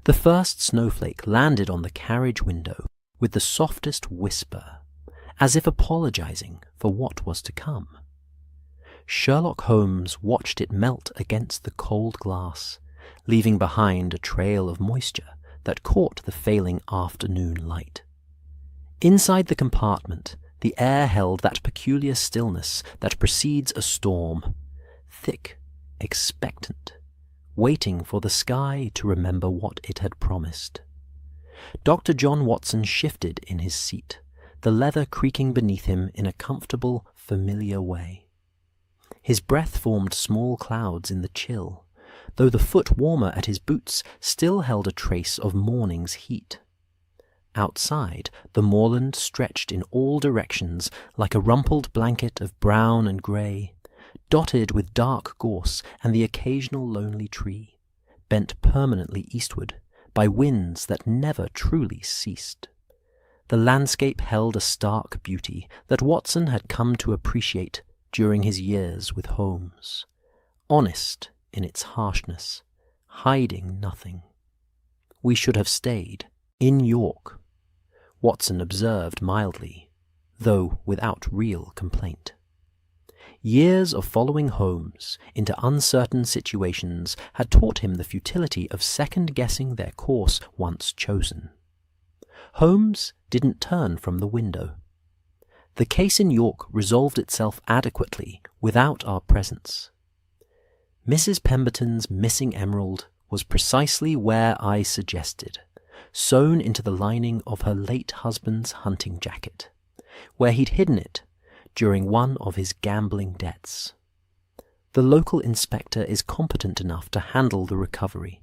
The first snowflake landed on the carriage window with the softest whisper, as if apologizing for what was to come. Sherlock Holmes watched it melt against the cold glass, leaving behind a trail of moisture that caught the failing afternoon light. Inside the compartment, the air held that peculiar stillness that precedes a storm, thick, expectant, waiting for the sky to remember what it had promised. Dr. John Watson shifted in his seat, the leather creaking beneath him in a comfortable, familiar way. His breath formed small clouds in the chill, though the foot warmer at his boots still held a trace of morning's heat. Outside, the moorland stretched in all directions like a rumpled blanket of brown and grey, dotted with dark gorse and the occasional lonely tree, bent permanently eastward by winds that never truly ceased. The landscape held a stark beauty that Watson had come to appreciate during his years with Holmes, honest in its harshness, hiding nothing. "We should have stayed in York," Watson observed mildly, though without real complaint. Years of following Holmes into uncertain situations had taught him the futility of second-guessing their course once chosen. Holmes didn't turn from the window. The case in York resolved itself adequately without our presence. Mrs. Pemberton's missing emerald was precisely where I suggested, sewn into the lining of her late husband's hunting jacket, where he'd hidden it during one of his gambling debts. The local inspector is competent enough to handle the recovery.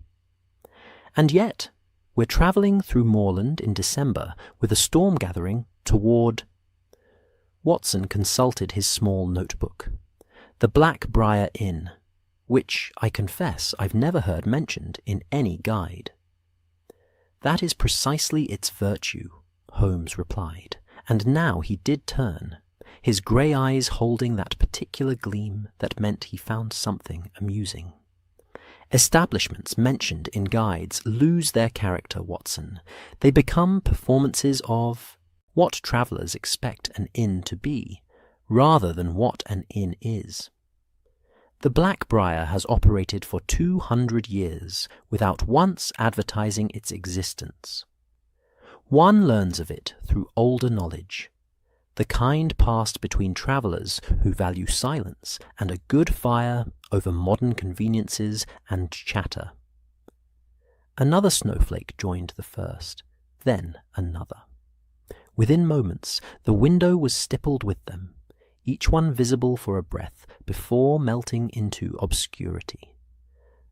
And yet, we're travelling through moorland in December with a storm gathering toward... Watson consulted his small notebook. The Black Briar Inn, which, I confess, I've never heard mentioned in any guide. "That is precisely its virtue," Holmes replied, and now he did turn, his grey eyes holding that particular gleam that meant he found something amusing. "Establishments mentioned in guides lose their character, Watson. They become performances of what travellers expect an inn to be, rather than what an inn is. The Black Briar has operated for 200 years without once advertising its existence. One learns of it through older knowledge, the kind passed between travellers who value silence and a good fire over modern conveniences and chatter." Another snowflake joined the first, then another. Within moments, the window was stippled with them, each one visible for a breath before melting into obscurity.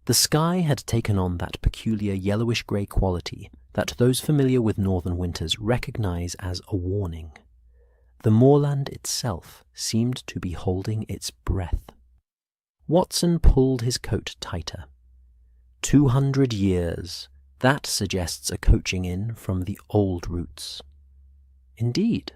The sky had taken on that peculiar yellowish-grey quality that those familiar with northern winters recognize as a warning. The moorland itself seemed to be holding its breath. Watson pulled his coat tighter. 200 years, that suggests a coaching in from the old routes. Indeed.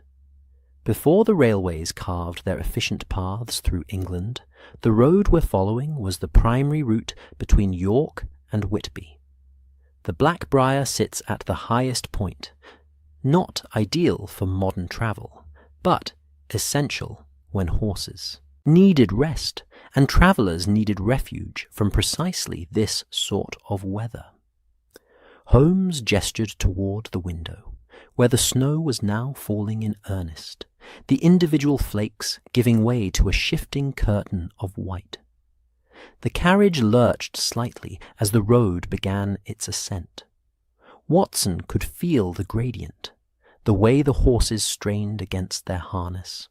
Before the railways carved their efficient paths through England, the road we're following was the primary route between York and Whitby. The Black Briar sits at the highest point, not ideal for modern travel, but essential when horses needed rest and travellers needed refuge from precisely this sort of weather. Holmes gestured toward the window, where the snow was now falling in earnest, the individual flakes giving way to a shifting curtain of white. The carriage lurched slightly as the road began its ascent. Watson could feel the gradient, the way the horses strained against their harness.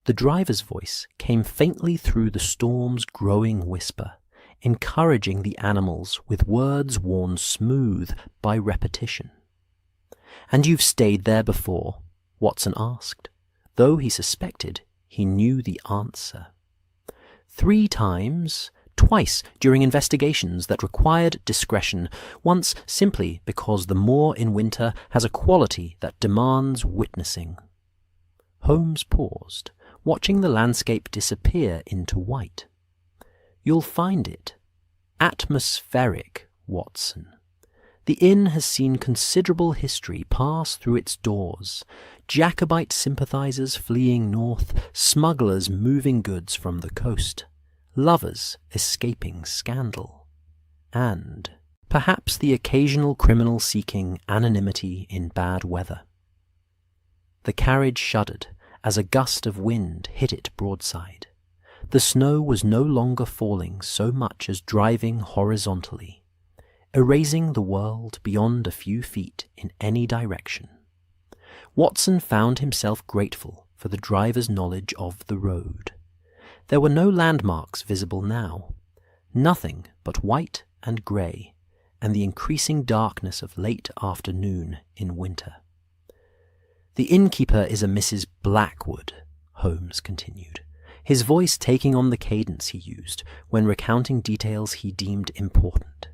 The driver's voice came faintly through the storm's growing whisper, encouraging the animals with words worn smooth by repetition. "And you've stayed there before?" Watson asked, though he suspected he knew the answer. 3 times, twice during investigations that required discretion, once simply because the moor in winter has a quality that demands witnessing. Holmes paused, watching the landscape disappear into white. "You'll find it atmospheric, Watson. The inn has seen considerable history pass through its doors, Jacobite sympathizers fleeing north, smugglers moving goods from the coast, lovers escaping scandal, and perhaps the occasional criminal seeking anonymity in bad weather. The carriage shuddered as a gust of wind hit it broadside. The snow was no longer falling so much as driving horizontally, erasing the world beyond a few feet in any direction. Watson found himself grateful for the driver's knowledge of the road. There were no landmarks visible now, nothing but white and grey, and the increasing darkness of late afternoon in winter. "The innkeeper is a Mrs. Blackwood," Holmes continued, his voice taking on the cadence he used when recounting details he deemed important.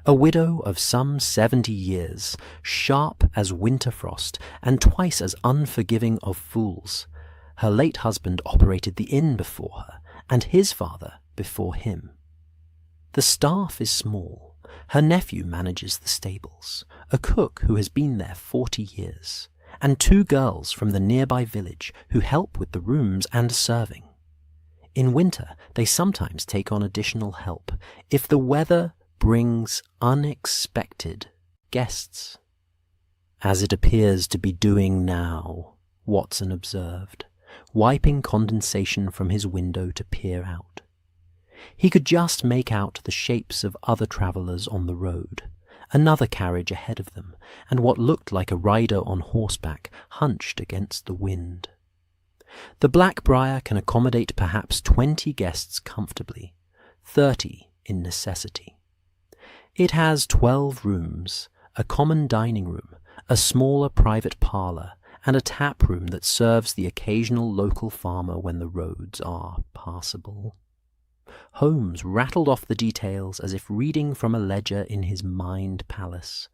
"A widow of some 70 years, sharp as winter frost and twice as unforgiving of fools. Her late husband operated the inn before her, and his father before him. The staff is small. Her nephew manages the stables, a cook who has been there 40 years, and 2 girls from the nearby village who help with the rooms and serving. In winter, they sometimes take on additional help if the weather brings unexpected guests." "As it appears to be doing now," Watson observed, wiping condensation from his window to peer out. He could just make out the shapes of other travellers on the road, another carriage ahead of them, and what looked like a rider on horseback hunched against the wind. "The Black Briar can accommodate perhaps 20 guests comfortably, 30 in necessity. It has 12 rooms, a common dining room, a smaller private parlour, and a tap room that serves the occasional local farmer when the roads are passable." Holmes rattled off the details as if reading from a ledger in his mind palace.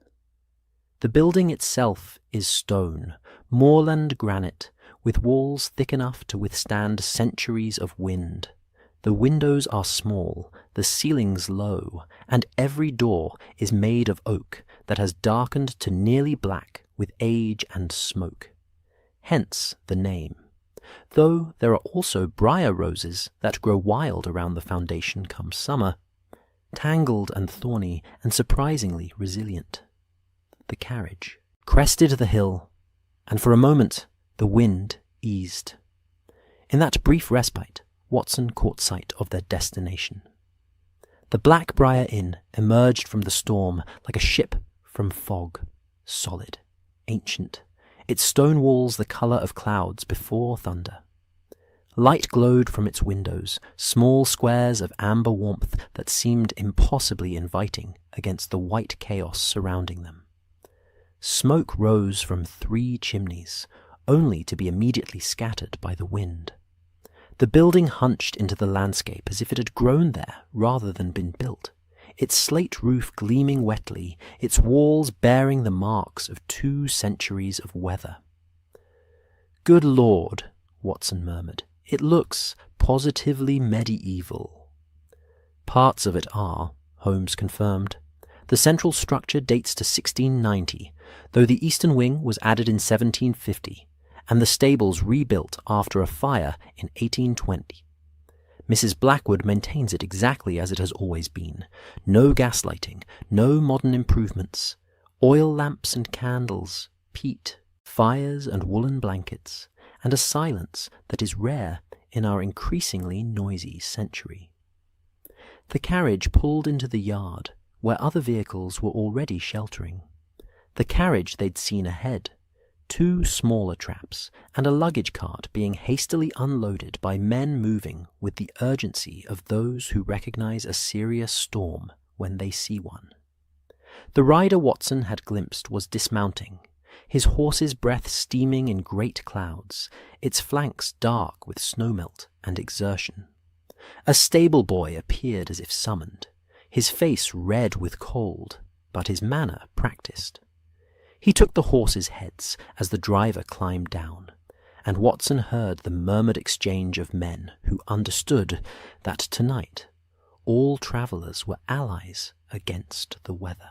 "The building itself is stone, moorland granite, with walls thick enough to withstand centuries of wind. The windows are small, the ceilings low, and every door is made of oak that has darkened to nearly black with age and smoke. Hence the name, though there are also briar roses that grow wild around the foundation come summer, tangled and thorny and surprisingly resilient." The carriage crested the hill, and for a moment the wind eased. In that brief respite, Watson caught sight of their destination. The Black Briar Inn emerged from the storm like a ship from fog, solid, ancient, its stone walls the colour of clouds before thunder. Light glowed from its windows, small squares of amber warmth that seemed impossibly inviting against the white chaos surrounding them. Smoke rose from 3 chimneys, only to be immediately scattered by the wind. The building hunched into the landscape as if it had grown there rather than been built, its slate roof gleaming wetly, its walls bearing the marks of 2 centuries of weather. "Good Lord," Watson murmured, "it looks positively medieval." "Parts of it are," Holmes confirmed. "The central structure dates to 1690, though the eastern wing was added in 1750, and the stables rebuilt after a fire in 1820. Mrs. Blackwood maintains it exactly as it has always been. No gaslighting, no modern improvements, oil lamps and candles, peat, fires and woolen blankets, and a silence that is rare in our increasingly noisy century." The carriage pulled into the yard, where other vehicles were already sheltering. The carriage they'd seen ahead, 2 smaller traps, and a luggage cart being hastily unloaded by men moving with the urgency of those who recognize a serious storm when they see one. The rider Watson had glimpsed was dismounting, his horse's breath steaming in great clouds, its flanks dark with snowmelt and exertion. A stable boy appeared as if summoned, his face red with cold, but his manner practiced. He took the horses' heads as the driver climbed down, and Watson heard the murmured exchange of men who understood that tonight all travellers were allies against the weather.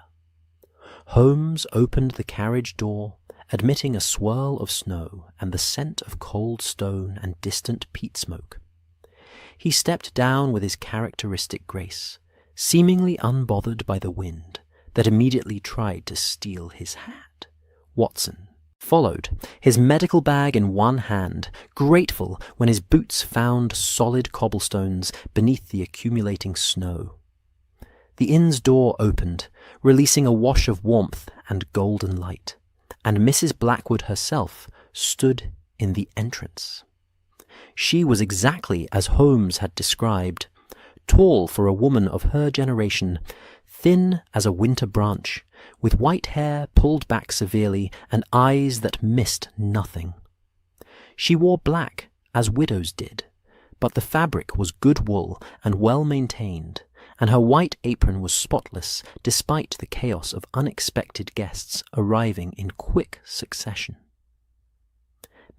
Holmes opened the carriage door, admitting a swirl of snow and the scent of cold stone and distant peat smoke. He stepped down with his characteristic grace, seemingly unbothered by the wind that immediately tried to steal his hat. Watson followed, his medical bag in one hand, grateful when his boots found solid cobblestones beneath the accumulating snow. The inn's door opened, releasing a wash of warmth and golden light, and Mrs. Blackwood herself stood in the entrance. She was exactly as Holmes had described, tall for a woman of her generation, thin as a winter branch, with white hair pulled back severely and eyes that missed nothing. She wore black, as widows did, but the fabric was good wool and well maintained, and her white apron was spotless despite the chaos of unexpected guests arriving in quick succession.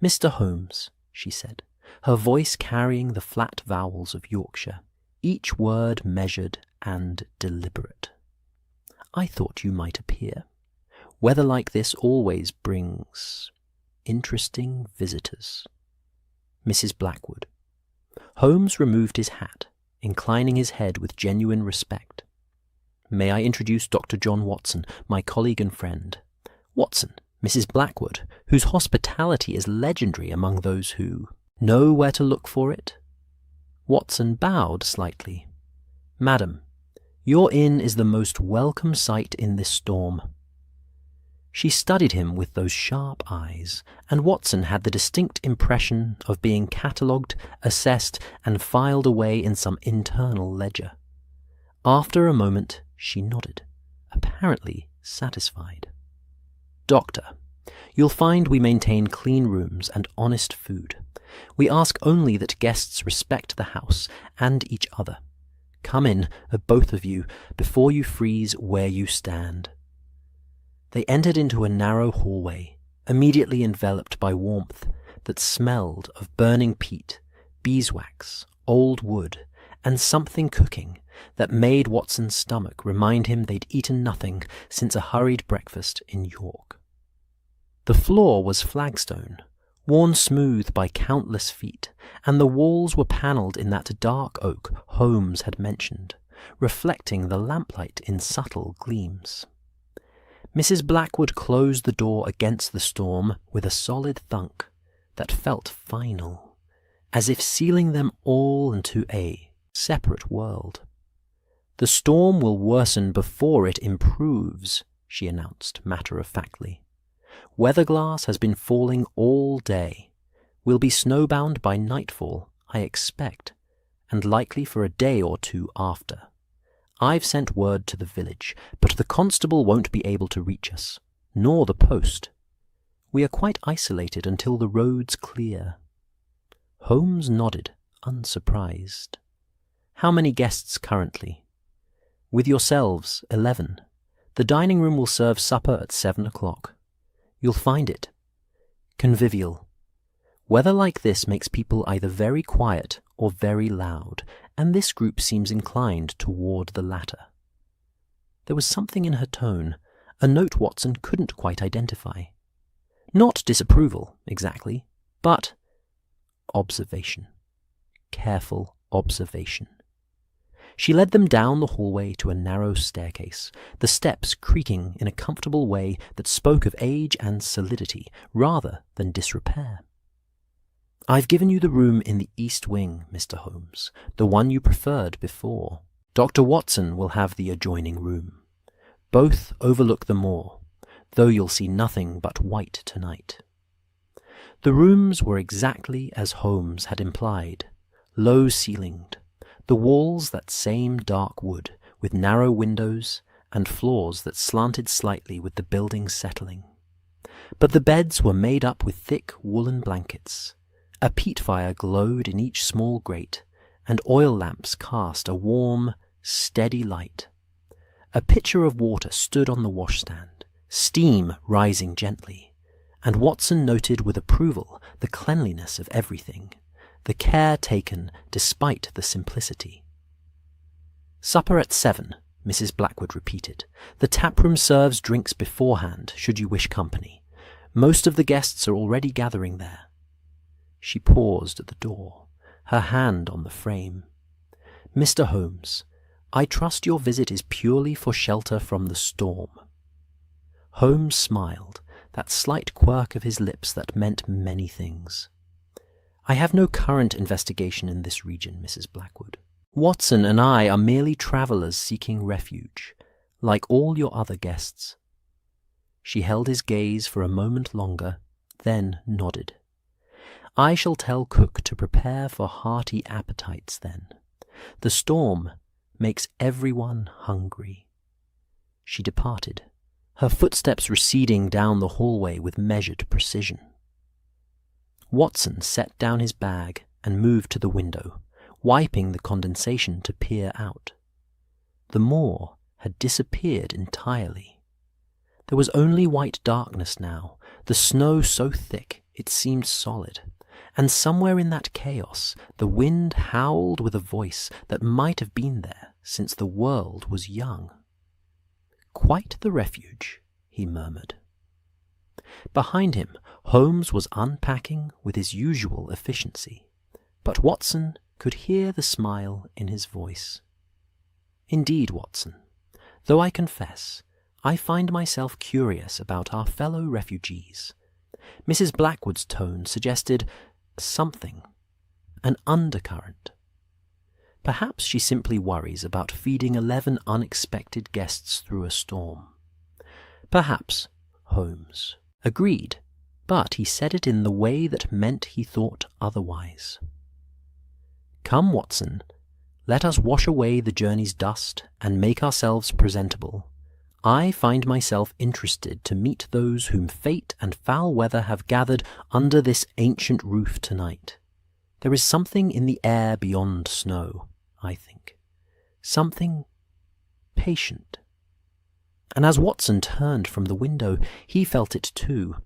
"Mr. Holmes," she said, her voice carrying the flat vowels of Yorkshire, each word measured and deliberate. "I thought you might appear. Weather like this always brings interesting visitors." Mrs. Blackwood. Holmes removed his hat, inclining his head with genuine respect. "May I introduce Dr. John Watson, my colleague and friend. Watson, Mrs. Blackwood, whose hospitality is legendary among those who know where to look for it." Watson bowed slightly. "Madam, your inn is the most welcome sight in this storm." She studied him with those sharp eyes, and Watson had the distinct impression of being catalogued, assessed, and filed away in some internal ledger. After a moment, she nodded, apparently satisfied. "Doctor, you'll find we maintain clean rooms and honest food. We ask only that guests respect the house and each other. Come in, both of you, before you freeze where you stand." They entered into a narrow hallway, immediately enveloped by warmth that smelled of burning peat, beeswax, old wood, and something cooking that made Watson's stomach remind him they'd eaten nothing since a hurried breakfast in York. The floor was flagstone, worn smooth by countless feet, and the walls were panelled in that dark oak Holmes had mentioned, reflecting the lamplight in subtle gleams. Mrs. Blackwood closed the door against the storm with a solid thunk that felt final, as if sealing them all into a separate world. "The storm will worsen before it improves," she announced matter-of-factly. "Weatherglass has been falling all day. We'll be snowbound by nightfall, I expect, and likely for a day or two after. I've sent word to the village, but the constable won't be able to reach us, nor the post. We are quite isolated until the roads clear." Holmes nodded, unsurprised. "How many guests currently?" "With yourselves, 11. The dining room will serve supper at 7 o'clock. You'll find it convivial. Weather like this makes people either very quiet or very loud, and this group seems inclined toward the latter." There was something in her tone, a note Watson couldn't quite identify. Not disapproval, exactly, but observation. Careful observation. She led them down the hallway to a narrow staircase, the steps creaking in a comfortable way that spoke of age and solidity rather than disrepair. "I've given you the room in the east wing, Mr. Holmes, the one you preferred before. Dr. Watson will have the adjoining room. Both overlook the moor, though you'll see nothing but white tonight." The rooms were exactly as Holmes had implied, low-ceilinged, the walls that same dark wood, with narrow windows, and floors that slanted slightly with the building settling. But the beds were made up with thick woolen blankets. A peat fire glowed in each small grate, and oil lamps cast a warm, steady light. A pitcher of water stood on the washstand, steam rising gently, and Watson noted with approval the cleanliness of everything, the care taken despite the simplicity. "Supper at 7, Mrs. Blackwood repeated. "The taproom serves drinks beforehand, should you wish company. Most of the guests are already gathering there." She paused at the door, her hand on the frame. "Mr. Holmes, I trust your visit is purely for shelter from the storm." Holmes smiled, that slight quirk of his lips that meant many things. "I have no current investigation in this region, Mrs. Blackwood. Watson and I are merely travellers seeking refuge, like all your other guests." She held his gaze for a moment longer, then nodded. "I shall tell cook to prepare for hearty appetites then. The storm makes everyone hungry." She departed, her footsteps receding down the hallway with measured precision. Watson set down his bag and moved to the window, wiping the condensation to peer out. The moor had disappeared entirely. There was only white darkness now, the snow so thick it seemed solid, and somewhere in that chaos the wind howled with a voice that might have been there since the world was young. "Quite the refuge," he murmured. Behind him, Holmes was unpacking with his usual efficiency, but Watson could hear the smile in his voice. "Indeed, Watson, though I confess I find myself curious about our fellow refugees." Mrs. Blackwood's tone suggested something, an undercurrent. Perhaps she simply worries about feeding 11 unexpected guests through a storm. Perhaps, Holmes agreed, but he said it in the way that meant he thought otherwise. "Come, Watson, let us wash away the journey's dust and make ourselves presentable. I find myself interested to meet those whom fate and foul weather have gathered under this ancient roof tonight. There is something in the air beyond snow, I think. Something patient." And as Watson turned from the window, he felt it too.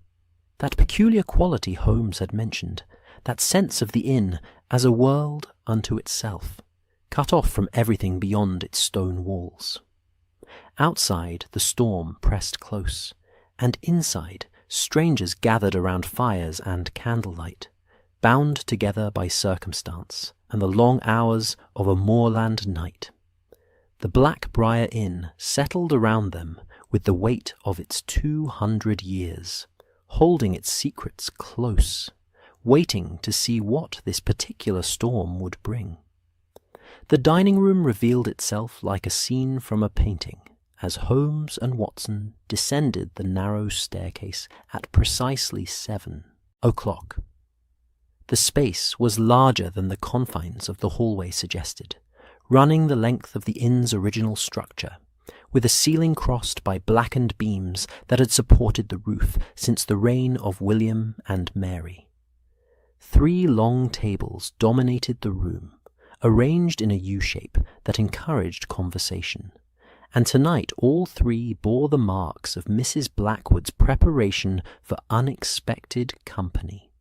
That peculiar quality Holmes had mentioned, that sense of the inn as a world unto itself, cut off from everything beyond its stone walls. Outside, the storm pressed close, and inside, strangers gathered around fires and candlelight, bound together by circumstance and the long hours of a moorland night. The Black Briar Inn settled around them with the weight of its 200 years, holding its secrets close, waiting to see what this particular storm would bring. The dining room revealed itself like a scene from a painting, as Holmes and Watson descended the narrow staircase at precisely 7 o'clock. The space was larger than the confines of the hallway suggested, running the length of the inn's original structure, with a ceiling crossed by blackened beams that had supported the roof since the reign of William and Mary. 3 long tables dominated the room, arranged in a U-shape that encouraged conversation, and tonight all 3 bore the marks of Mrs. Blackwood's preparation for unexpected company.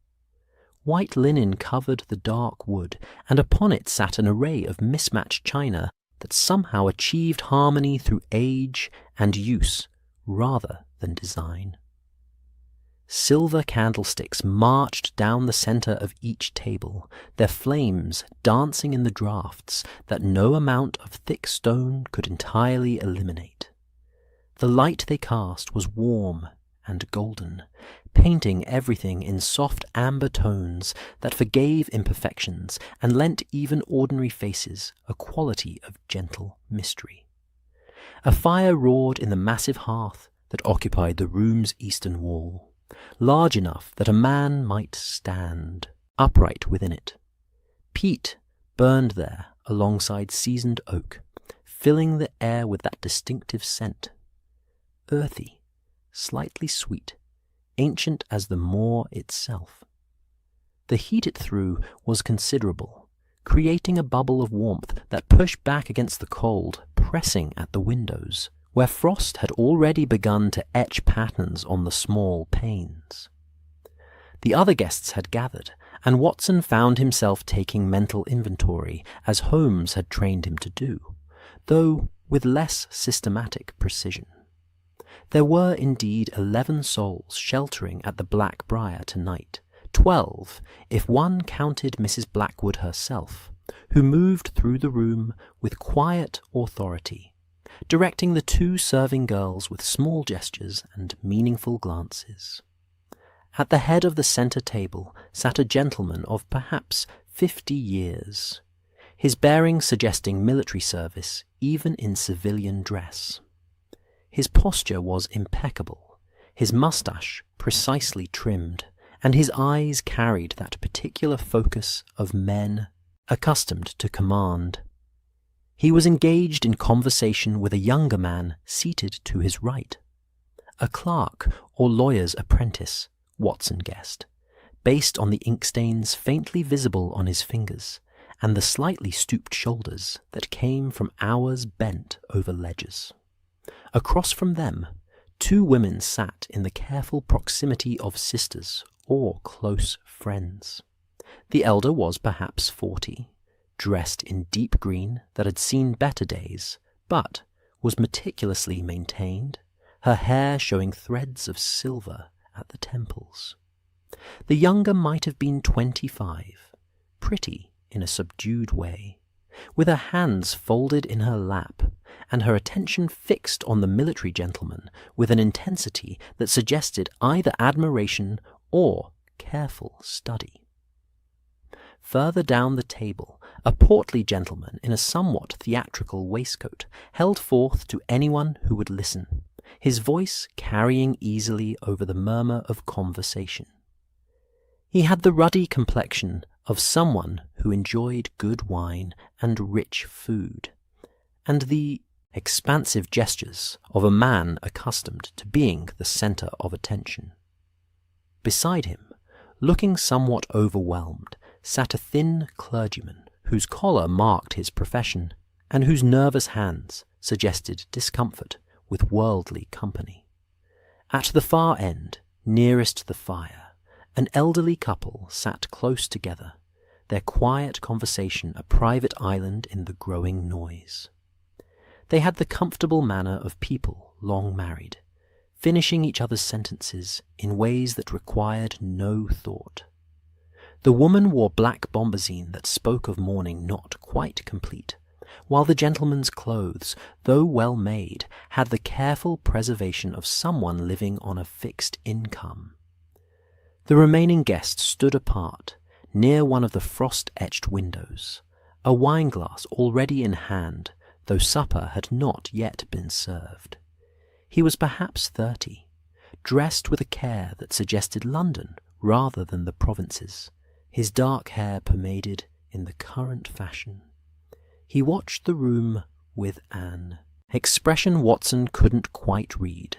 White linen covered the dark wood, and upon it sat an array of mismatched china that somehow achieved harmony through age and use rather than design. Silver candlesticks marched down the centre of each table, their flames dancing in the draughts that no amount of thick stone could entirely eliminate. The light they cast was warm and golden, painting everything in soft amber tones that forgave imperfections and lent even ordinary faces a quality of gentle mystery. A fire roared in the massive hearth that occupied the room's eastern wall, large enough that a man might stand upright within it. Peat burned there alongside seasoned oak, filling the air with that distinctive scent. Earthy, slightly sweet, ancient as the moor itself. The heat it threw was considerable, creating a bubble of warmth that pushed back against the cold, pressing at the windows, where frost had already begun to etch patterns on the small panes. The other guests had gathered, and Watson found himself taking mental inventory, as Holmes had trained him to do, though with less systematic precision. There were indeed 11 souls sheltering at the Black Briar tonight, 12 if one counted Mrs. Blackwood herself, who moved through the room with quiet authority, directing the 2 serving girls with small gestures and meaningful glances. At the head of the centre table sat a gentleman of perhaps 50 years, his bearing suggesting military service even in civilian dress. His posture was impeccable, his moustache precisely trimmed, and his eyes carried that particular focus of men accustomed to command. He was engaged in conversation with a younger man seated to his right, a clerk or lawyer's apprentice, Watson guessed, based on the inkstains faintly visible on his fingers and the slightly stooped shoulders that came from hours bent over ledgers. Across from them, 2 women sat in the careful proximity of sisters or close friends. The elder was perhaps 40, dressed in deep green that had seen better days, but was meticulously maintained, her hair showing threads of silver at the temples. The younger might have been 25, pretty in a subdued way, with her hands folded in her lap, and her attention fixed on the military gentleman with an intensity that suggested either admiration or careful study. Further down the table, a portly gentleman in a somewhat theatrical waistcoat held forth to anyone who would listen, his voice carrying easily over the murmur of conversation. He had the ruddy complexion of someone who enjoyed good wine and rich food, and the expansive gestures of a man accustomed to being the centre of attention. Beside him, looking somewhat overwhelmed, sat a thin clergyman whose collar marked his profession, and whose nervous hands suggested discomfort with worldly company. At the far end, nearest the fire, an elderly couple sat close together, their quiet conversation a private island in the growing noise. They had the comfortable manner of people long married, finishing each other's sentences in ways that required no thought. The woman wore black bombazine that spoke of mourning not quite complete, while the gentleman's clothes, though well made, had the careful preservation of someone living on a fixed income. The remaining guests stood apart, near one of the frost-etched windows, a wine-glass already in hand, though supper had not yet been served. He was perhaps 30, dressed with a care that suggested London rather than the provinces, his dark hair pomaded in the current fashion. He watched the room with an expression Watson couldn't quite read.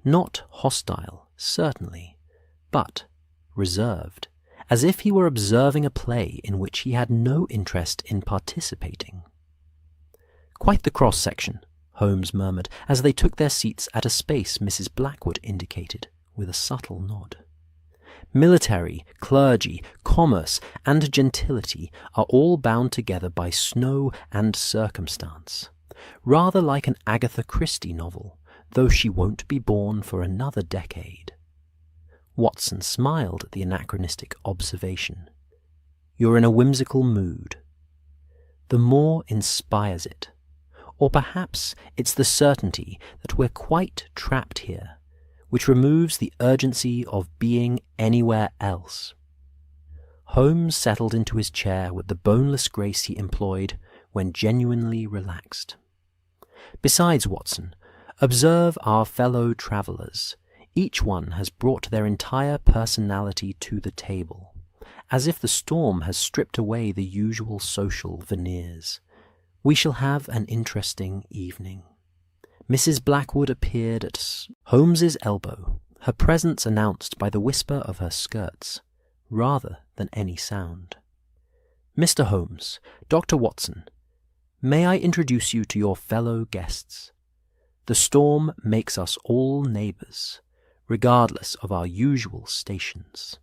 Not hostile, certainly, but reserved, as if he were observing a play in which he had no interest in participating. "Quite the cross-section," Holmes murmured, as they took their seats at a space Mrs. Blackwood indicated with a subtle nod. Military, clergy, commerce, and gentility are all bound together by snow and circumstance, rather like an Agatha Christie novel, though she won't be born for another decade. Watson smiled at the anachronistic observation. "You're in a whimsical mood. The more inspires it. Or perhaps it's the certainty that we're quite trapped here, which removes the urgency of being anywhere else." Holmes settled into his chair with the boneless grace he employed when genuinely relaxed. "Besides, Watson, observe our fellow travellers. Each one has brought their entire personality to the table, as if the storm has stripped away the usual social veneers. We shall have an interesting evening." Mrs. Blackwood appeared at Holmes's elbow, her presence announced by the whisper of her skirts, rather than any sound. "Mr. Holmes, Dr. Watson, may I introduce you to your fellow guests? The storm makes us all neighbours, regardless of our usual stations."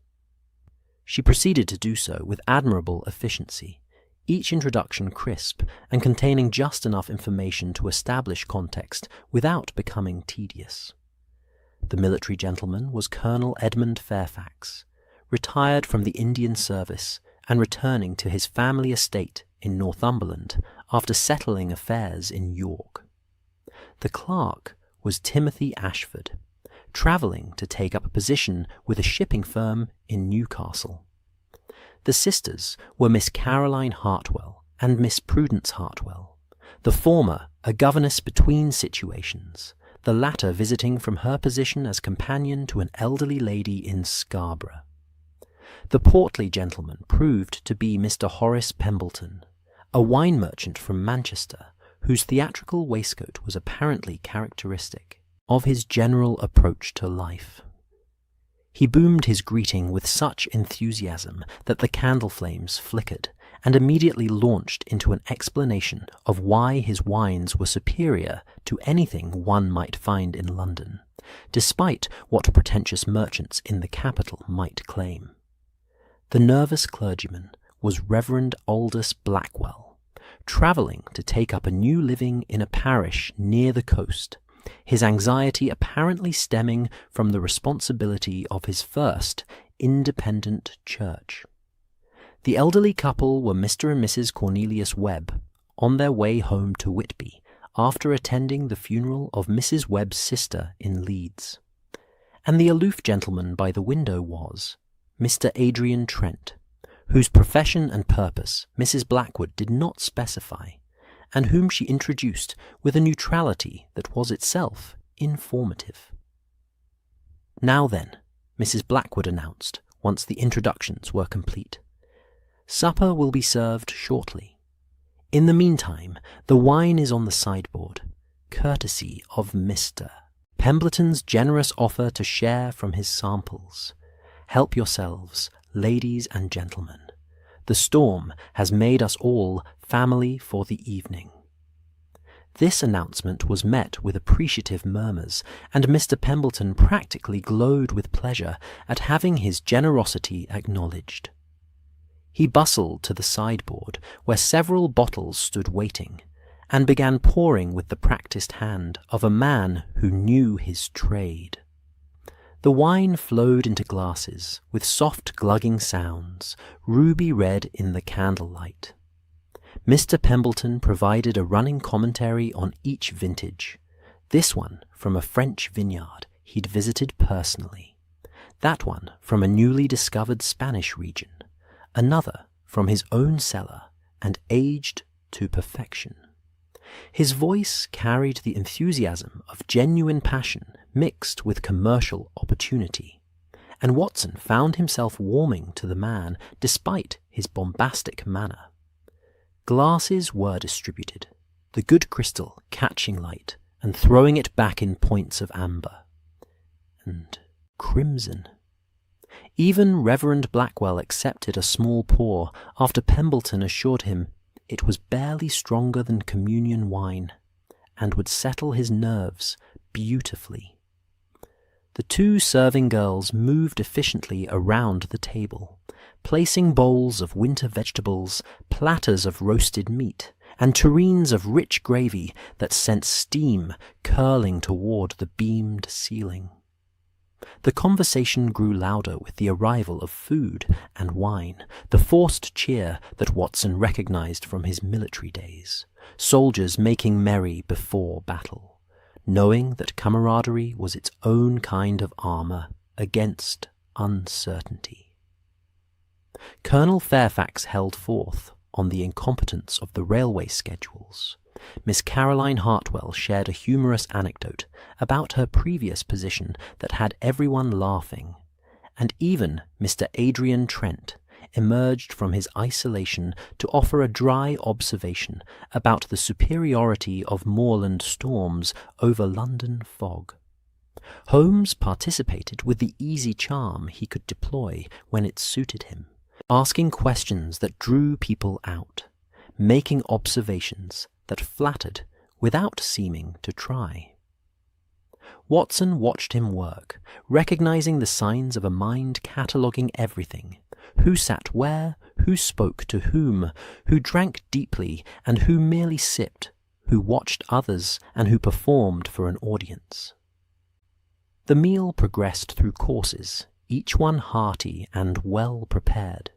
She proceeded to do so with admirable efficiency, each introduction crisp and containing just enough information to establish context without becoming tedious. The military gentleman was Colonel Edmund Fairfax, retired from the Indian service and returning to his family estate in Northumberland after settling affairs in York. The clerk was Timothy Ashford, travelling to take up a position with a shipping firm in Newcastle. The sisters were Miss Caroline Hartwell and Miss Prudence Hartwell, the former a governess between situations, the latter visiting from her position as companion to an elderly lady in Scarborough. The portly gentleman proved to be Mr. Horace Pembleton, a wine merchant from Manchester, whose theatrical waistcoat was apparently characteristic of his general approach to life. He boomed his greeting with such enthusiasm that the candle flames flickered, and immediately launched into an explanation of why his wines were superior to anything one might find in London, despite what pretentious merchants in the capital might claim. The nervous clergyman was Reverend Aldous Blackwell, travelling to take up a new living in a parish near the coast, his anxiety apparently stemming from the responsibility of his first independent church. The elderly couple were Mr. and Mrs. Cornelius Webb, on their way home to Whitby after attending the funeral of Mrs. Webb's sister in Leeds. And the aloof gentleman by the window was Mr. Adrian Trent, whose profession and purpose Mrs. Blackwood did not specify, and whom she introduced with a neutrality that was itself informative. "Now then," Mrs. Blackwood announced, once the introductions were complete, "supper will be served shortly. In the meantime, the wine is on the sideboard, courtesy of Mr. Pembleton's generous offer to share from his samples. Help yourselves, ladies and gentlemen. The storm has made us all family for the evening." This announcement was met with appreciative murmurs, and Mr. Pembleton practically glowed with pleasure at having his generosity acknowledged. He bustled to the sideboard, where several bottles stood waiting, and began pouring with the practised hand of a man who knew his trade. The wine flowed into glasses with soft glugging sounds, ruby red in the candlelight. Mr. Pembleton provided a running commentary on each vintage, this one from a French vineyard he'd visited personally, that one from a newly discovered Spanish region, another from his own cellar and aged to perfection. His voice carried the enthusiasm of genuine passion mixed with commercial opportunity, and Watson found himself warming to the man despite his bombastic manner. Glasses were distributed, the good crystal catching light and throwing it back in points of amber and crimson. Even Reverend Blackwell accepted a small pour after Pembleton assured him it was barely stronger than communion wine, and would settle his nerves beautifully. The two serving girls moved efficiently around the table, placing bowls of winter vegetables, platters of roasted meat, and tureens of rich gravy that sent steam curling toward the beamed ceiling. The conversation grew louder with the arrival of food and wine, the forced cheer that Watson recognized from his military days, soldiers making merry before battle, knowing that camaraderie was its own kind of armor against uncertainty. Colonel Fairfax held forth on the incompetence of the railway schedules. Miss Caroline Hartwell shared a humorous anecdote about her previous position that had everyone laughing, and even Mr. Adrian Trent emerged from his isolation to offer a dry observation about the superiority of moorland storms over London fog. Holmes participated with the easy charm he could deploy when it suited him, asking questions that drew people out, making observations that flattered without seeming to try. Watson watched him work, recognizing the signs of a mind cataloguing everything: who sat where, who spoke to whom, who drank deeply and who merely sipped, who watched others and who performed for an audience. The meal progressed through courses, each one hearty and well prepared.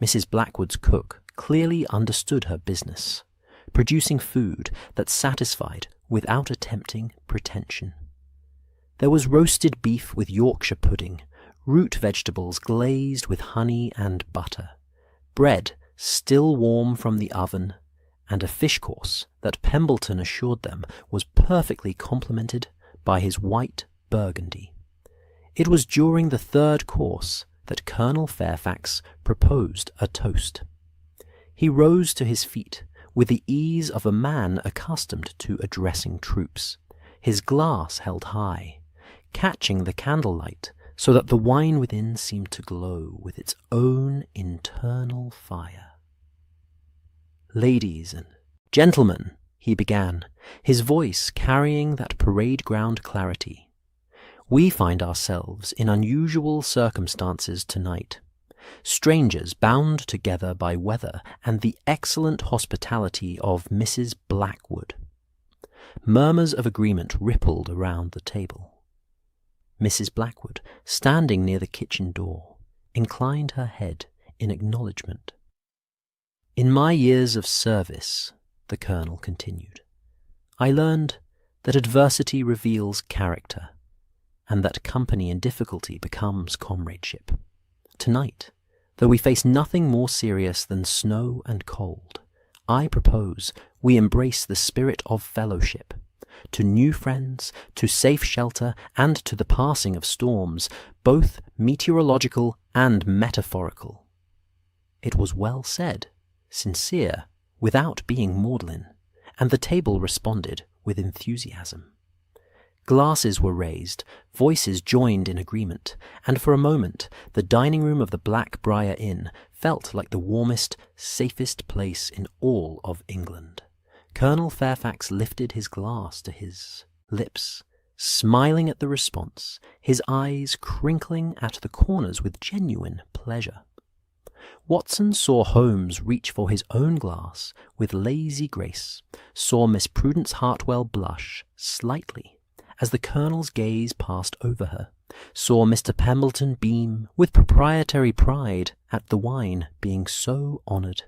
Mrs. Blackwood's cook clearly understood her business, producing food that satisfied without attempting pretension. There was roasted beef with Yorkshire pudding, root vegetables glazed with honey and butter, bread still warm from the oven, and a fish course that Pembleton assured them was perfectly complemented by his white burgundy. It was during the third course that Colonel Fairfax proposed a toast. He rose to his feet with the ease of a man accustomed to addressing troops, his glass held high, catching the candlelight so that the wine within seemed to glow with its own internal fire. "Ladies and gentlemen," he began, his voice carrying that parade-ground clarity, "we find ourselves in unusual circumstances tonight. Strangers bound together by weather and the excellent hospitality of Mrs. Blackwood." Murmurs of agreement rippled around the table. Mrs. Blackwood, standing near the kitchen door, inclined her head in acknowledgment. "In my years of service," the Colonel continued, "I learned that adversity reveals character, and that company in difficulty becomes comradeship. Tonight, though we face nothing more serious than snow and cold, I propose we embrace the spirit of fellowship, to new friends, to safe shelter, and to the passing of storms, both meteorological and metaphorical." It was well said, sincere, without being maudlin, and the table responded with enthusiasm. Glasses were raised, voices joined in agreement, and for a moment the dining room of the Black Briar Inn felt like the warmest, safest place in all of England. Colonel Fairfax lifted his glass to his lips, smiling at the response, his eyes crinkling at the corners with genuine pleasure. Watson saw Holmes reach for his own glass with lazy grace, saw Miss Prudence Hartwell blush slightly as the Colonel's gaze passed over her, saw Mr. Pembleton beam with proprietary pride at the wine being so honoured,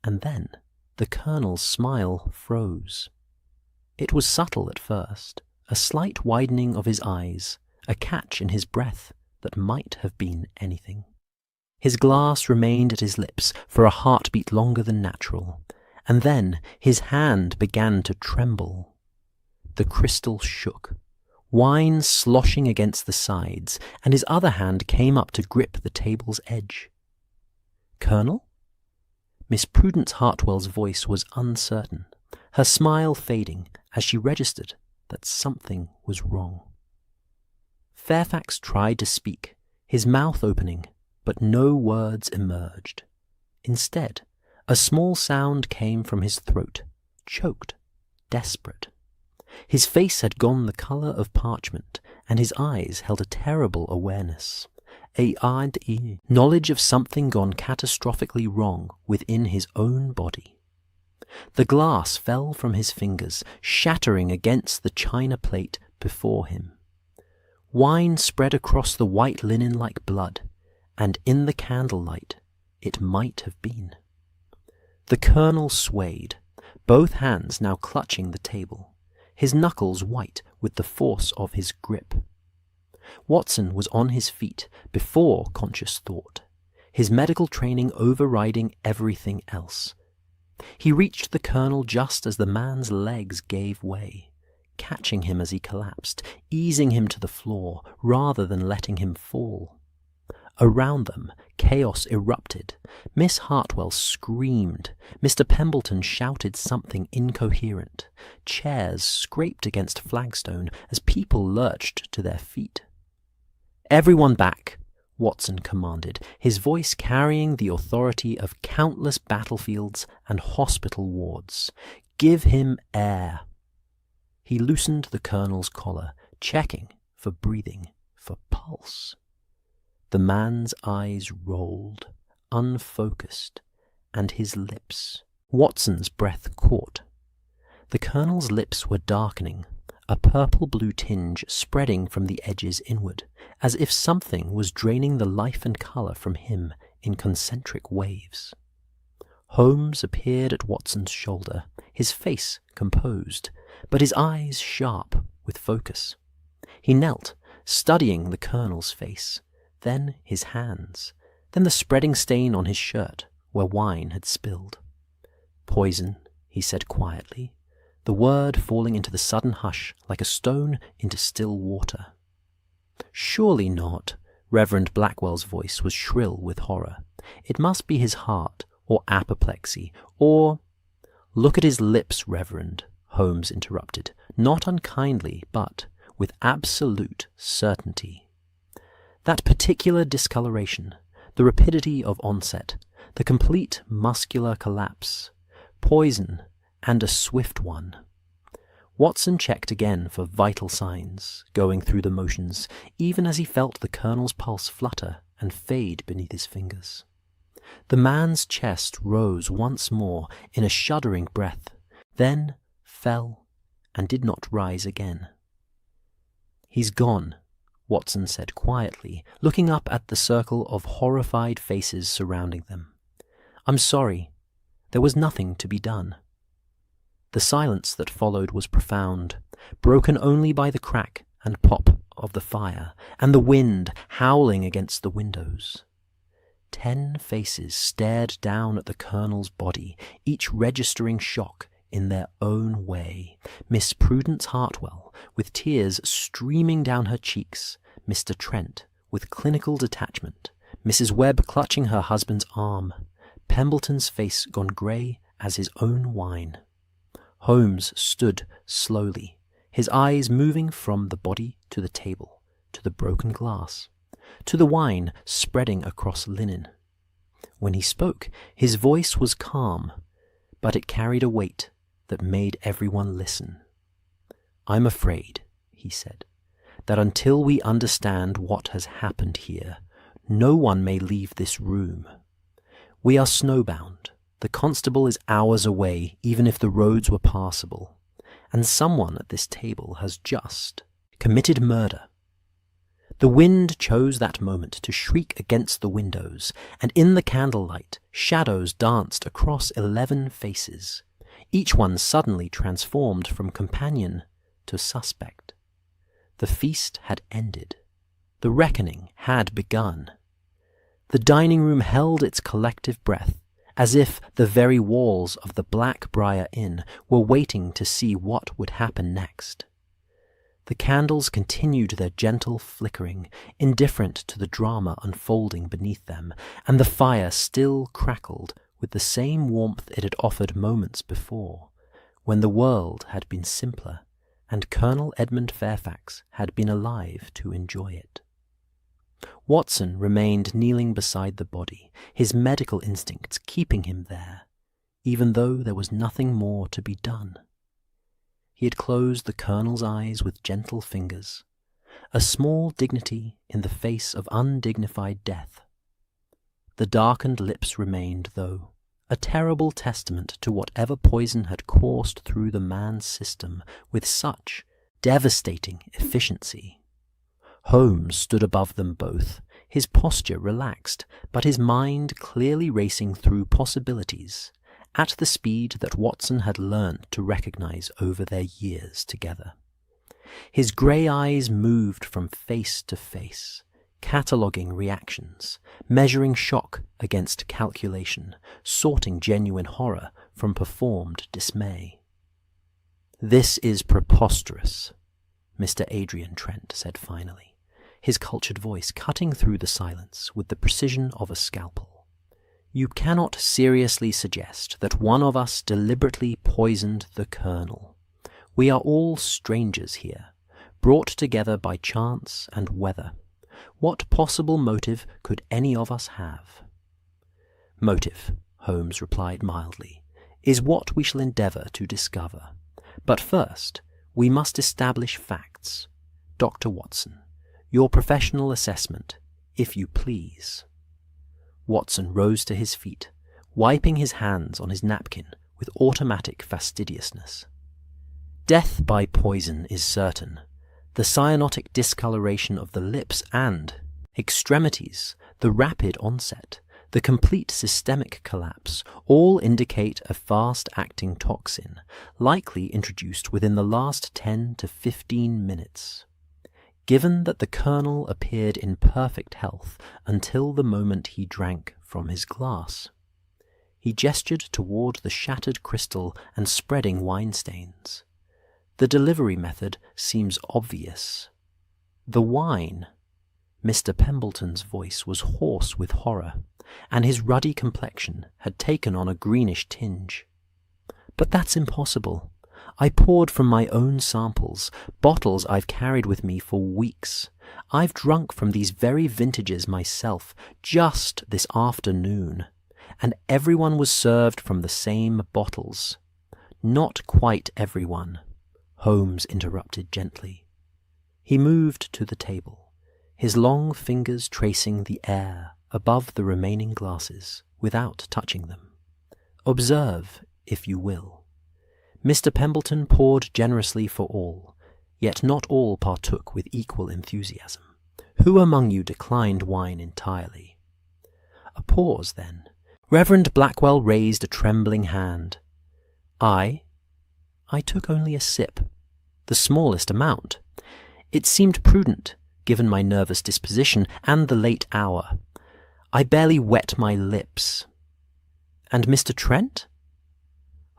and then the Colonel's smile froze. It was subtle at first, a slight widening of his eyes, a catch in his breath that might have been anything. His glass remained at his lips for a heartbeat longer than natural, and then his hand began to tremble. The crystal shook, wine sloshing against the sides, and his other hand came up to grip the table's edge. "Colonel?" Miss Prudence Hartwell's voice was uncertain, her smile fading as she registered that something was wrong. Fairfax tried to speak, his mouth opening, but no words emerged. Instead, a small sound came from his throat, choked, desperate. His face had gone the colour of parchment, and his eyes held a terrible awareness, knowledge of something gone catastrophically wrong within his own body. The glass fell from his fingers, shattering against the china plate before him. Wine spread across the white linen like blood, and in the candlelight it might have been. The Colonel swayed, both hands now clutching the table, his knuckles white with the force of his grip. Watson was on his feet before conscious thought, his medical training overriding everything else. He reached the Colonel just as the man's legs gave way, catching him as he collapsed, easing him to the floor rather than letting him fall. Around them, chaos erupted. Miss Hartwell screamed. Mr. Pembleton shouted something incoherent. Chairs scraped against flagstone as people lurched to their feet. "Everyone back," Watson commanded, his voice carrying the authority of countless battlefields and hospital wards. "Give him air." He loosened the Colonel's collar, checking for breathing, for pulse. The man's eyes rolled, unfocused, and his lips. Watson's breath caught. The Colonel's lips were darkening, a purple-blue tinge spreading from the edges inward, as if something was draining the life and colour from him in concentric waves. Holmes appeared at Watson's shoulder, his face composed, but his eyes sharp with focus. He knelt, studying the Colonel's face, then his hands, then the spreading stain on his shirt where wine had spilled. "Poison," he said quietly, the word falling into the sudden hush like a stone into still water. "Surely not." Reverend Blackwell's voice was shrill with horror. "It must be his heart, or apoplexy, or—" "Look at his lips, Reverend," Holmes interrupted, not unkindly, but with absolute certainty. That particular discoloration, the rapidity of onset, the complete muscular collapse, poison, and a swift one. Watson checked again for vital signs, going through the motions, even as he felt the Colonel's pulse flutter and fade beneath his fingers. The man's chest rose once more in a shuddering breath, then fell and did not rise again. "He's gone," Watson said quietly, looking up at the circle of horrified faces surrounding them. "I'm sorry. There was nothing to be done." The silence that followed was profound, broken only by the crack and pop of the fire and the wind howling against the windows. 10 faces stared down at the Colonel's body, each registering shock in their own way. Miss Prudence Hartwell, with tears streaming down her cheeks, Mr. Trent, with clinical detachment, Mrs. Webb clutching her husband's arm, Pembleton's face gone grey as his own wine. Holmes stood slowly, his eyes moving from the body to the table, to the broken glass, to the wine spreading across linen. When he spoke, his voice was calm, but it carried a weight that made everyone listen. "I'm afraid," he said, "that until we understand what has happened here, no one may leave this room. We are snowbound. The constable is hours away, even if the roads were passable, and someone at this table has just committed murder." The wind chose that moment to shriek against the windows, and in the candlelight, shadows danced across 11 faces, each one suddenly transformed from companion to suspect. The feast had ended. The reckoning had begun. The dining room held its collective breath, as if the very walls of the Black Briar Inn were waiting to see what would happen next. The candles continued their gentle flickering, indifferent to the drama unfolding beneath them, and the fire still crackled with the same warmth it had offered moments before, when the world had been simpler and Colonel Edmund Fairfax had been alive to enjoy it. Watson remained kneeling beside the body, his medical instincts keeping him there, even though there was nothing more to be done. He had closed the Colonel's eyes with gentle fingers, a small dignity in the face of undignified death. The darkened lips remained, though, a terrible testament to whatever poison had coursed through the man's system with such devastating efficiency. Holmes stood above them both, his posture relaxed, but his mind clearly racing through possibilities, at the speed that Watson had learned to recognize over their years together. His grey eyes moved from face to face, cataloguing reactions, measuring shock against calculation, sorting genuine horror from performed dismay. "This is preposterous," Mr. Adrian Trent said finally, his cultured voice cutting through the silence with the precision of a scalpel. "You cannot seriously suggest that one of us deliberately poisoned the Colonel. We are all strangers here, brought together by chance and weather. What possible motive could any of us have?" "Motive," Holmes replied mildly, "is what we shall endeavour to discover. But first, we must establish facts. Dr. Watson, your professional assessment, if you please." Watson rose to his feet, wiping his hands on his napkin with automatic fastidiousness. "Death by poison is certain. The cyanotic discoloration of the lips and extremities, the rapid onset, the complete systemic collapse, all indicate a fast-acting toxin, likely introduced within the last 10 to 15 minutes. Given that the colonel appeared in perfect health until the moment he drank from his glass." He gestured toward the shattered crystal and spreading wine stains. "The delivery method seems obvious." "The wine?" Mr. Pembleton's voice was hoarse with horror, and his ruddy complexion had taken on a greenish tinge. "But that's impossible. I poured from my own samples, bottles I've carried with me for weeks. I've drunk from these very vintages myself, just this afternoon, and everyone was served from the same bottles." "Not quite everyone," Holmes interrupted gently. He moved to the table, his long fingers tracing the air above the remaining glasses without touching them. "Observe, if you will. Mr. Pembleton poured generously for all, yet not all partook with equal enthusiasm. Who among you declined wine entirely?" A pause, then. Reverend Blackwell raised a trembling hand. I took only a sip, the smallest amount. It seemed prudent, given my nervous disposition and the late hour. I barely wet my lips. "And Mr. Trent?"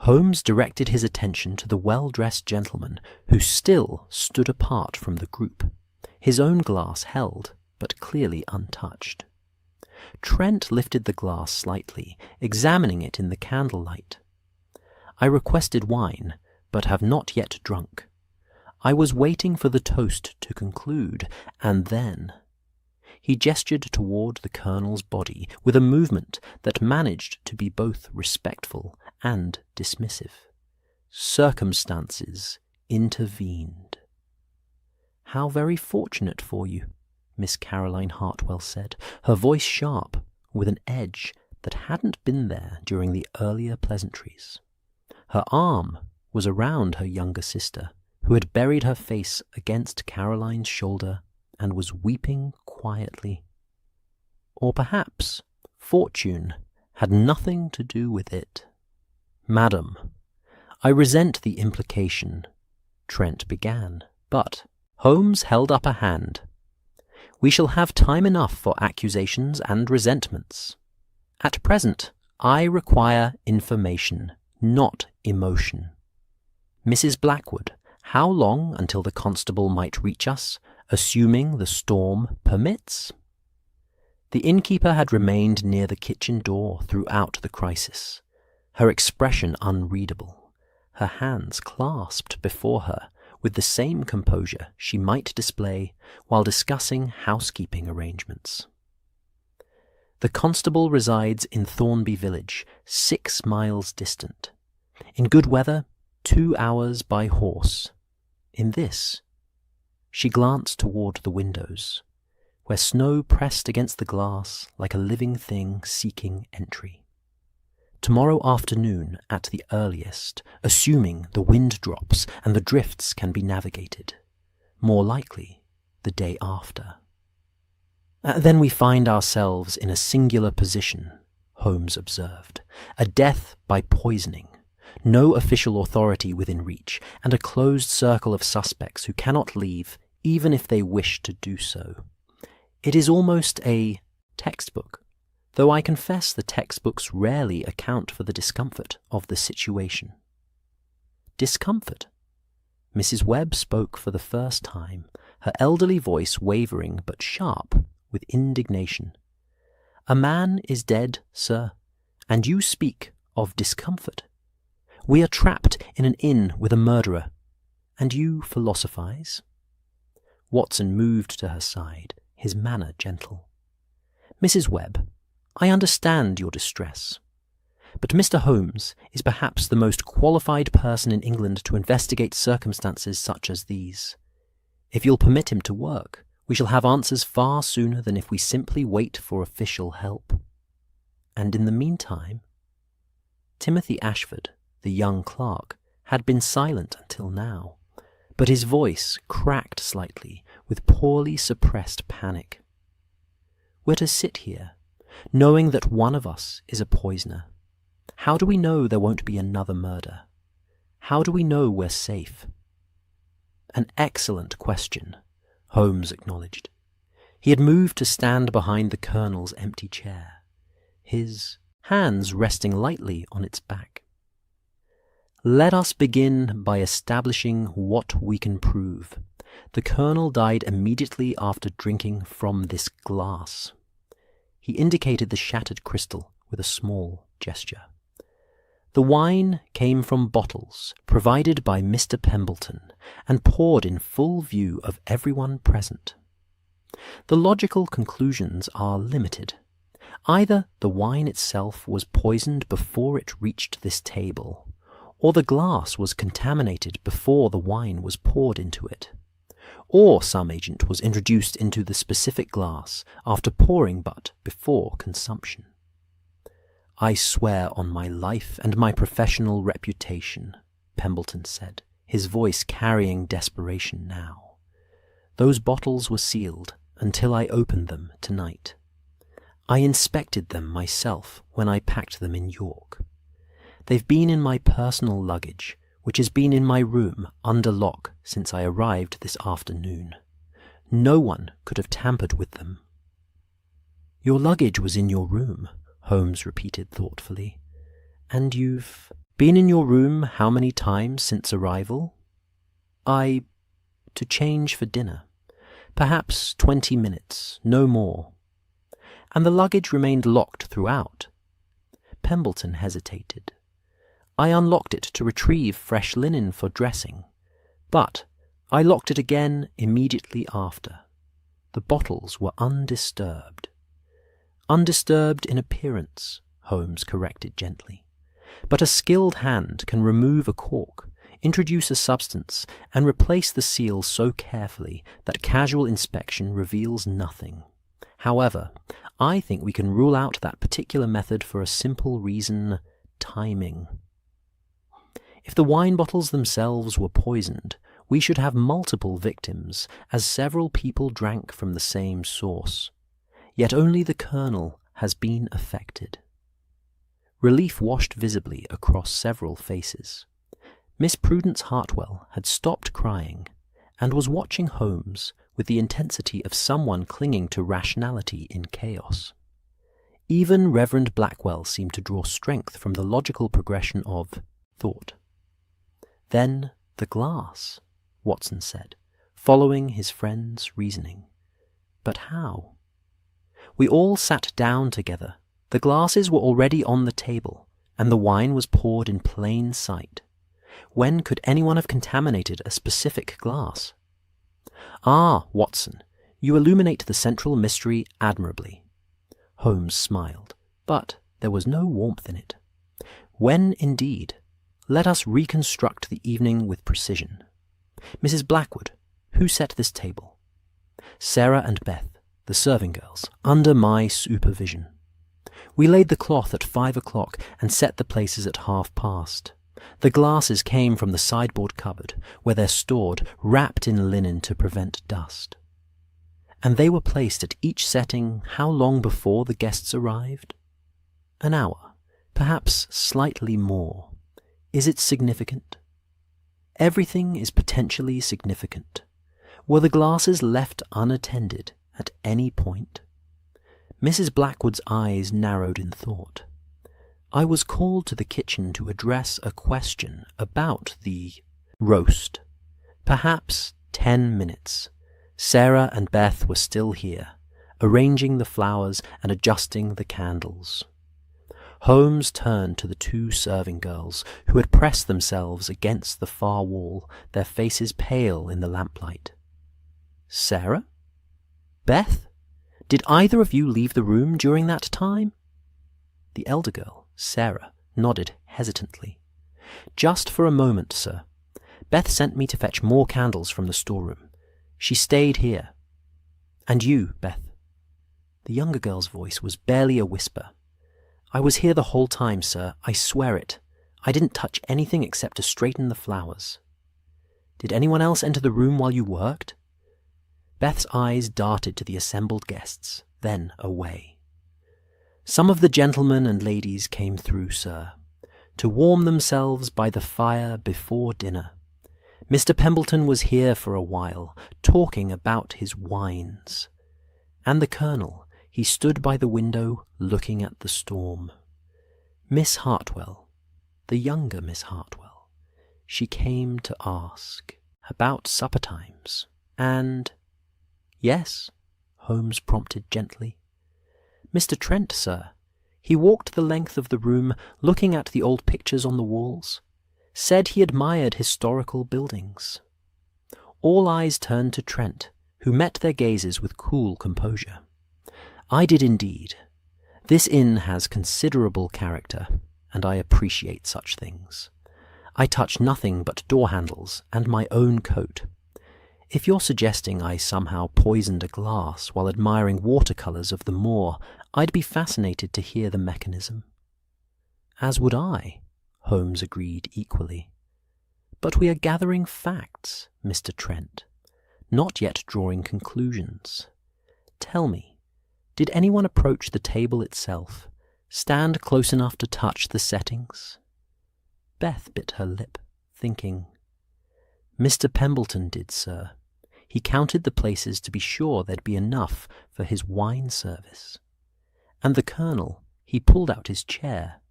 Holmes directed his attention to the well-dressed gentleman who still stood apart from the group, his own glass held, but clearly untouched. Trent lifted the glass slightly, examining it in the candlelight. "I requested wine, but have not yet drunk. I was waiting for the toast to conclude, and then—" He gestured toward the colonel's body with a movement that managed to be both respectful and dismissive. "Circumstances intervened." "How very fortunate for you," Miss Caroline Hartwell said, her voice sharp, with an edge that hadn't been there during the earlier pleasantries. Her arm was around her younger sister, who had buried her face against Caroline's shoulder and was weeping quietly. Or perhaps fortune had nothing to do with it. "Madam, I resent the implication," Trent began, but Holmes held up a hand. "We shall have time enough for accusations and resentments. At present, I require information, not emotion. Mrs. Blackwood, how long until the constable might reach us, assuming the storm permits?" The innkeeper had remained near the kitchen door throughout the crisis, her expression unreadable, her hands clasped before her with the same composure she might display while discussing housekeeping arrangements. "The constable resides in Thornby village, 6 miles distant. In good weather, 2 hours by horse. In this—" She glanced toward the windows, where snow pressed against the glass like a living thing seeking entry. "Tomorrow afternoon at the earliest, assuming the wind drops and the drifts can be navigated. More likely, the day after." "Then we find ourselves in a singular position," Holmes observed. "A death by poisoning, no official authority within reach, and a closed circle of suspects who cannot leave even if they wish to do so. It is almost a textbook, though I confess the textbooks rarely account for the discomfort of the situation." "Discomfort?" Mrs. Webb spoke for the first time, her elderly voice wavering but sharp with indignation. "A man is dead, sir, and you speak of discomfort. We are trapped in an inn with a murderer, and you philosophize?" Watson moved to her side, his manner gentle. "Mrs. Webb, I understand your distress, but Mr. Holmes is perhaps the most qualified person in England to investigate circumstances such as these. If you'll permit him to work, we shall have answers far sooner than if we simply wait for official help. And in the meantime, Timothy Ashford, the young clerk, had been silent until now, but his voice cracked slightly with poorly suppressed panic. We're to sit here, knowing that one of us is a poisoner. How do we know there won't be another murder? How do we know we're safe? An excellent question, Holmes acknowledged. He had moved to stand behind the Colonel's empty chair, his hands resting lightly on its back. Let us begin by establishing what we can prove. The Colonel died immediately after drinking from this glass. He indicated the shattered crystal with a small gesture. The wine came from bottles provided by Mr. Pembleton and poured in full view of everyone present. The logical conclusions are limited. Either the wine itself was poisoned before it reached this table, or the glass was contaminated before the wine was poured into it, or some agent was introduced into the specific glass after pouring but before consumption. I swear on my life and my professional reputation, Pembleton said, his voice carrying desperation now. Those bottles were sealed until I opened them tonight. I inspected them myself when I packed them in York. They've been in my personal luggage, which has been in my room under lock since I arrived this afternoon. No one could have tampered with them. Your luggage was in your room, Holmes repeated thoughtfully. And you've been in your room how many times since arrival? To change for dinner. Perhaps 20 minutes, no more. And the luggage remained locked throughout. Pembleton hesitated. I unlocked it to retrieve fresh linen for dressing, but I locked it again immediately after. The bottles were undisturbed. Undisturbed in appearance, Holmes corrected gently. But a skilled hand can remove a cork, introduce a substance, and replace the seal so carefully that casual inspection reveals nothing. However, I think we can rule out that particular method for a simple reason: timing. If the wine bottles themselves were poisoned, we should have multiple victims, as several people drank from the same source. Yet only the Colonel has been affected. Relief washed visibly across several faces. Miss Prudence Hartwell had stopped crying and was watching Holmes with the intensity of someone clinging to rationality in chaos. Even Reverend Blackwell seemed to draw strength from the logical progression of thought. Then the glass, Watson said, following his friend's reasoning. But how? We all sat down together. The glasses were already on the table, and the wine was poured in plain sight. When could anyone have contaminated a specific glass? Ah, Watson, you illuminate the central mystery admirably. Holmes smiled, but there was no warmth in it. When, indeed? Let us reconstruct the evening with precision. Mrs. Blackwood, who set this table? Sarah and Beth, the serving girls, under my supervision. We laid the cloth at 5 o'clock and set the places at past. The glasses came from the sideboard cupboard, where they're stored, wrapped in linen to prevent dust. And they were placed at each setting how long before the guests arrived? An hour, perhaps slightly more. Is it significant? Everything is potentially significant. Were the glasses left unattended at any point? Mrs. Blackwood's eyes narrowed in thought. I was called to the kitchen to address a question about the roast. Perhaps 10 minutes. Sarah and Beth were still here, arranging the flowers and adjusting the candles. Holmes turned to the 2 serving girls who had pressed themselves against the far wall, their faces pale in the lamplight. Sarah? Beth? Did either of you leave the room during that time? The elder girl, Sarah, nodded hesitantly. Just for a moment, sir. Beth sent me to fetch more candles from the storeroom. She stayed here. And you, Beth?" The younger girl's voice was barely a whisper. "I was here the whole time, sir. I swear it. I didn't touch anything except to straighten the flowers." "Did anyone else enter the room while you worked?" Beth's eyes darted to the assembled guests, then away. "Some of the gentlemen and ladies came through, sir, to warm themselves by the fire before dinner. Mr. Pembleton was here for a while, talking about his wines. And the Colonel, he stood by the window looking at the storm. Miss Hartwell, the younger Miss Hartwell, she came to ask about supper times, and—" "Yes," Holmes prompted gently. "Mr. Trent, sir. He walked the length of the room looking at the old pictures on the walls. Said he admired historical buildings." All eyes turned to Trent, who met their gazes with cool composure. "I did indeed. This inn has considerable character, and I appreciate such things. I touch nothing but door handles and my own coat. If you're suggesting I somehow poisoned a glass while admiring watercolours of the Moor, I'd be fascinated to hear the mechanism." "As would I," Holmes agreed equally. "But we are gathering facts, Mr. Trent, not yet drawing conclusions. Tell me, did anyone approach the table itself, stand close enough to touch the settings?" Beth bit her lip, thinking. "Mr. Pembleton did, sir. He counted the places to be sure there'd be enough for his wine service. And the Colonel, he pulled out his chair,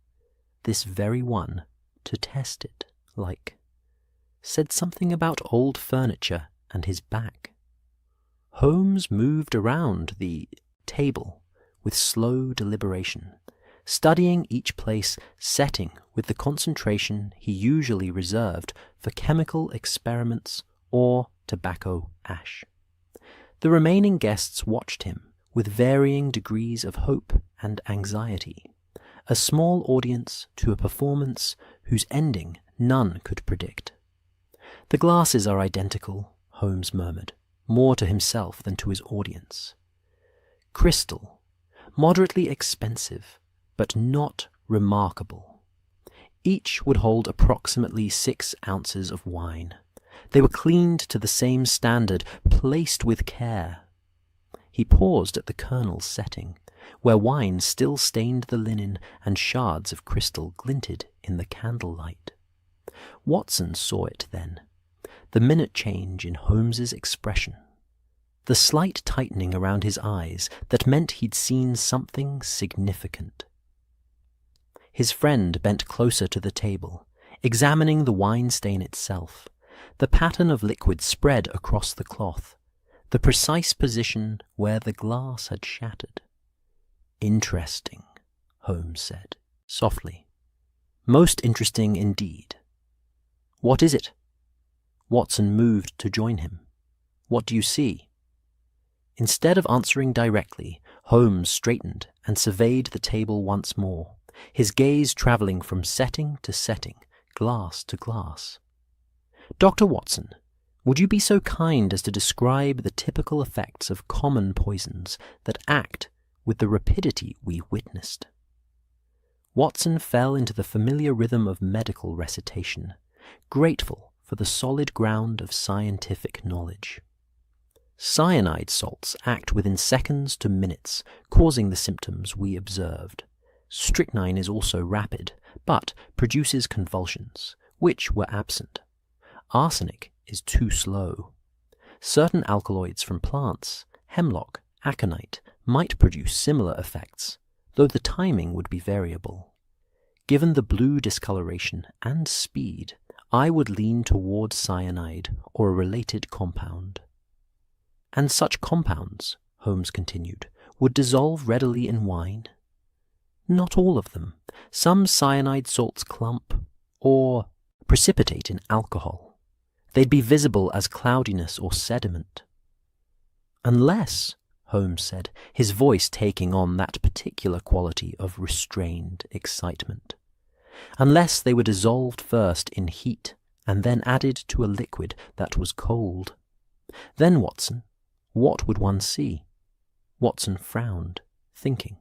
this very one, to test it, said something about old furniture and his back." Holmes moved around the table with slow deliberation, studying each place, setting with the concentration he usually reserved for chemical experiments or tobacco ash. The remaining guests watched him with varying degrees of hope and anxiety, a small audience to a performance whose ending none could predict. "The glasses are identical," Holmes murmured, more to himself than to his audience. "Crystal, moderately expensive, but not remarkable. Each would hold approximately 6 ounces of wine. They were cleaned to the same standard, placed with care." He paused at the Colonel's setting, where wine still stained the linen and shards of crystal glinted in the candlelight. Watson saw it then, the minute change in Holmes's expression, the slight tightening around his eyes that meant he'd seen something significant. His friend bent closer to the table, examining the wine stain itself, the pattern of liquid spread across the cloth, the precise position where the glass had shattered. "Interesting," Holmes said, softly. "Most interesting indeed. What is it?" Watson moved to join him. "What do you see?" Instead of answering directly, Holmes straightened and surveyed the table once more, his gaze travelling from setting to setting, glass to glass. "Dr. Watson, would you be so kind as to describe the typical effects of common poisons that act with the rapidity we witnessed?" Watson fell into the familiar rhythm of medical recitation, grateful for the solid ground of scientific knowledge. "Cyanide salts act within seconds to minutes, causing the symptoms we observed. Strychnine is also rapid, but produces convulsions, which were absent. Arsenic is too slow. Certain alkaloids from plants, hemlock, aconite, might produce similar effects, though the timing would be variable. Given the blue discoloration and speed, I would lean toward cyanide or a related compound." "And such compounds," Holmes continued, "would dissolve readily in wine?" "Not all of them. Some cyanide salts clump or precipitate in alcohol. They'd be visible as cloudiness or sediment." "Unless," Holmes said, his voice taking on that particular quality of restrained excitement, "unless they were dissolved first in heat and then added to a liquid that was cold. Then, Watson, what would one see? Watson frowned, thinking.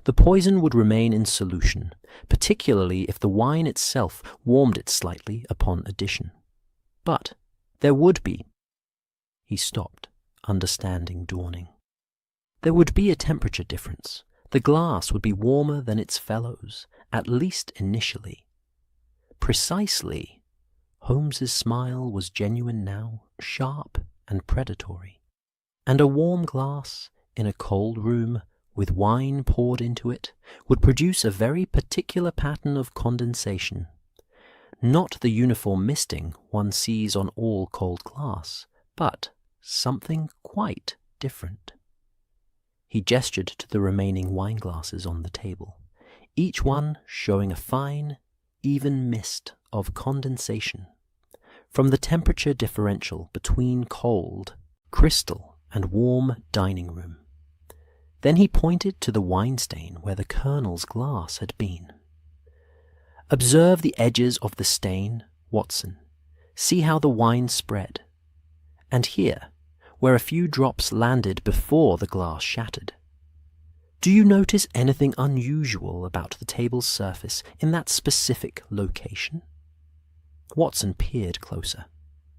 The poison would remain in solution, particularly if the wine itself warmed it slightly upon addition. But there would be. He stopped, understanding dawning. There would be a temperature difference. The glass would be warmer than its fellows, at least initially. Precisely. Holmes's smile was genuine now, sharp and predatory. And a warm glass, in a cold room, with wine poured into it, would produce a very particular pattern of condensation. Not the uniform misting one sees on all cold glass, but something quite different. He gestured to the remaining wine glasses on the table, each one showing a fine, even mist of condensation from the temperature differential between cold, crystal, and warm dining room. Then he pointed to the wine stain where the colonel's glass had been. Observe the edges of the stain, Watson. See how the wine spread. And here, where a few drops landed before the glass shattered. Do you notice anything unusual about the table's surface in that specific location? Watson peered closer,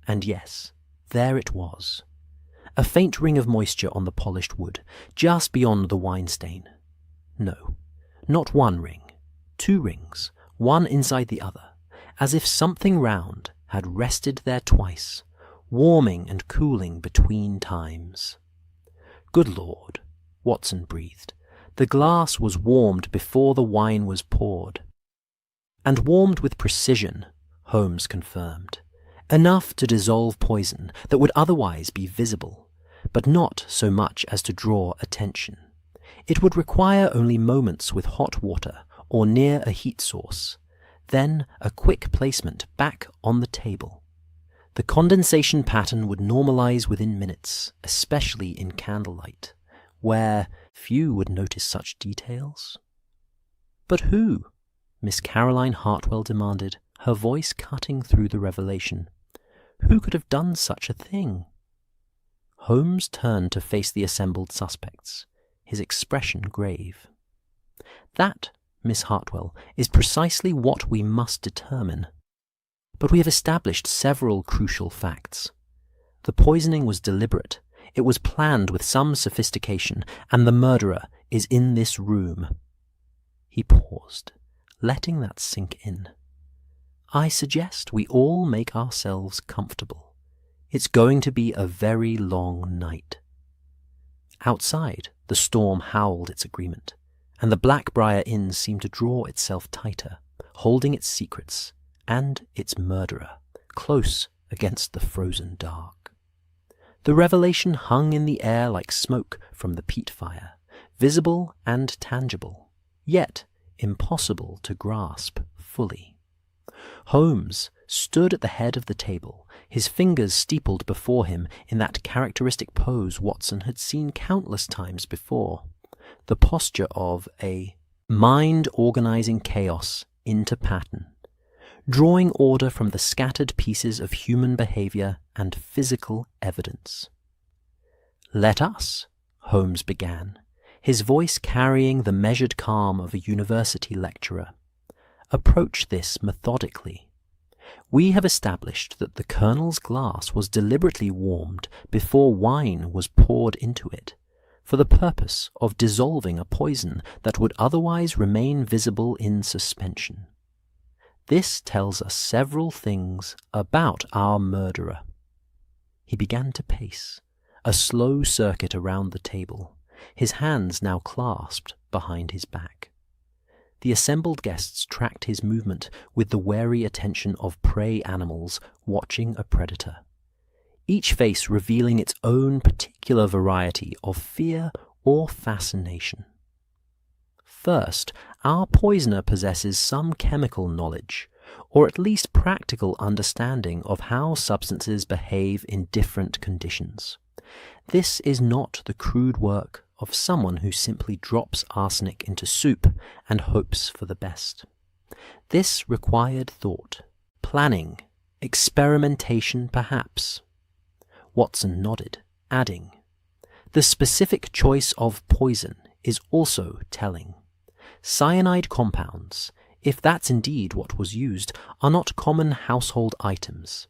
and yes, there it was. A faint ring of moisture on the polished wood, just beyond the wine stain. No, not one ring, 2 rings, one inside the other, as if something round had rested there twice, warming and cooling between times. Good Lord, Watson breathed. The glass was warmed before the wine was poured. And warmed with precision, Holmes confirmed. Enough to dissolve poison that would otherwise be visible, but not so much as to draw attention. It would require only moments with hot water or near a heat source, then a quick placement back on the table. The condensation pattern would normalize within minutes, especially in candlelight, where few would notice such details. But who? Miss Caroline Hartwell demanded, her voice cutting through the revelation. Who could have done such a thing? Holmes turned to face the assembled suspects, his expression grave. That, Miss Hartwell, is precisely what we must determine. But we have established several crucial facts. The poisoning was deliberate, it was planned with some sophistication, and the murderer is in this room. He paused, letting that sink in. I suggest we all make ourselves comfortable. It's going to be a very long night. Outside, the storm howled its agreement, and the Black Briar Inn seemed to draw itself tighter, holding its secrets and its murderer close against the frozen dark. The revelation hung in the air like smoke from the peat fire, visible and tangible, yet impossible to grasp fully. Holmes stood at the head of the table, his fingers steepled before him in that characteristic pose Watson had seen countless times before, the posture of a mind organizing chaos into pattern, drawing order from the scattered pieces of human behavior and physical evidence. Let us, Holmes began, his voice carrying the measured calm of a university lecturer, approach this methodically. We have established that the colonel's glass was deliberately warmed before wine was poured into it, for the purpose of dissolving a poison that would otherwise remain visible in suspension. This tells us several things about our murderer. He began to pace, a slow circuit around the table, his hands now clasped behind his back. The assembled guests tracked his movement with the wary attention of prey animals watching a predator, each face revealing its own particular variety of fear or fascination. First, our poisoner possesses some chemical knowledge, or at least practical understanding of how substances behave in different conditions. This is not the crude work of someone who simply drops arsenic into soup and hopes for the best. This required thought, planning, experimentation perhaps. Watson nodded, adding, "The specific choice of poison is also telling. Cyanide compounds, if that's indeed what was used, are not common household items.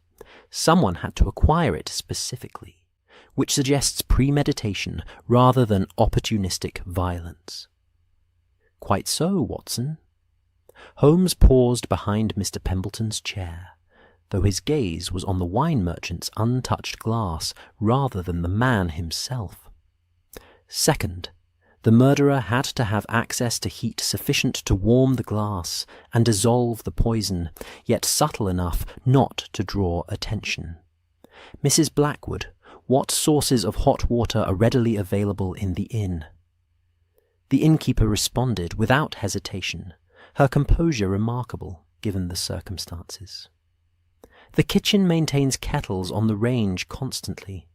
Someone had to acquire it specifically, which suggests premeditation rather than opportunistic violence." "Quite so, Watson." Holmes paused behind Mr. Pembleton's chair, though his gaze was on the wine merchant's untouched glass rather than the man himself. "Second, the murderer had to have access to heat sufficient to warm the glass and dissolve the poison, yet subtle enough not to draw attention. Mrs. Blackwood, what sources of hot water are readily available in the inn?" The innkeeper responded without hesitation, her composure remarkable given the circumstances. "The kitchen maintains kettles on the range constantly.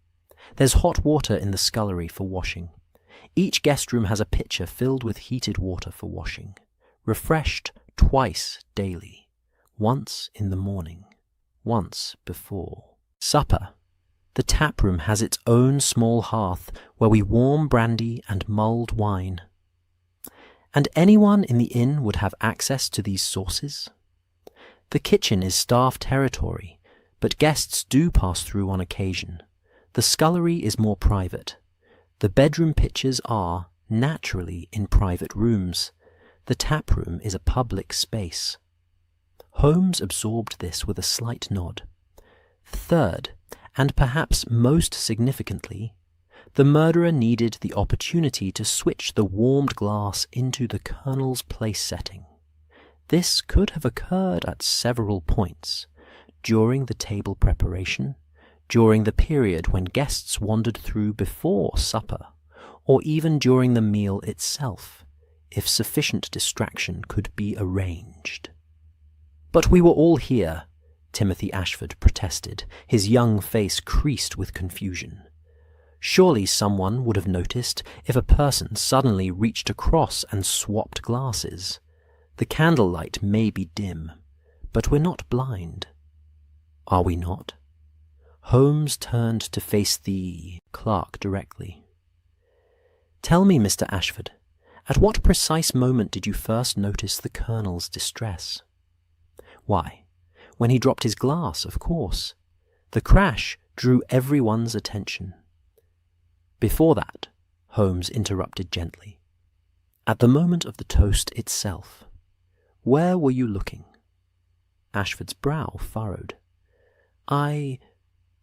There's hot water in the scullery for washing. Each guest room has a pitcher filled with heated water for washing, refreshed twice daily, once in the morning, once before supper. The tap room has its own small hearth where we warm brandy and mulled wine. And anyone in the inn would have access to these sources. The kitchen is staff territory, but guests do pass through on occasion. The scullery is more private. The bedroom pitchers are, naturally, in private rooms. The tap room is a public space." Holmes absorbed this with a slight nod. "Third, and perhaps most significantly, the murderer needed the opportunity to switch the warmed glass into the Colonel's place setting. This could have occurred at several points, during the table preparation, during the period when guests wandered through before supper, or even during the meal itself, if sufficient distraction could be arranged." "But we were all here," Timothy Ashford protested, his young face creased with confusion. "Surely someone would have noticed if a person suddenly reached across and swapped glasses. The candlelight may be dim, but we're not blind." "Are we not?" Holmes turned to face the clerk directly. "Tell me, Mr. Ashford, at what precise moment did you first notice the Colonel's distress?" "Why, when he dropped his glass, of course. The crash drew everyone's attention." "Before that," Holmes interrupted gently, "at the moment of the toast itself, where were you looking?" Ashford's brow furrowed.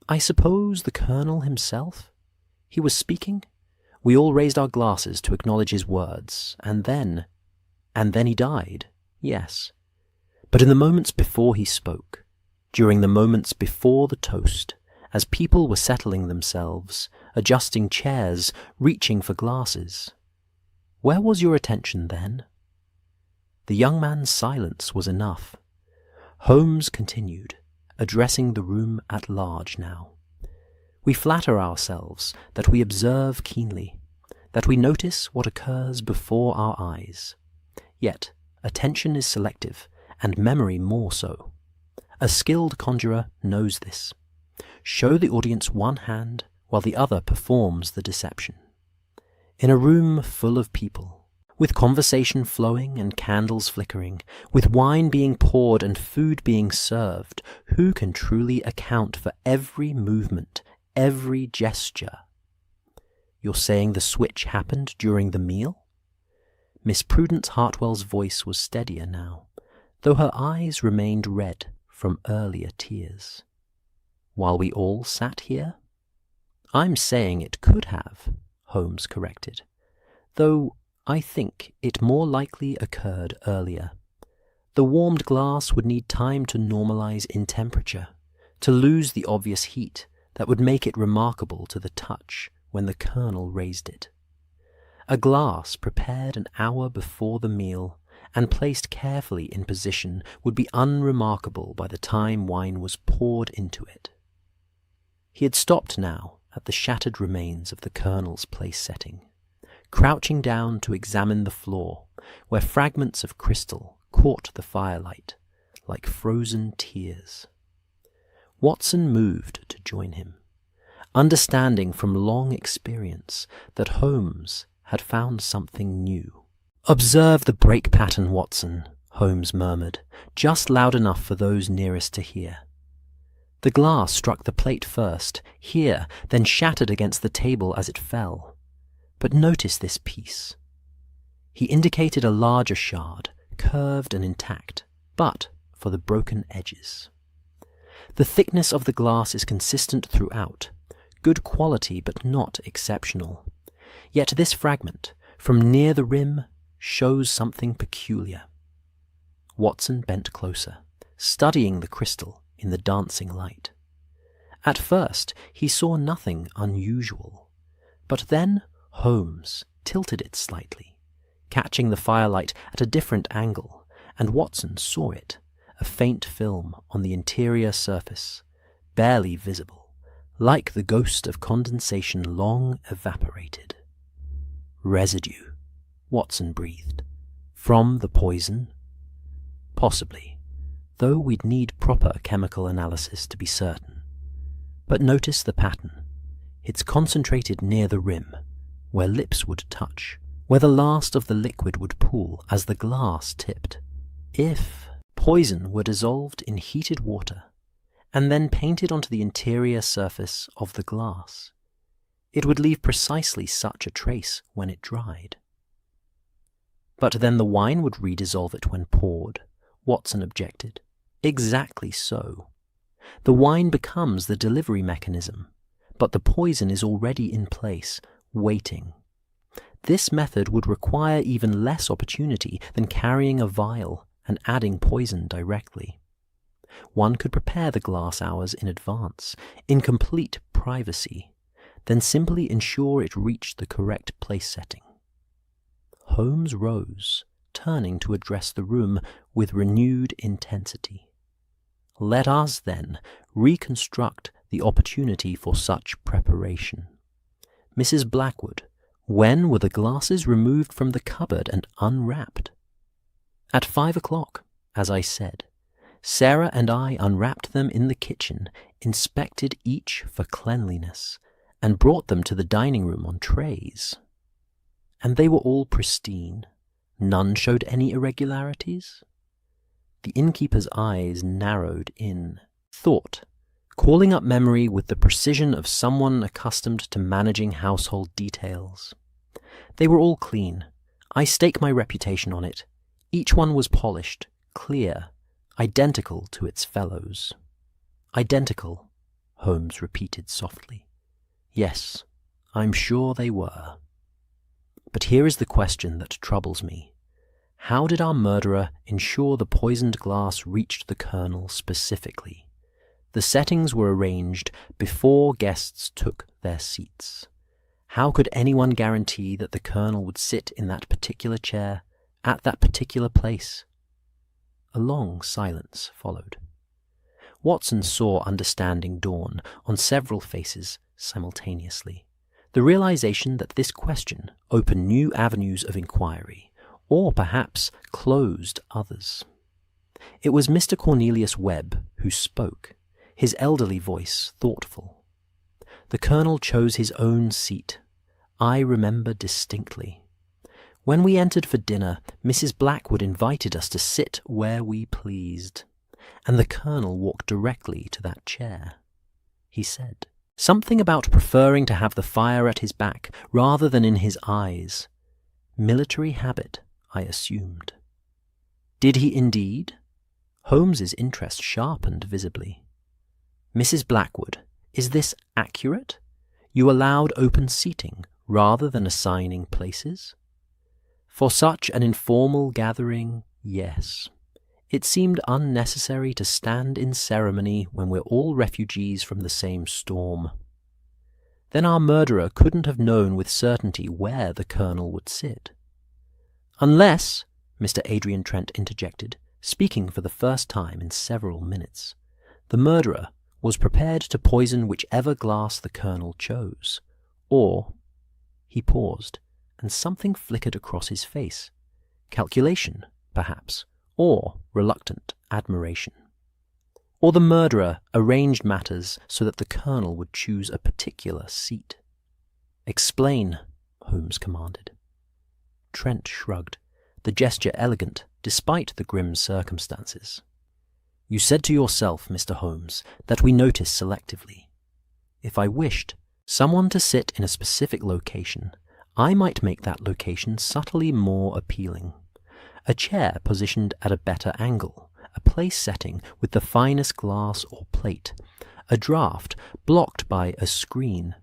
I suppose the Colonel himself? He was speaking. We all raised our glasses to acknowledge his words, and then he died, yes. But in the moments before he spoke, during the moments before the toast, as people were settling themselves, adjusting chairs, reaching for glasses, where was your attention then?" The young man's silence was enough. Holmes continued, addressing the room at large now. "We flatter ourselves that we observe keenly, that we notice what occurs before our eyes. Yet attention is selective, and memory more so. A skilled conjurer knows this. Show the audience one hand while the other performs the deception. In a room full of people, with conversation flowing and candles flickering, with wine being poured and food being served, who can truly account for every movement, every gesture?" "You're saying the switch happened during the meal?" Miss Prudence Hartwell's voice was steadier now, though her eyes remained red from earlier tears. "While we all sat here?" "I'm saying it could have," Holmes corrected, "though I think it more likely occurred earlier. The warmed glass would need time to normalize in temperature, to lose the obvious heat that would make it remarkable to the touch when the Colonel raised it. A glass prepared an hour before the meal and placed carefully in position would be unremarkable by the time wine was poured into it." He had stopped now at the shattered remains of the Colonel's place setting, crouching down to examine the floor, where fragments of crystal caught the firelight like frozen tears. Watson moved to join him. understanding from long experience that Holmes had found something new. "Observe the break pattern, Watson," Holmes murmured, just loud enough for those nearest to hear. The glass struck the plate first, here, then shattered against the table as it fell. But notice this piece. He indicated a larger shard, curved and intact, but for the broken edges. The thickness of the glass is consistent throughout, good quality but not exceptional. Yet this fragment, from near the rim, shows something peculiar. Watson bent closer, studying the crystal in the dancing light. At first he saw nothing unusual, but then Holmes tilted it slightly, catching the firelight at a different angle, and Watson saw it, a faint film on the interior surface, barely visible, like the ghost of condensation long evaporated. "Residue," Watson breathed. "From the poison?" "Possibly, though we'd need proper chemical analysis to be certain. But notice the pattern. It's concentrated near the rim, where lips would touch, where the last of the liquid would pool as the glass tipped. If poison were dissolved in heated water and then painted onto the interior surface of the glass, it would leave precisely such a trace when it dried." "But then the wine would redissolve it when poured," Watson objected. "Exactly so. The wine becomes the delivery mechanism, but the poison is already in place, waiting. This method would require even less opportunity than carrying a vial and adding poison directly. One could prepare the glass hours in advance, in complete privacy, then simply ensure it reached the correct place setting." Holmes rose, turning to address the room with renewed intensity. "Let us, then, reconstruct the opportunity for such preparation. Mrs. Blackwood, when were the glasses removed from the cupboard and unwrapped?" "At 5 o'clock, as I said. Sarah and I unwrapped them in the kitchen, inspected each for cleanliness, and brought them to the dining room on trays." "And they were all pristine? None showed any irregularities?" The innkeeper's eyes narrowed in thought, calling up memory with the precision of someone accustomed to managing household details. "They were all clean. I stake my reputation on it. Each one was polished, clear, identical to its fellows." "Identical," Holmes repeated softly. "Yes, I'm sure they were. But here is the question that troubles me. How did our murderer ensure the poisoned glass reached the colonel specifically? The settings were arranged before guests took their seats. How could anyone guarantee that the colonel would sit in that particular chair at that particular place?" A long silence followed. Watson saw understanding dawn on several faces simultaneously. The realization that this question opened new avenues of inquiry, or perhaps closed others. It was Mr. Cornelius Webb who spoke, his elderly voice thoughtful. "The colonel chose his own seat. I remember distinctly. When we entered for dinner, Mrs. Blackwood invited us to sit where we pleased, and the colonel walked directly to that chair. He said something about preferring to have the fire at his back rather than in his eyes. Military habit, I assumed." "Did he indeed?" Holmes's interest sharpened visibly. "Mrs. Blackwood, is this accurate? You allowed open seating rather than assigning places?" "For such an informal gathering, yes. It seemed unnecessary to stand in ceremony when we're all refugees from the same storm." "Then our murderer couldn't have known with certainty where the colonel would sit." "Unless," Mr. Adrian Trent interjected, speaking for the first time in several minutes, "the murderer was prepared to poison whichever glass the colonel chose. Or—" He paused, and something flickered across his face. Calculation, perhaps, or reluctant admiration. or the murderer arranged matters so that the colonel would choose a particular seat? "Explain," Holmes commanded. Trent shrugged, the gesture elegant despite the grim circumstances. "You said to yourself, Mr. Holmes, that we notice selectively. If I wished someone to sit in a specific location, I might make that location subtly more appealing. A chair positioned at a better angle, a place setting with the finest glass or plate, a draught blocked by a screen,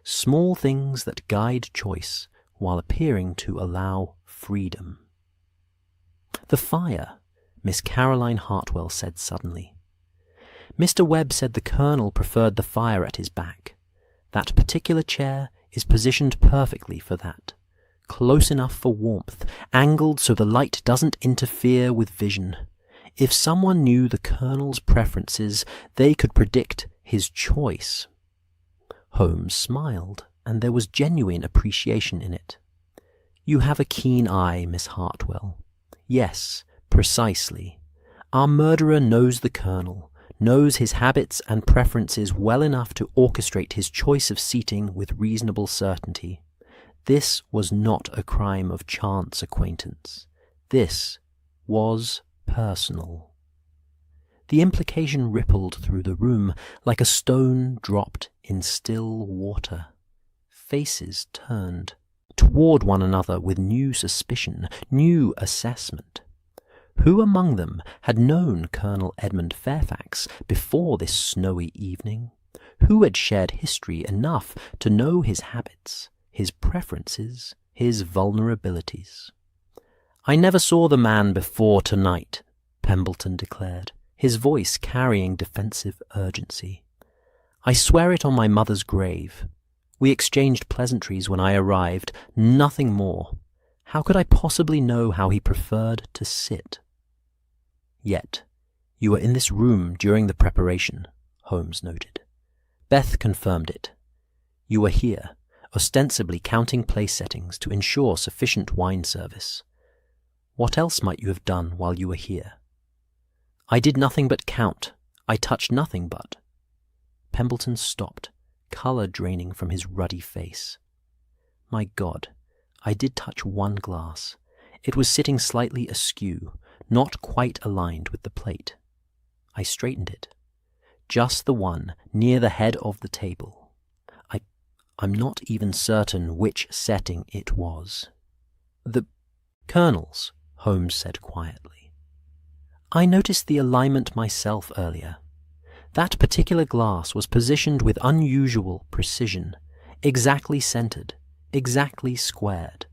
small things that guide choice while appearing to allow freedom." "The fire," Miss Caroline Hartwell said suddenly. "Mr. Webb said the colonel preferred the fire at his back. That particular chair is positioned perfectly for that. Close enough for warmth, angled so the light doesn't interfere with vision. If someone knew the colonel's preferences, they could predict his choice." Holmes smiled, and there was genuine appreciation in it. "You have a keen eye, Miss Hartwell. Yes, precisely. Our murderer knows the colonel, knows his habits and preferences well enough to orchestrate his choice of seating with reasonable certainty. This was not a crime of chance acquaintance. This was personal." The implication rippled through the room like a stone dropped in still water. Faces turned toward one another with new suspicion, new assessment. Who among them had known Colonel Edmund Fairfax before this snowy evening? Who had shared history enough to know his habits, his preferences, his vulnerabilities? "I never saw the man before tonight," Pemberton declared, his voice carrying defensive urgency. "I swear it on my mother's grave. We exchanged pleasantries when I arrived, nothing more. How could I possibly know how he preferred to sit?" "Yet, you were in this room during the preparation," Holmes noted. Beth confirmed it. "You were here, ostensibly counting place settings to ensure sufficient wine service. What else might you have done while you were here?" "I did nothing but count. I touched nothing but—" Pemberton stopped, colour draining from his ruddy face. "My God, I did touch one glass. It was sitting slightly askew, not quite aligned with the plate. I straightened it. Just the one near the head of the table. I'm not even certain which setting it was." "The colonel's," Holmes said quietly. "I noticed the alignment myself earlier. That particular glass was positioned with unusual precision, exactly centered, exactly squared.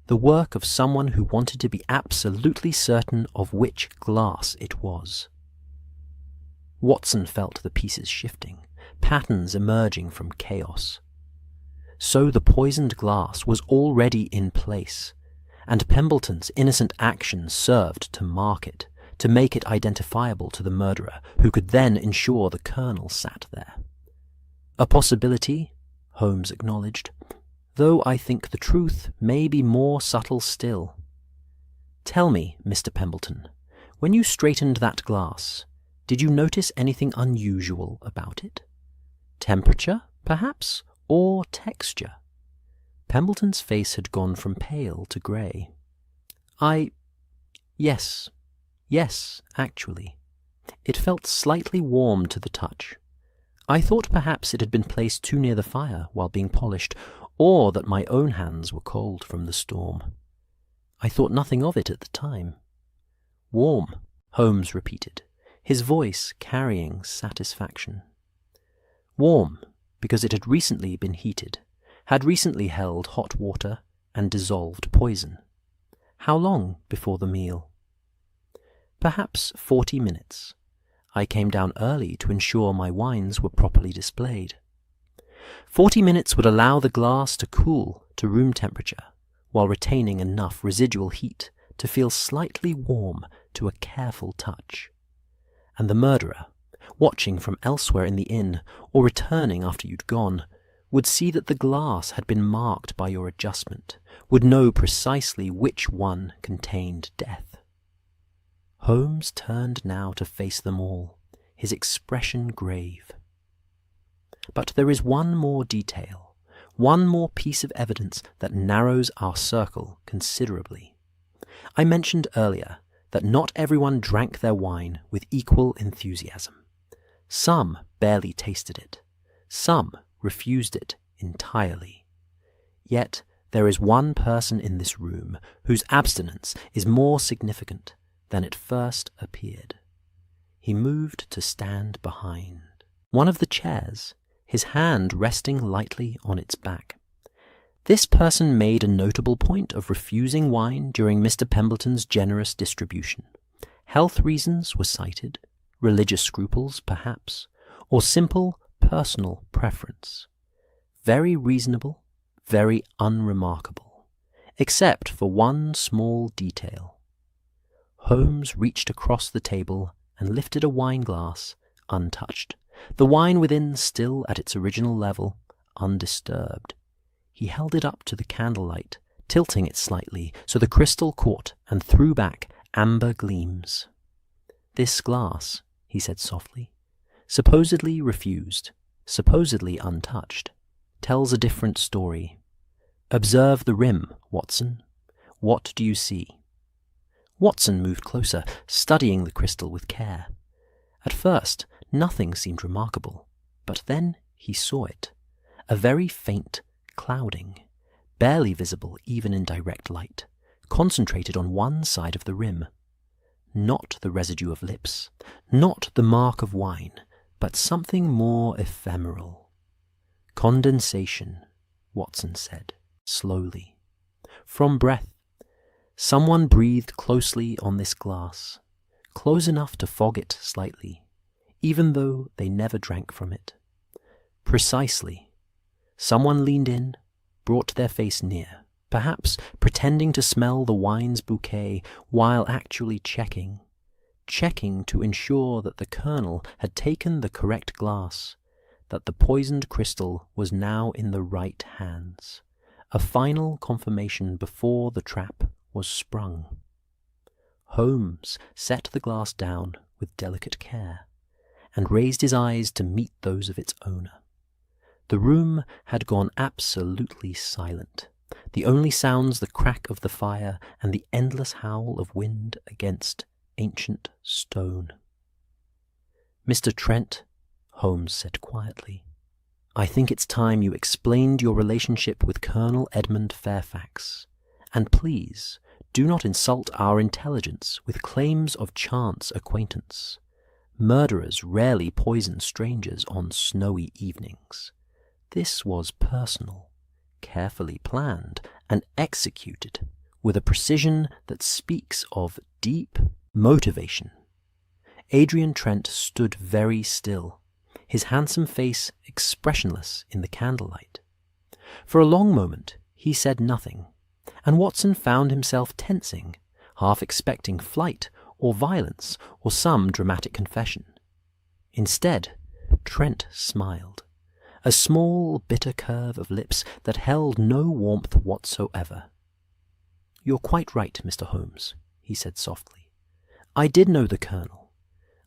The work of someone who wanted to be absolutely certain of which glass it was." Watson felt the pieces shifting, patterns emerging from chaos. So the poisoned glass was already in place, and Pemberton's innocent action served to mark it, to make it identifiable to the murderer, who could then ensure the colonel sat there. "A possibility," Holmes acknowledged, "though I think the truth may be more subtle still. Tell me, Mr. Pemberton, when you straightened that glass, did you notice anything unusual about it? Temperature, perhaps, or texture?" Pemberton's face had gone from pale to grey. Yes, actually. It felt slightly warm to the touch. I thought perhaps it had been placed too near the fire while being polished, or that my own hands were cold from the storm. I thought nothing of it at the time." "Warm," Holmes repeated, his voice carrying satisfaction. "Warm, because it had recently been heated, had recently held hot water and dissolved poison. How long before the meal?" "Perhaps 40 minutes. I came down early to ensure my wines were properly displayed. 40 minutes would allow the glass to cool to room temperature, while retaining enough residual heat to feel slightly warm to a careful touch. And the murderer, watching from elsewhere in the inn or returning after you'd gone, would see that the glass had been marked by your adjustment, would know precisely which one contained death." Holmes turned now to face them all, his expression grave. But there is one more detail, one more piece of evidence that narrows our circle considerably. I mentioned earlier that not everyone drank their wine with equal enthusiasm. Some barely tasted it. Some refused it entirely. Yet there is one person in this room whose abstinence is more significant than it first appeared. He moved to stand behind one of the chairs, his hand resting lightly on its back. This person made a notable point of refusing wine during Mr. Pembleton's generous distribution. Health reasons were cited, religious scruples perhaps, or simple personal preference. Very reasonable, very unremarkable, except for one small detail. Holmes reached across the table and lifted a wine glass, untouched, the wine within still at its original level, undisturbed. He held it up to the candlelight, tilting it slightly so the crystal caught and threw back amber gleams. "This glass," he said softly, "supposedly refused, supposedly untouched, tells a different story. Observe the rim, Watson. What do you see?" Watson moved closer, studying the crystal with care. At first, nothing seemed remarkable, but then he saw it, a very faint clouding, barely visible even in direct light, concentrated on one side of the rim. Not the residue of lips, not the mark of wine, but something more ephemeral. "Condensation," Watson said, slowly. "From breath. Someone breathed closely on this glass, close enough to fog it slightly, even though they never drank from it. Precisely. Someone leaned in, brought their face near, perhaps pretending to smell the wine's bouquet while actually checking to ensure that the colonel had taken the correct glass, that the poisoned crystal was now in the right hands, a final confirmation before the trap was sprung. Holmes set the glass down with delicate care, and raised his eyes to meet those of its owner. The room had gone absolutely silent, the only sounds the crack of the fire and the endless howl of wind against ancient stone. "Mr. Trent," Holmes said quietly, "I think it's time you explained your relationship with Colonel Edmund Fairfax, and please do not insult our intelligence with claims of chance acquaintance. Murderers rarely poison strangers on snowy evenings. This was personal, carefully planned, and executed with a precision that speaks of deep motivation." Adrian Trent stood very still, his handsome face expressionless in the candlelight. For a long moment he said nothing, and Watson found himself tensing, half expecting flight or violence or some dramatic confession. Instead, Trent smiled, a small, bitter curve of lips that held no warmth whatsoever. "You're quite right, Mr. Holmes," he said softly. "I did know the colonel.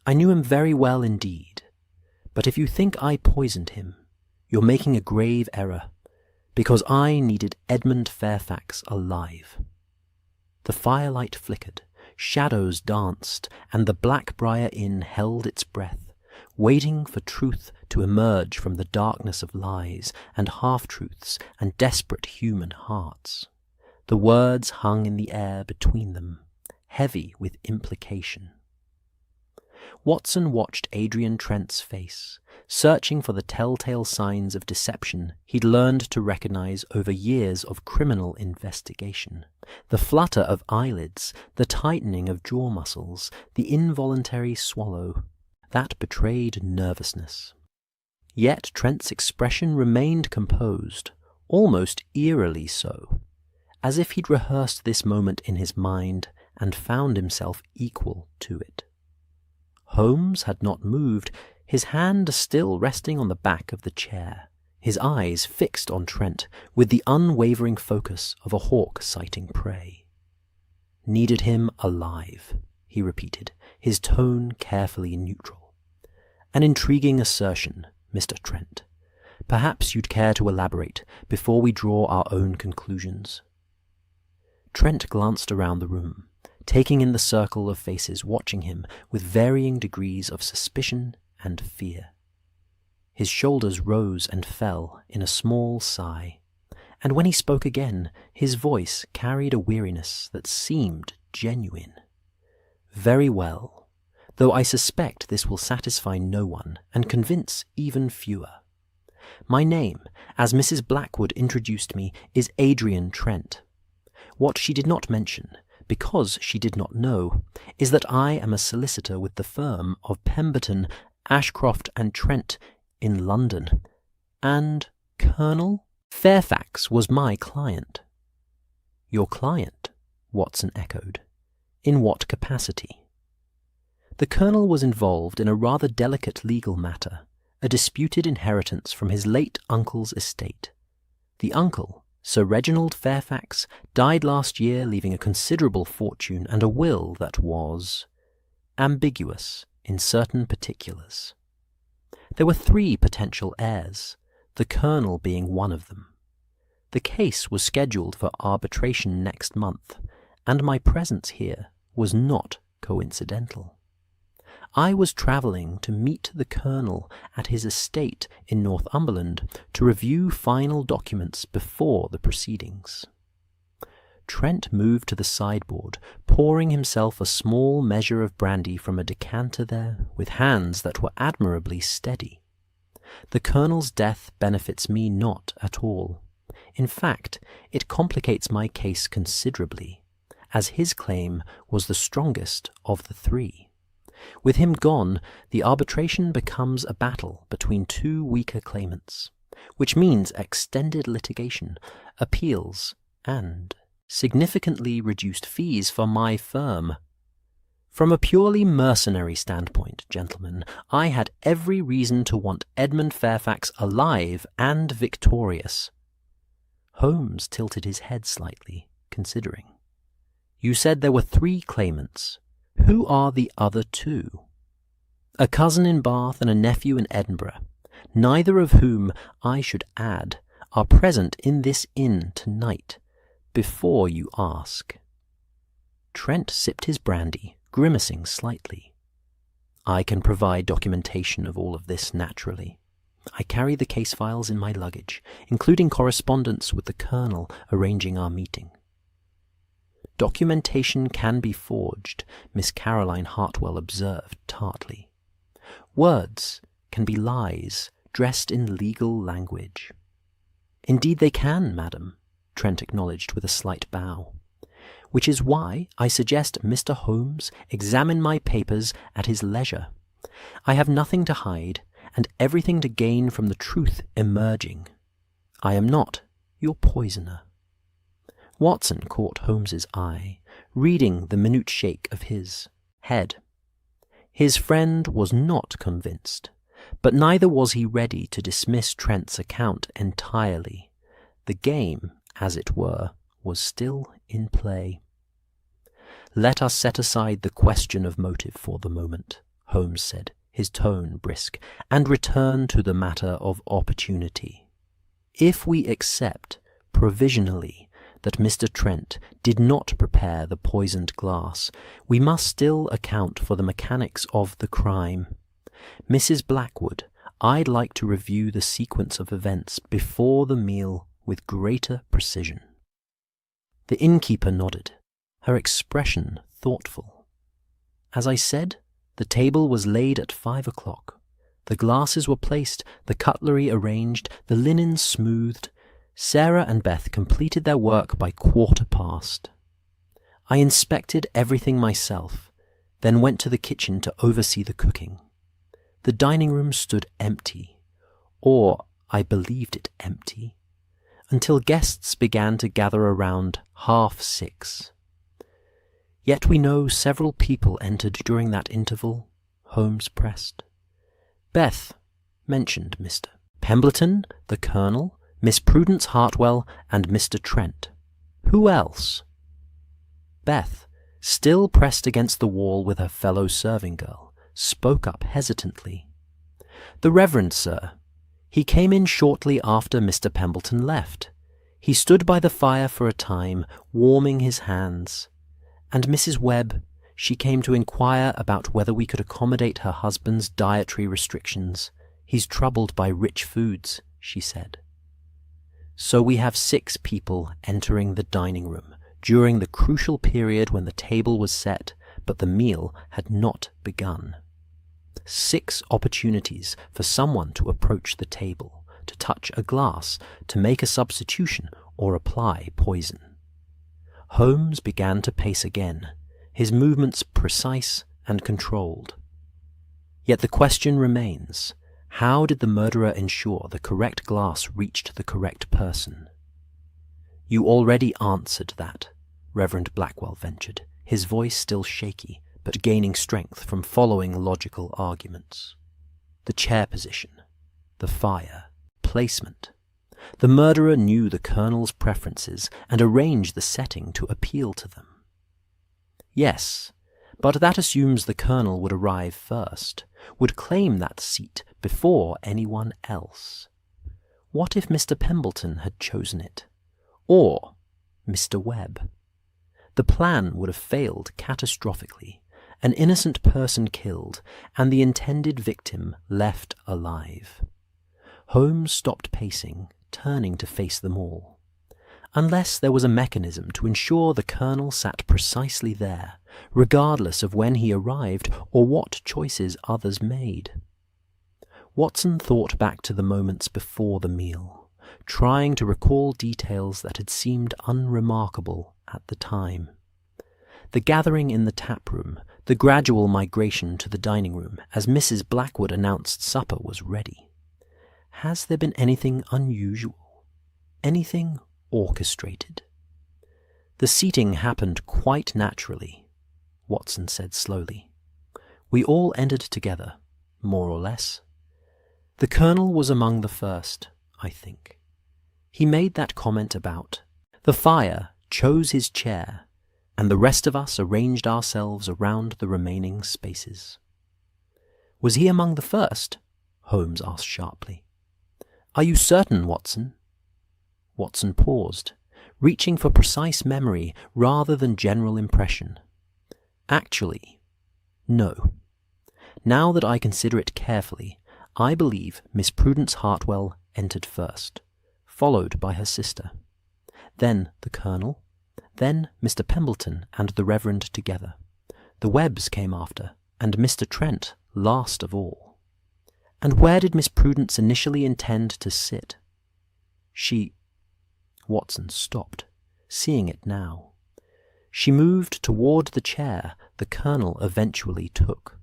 I knew him very well indeed. But if you think I poisoned him, you're making a grave error, because I needed Edmund Fairfax alive." The firelight flickered, shadows danced, and the Black Briar Inn held its breath, waiting for truth to emerge from the darkness of lies and half-truths and desperate human hearts. The words hung in the air between them, heavy with implication. Watson watched Adrian Trent's face, searching for the telltale signs of deception he'd learned to recognize over years of criminal investigation. The flutter of eyelids, the tightening of jaw muscles, the involuntary swallow, that betrayed nervousness. Yet Trent's expression remained composed, almost eerily so, as if he'd rehearsed this moment in his mind and found himself equal to it. Holmes had not moved, his hand still resting on the back of the chair, his eyes fixed on Trent with the unwavering focus of a hawk sighting prey. "Needed him alive," he repeated, his tone carefully neutral. An intriguing assertion, Mr. Trent. Perhaps you'd care to elaborate before we draw our own conclusions. Trent glanced around the room, taking in the circle of faces watching him with varying degrees of suspicion and fear. His shoulders rose and fell in a small sigh, and when he spoke again, his voice carried a weariness that seemed genuine. Very well, though I suspect this will satisfy no one and convince even fewer. My name, as Mrs. Blackwood introduced me, is Adrian Trent. What she did not mention, because she did not know, is that I am a solicitor with the firm of Pemberton, Ashcroft and Trent in London, and Colonel Fairfax was my client. Your client? Watson echoed. In what capacity? The Colonel was involved in a rather delicate legal matter, a disputed inheritance from his late uncle's estate. The uncle, Sir Reginald Fairfax, died last year, leaving a considerable fortune and a will that was ambiguous in certain particulars. There were 3 potential heirs, the Colonel being one of them. The case was scheduled for arbitration next month, and my presence here was not coincidental. I was travelling to meet the Colonel at his estate in Northumberland to review final documents before the proceedings. Trent moved to the sideboard, pouring himself a small measure of brandy from a decanter there, with hands that were admirably steady. The Colonel's death benefits me not at all. In fact, it complicates my case considerably, as his claim was the strongest of the 3. With him gone, the arbitration becomes a battle between 2 weaker claimants, which means extended litigation, appeals, and significantly reduced fees for my firm. From a purely mercenary standpoint, gentlemen, I had every reason to want Edmund Fairfax alive and victorious. Holmes tilted his head slightly, considering. You said there were 3 claimants. Who are the other 2? A cousin in Bath and a nephew in Edinburgh, neither of whom, I should add, are present in this inn tonight, before you ask. Trent sipped his brandy, grimacing slightly. I can provide documentation of all of this naturally. I carry the case files in my luggage, including correspondence with the Colonel arranging our meeting. Documentation can be forged, Miss Caroline Hartwell observed tartly. Words can be lies dressed in legal language. Indeed they can, madam, Trent acknowledged with a slight bow, which is why I suggest Mr. Holmes examine my papers at his leisure. I have nothing to hide, and everything to gain from the truth emerging. I am not your poisoner. Watson caught Holmes's eye, reading the minute shake of his head. His friend was not convinced, but neither was he ready to dismiss Trent's account entirely. The game, as it were, was still in play. Let us set aside the question of motive for the moment, Holmes said, his tone brisk, and return to the matter of opportunity. If we accept, provisionally, that Mr. Trent did not prepare the poisoned glass, we must still account for the mechanics of the crime. Mrs. Blackwood, I'd like to review the sequence of events before the meal with greater precision. The innkeeper nodded, her expression thoughtful. As I said, the table was laid at 5 o'clock. The glasses were placed, the cutlery arranged, the linen smoothed. Sarah and Beth completed their work by 15:15. I inspected everything myself, then went to the kitchen to oversee the cooking. The dining room stood empty, or I believed it empty, until guests began to gather around 6:30. Yet we know several people entered during that interval, Holmes pressed. Beth mentioned Mr. Pemberton, the Colonel, Miss Prudence Hartwell, and Mr. Trent. Who else? Beth, still pressed against the wall with her fellow serving girl, spoke up hesitantly. "The Reverend, sir. He came in shortly after Mr. Pembleton left. He stood by the fire for a time, warming his hands. And Mrs. Webb, she came to inquire about whether we could accommodate her husband's dietary restrictions. He's troubled by rich foods," she said. So we have 6 people entering the dining room during the crucial period when the table was set, but the meal had not begun. 6 opportunities for someone to approach the table, to touch a glass, to make a substitution, or apply poison. Holmes began to pace again, his movements precise and controlled. Yet the question remains, how did the murderer ensure the correct glass reached the correct person? "You already answered that," Reverend Blackwell ventured, his voice still shaky, but gaining strength from following logical arguments. The chair position, the fire, placement. The murderer knew the Colonel's preferences and arranged the setting to appeal to them. Yes, but that assumes the Colonel would arrive first, would claim that seat before anyone else. What if Mr. Pembleton had chosen it? Or Mr. Webb? The plan would have failed catastrophically, an innocent person killed, and the intended victim left alive. Holmes stopped pacing, turning to face them all. Unless there was a mechanism to ensure the Colonel sat precisely there, regardless of when he arrived or what choices others made. Watson thought back to the moments before the meal, trying to recall details that had seemed unremarkable at the time. The gathering in the tap room, the gradual migration to the dining room as Mrs. Blackwood announced supper was ready. Has there been anything unusual? Anything orchestrated? "The seating happened quite naturally," Watson said slowly. "We all entered together, more or less. The Colonel was among the first, I think. He made that comment about the fire, chose his chair, and the rest of us arranged ourselves around the remaining spaces." "Was he among the first?" Holmes asked sharply. "Are you certain, Watson?" Watson paused, reaching for precise memory rather than general impression. "Actually, no. Now that I consider it carefully, I believe Miss Prudence Hartwell entered first, followed by her sister. Then the Colonel, then Mr. Pembleton and the Reverend together. The Webbs came after, and Mr. Trent last of all. And where did Miss Prudence initially intend to sit? She... Watson stopped, seeing it now. She moved toward the chair the Colonel eventually took.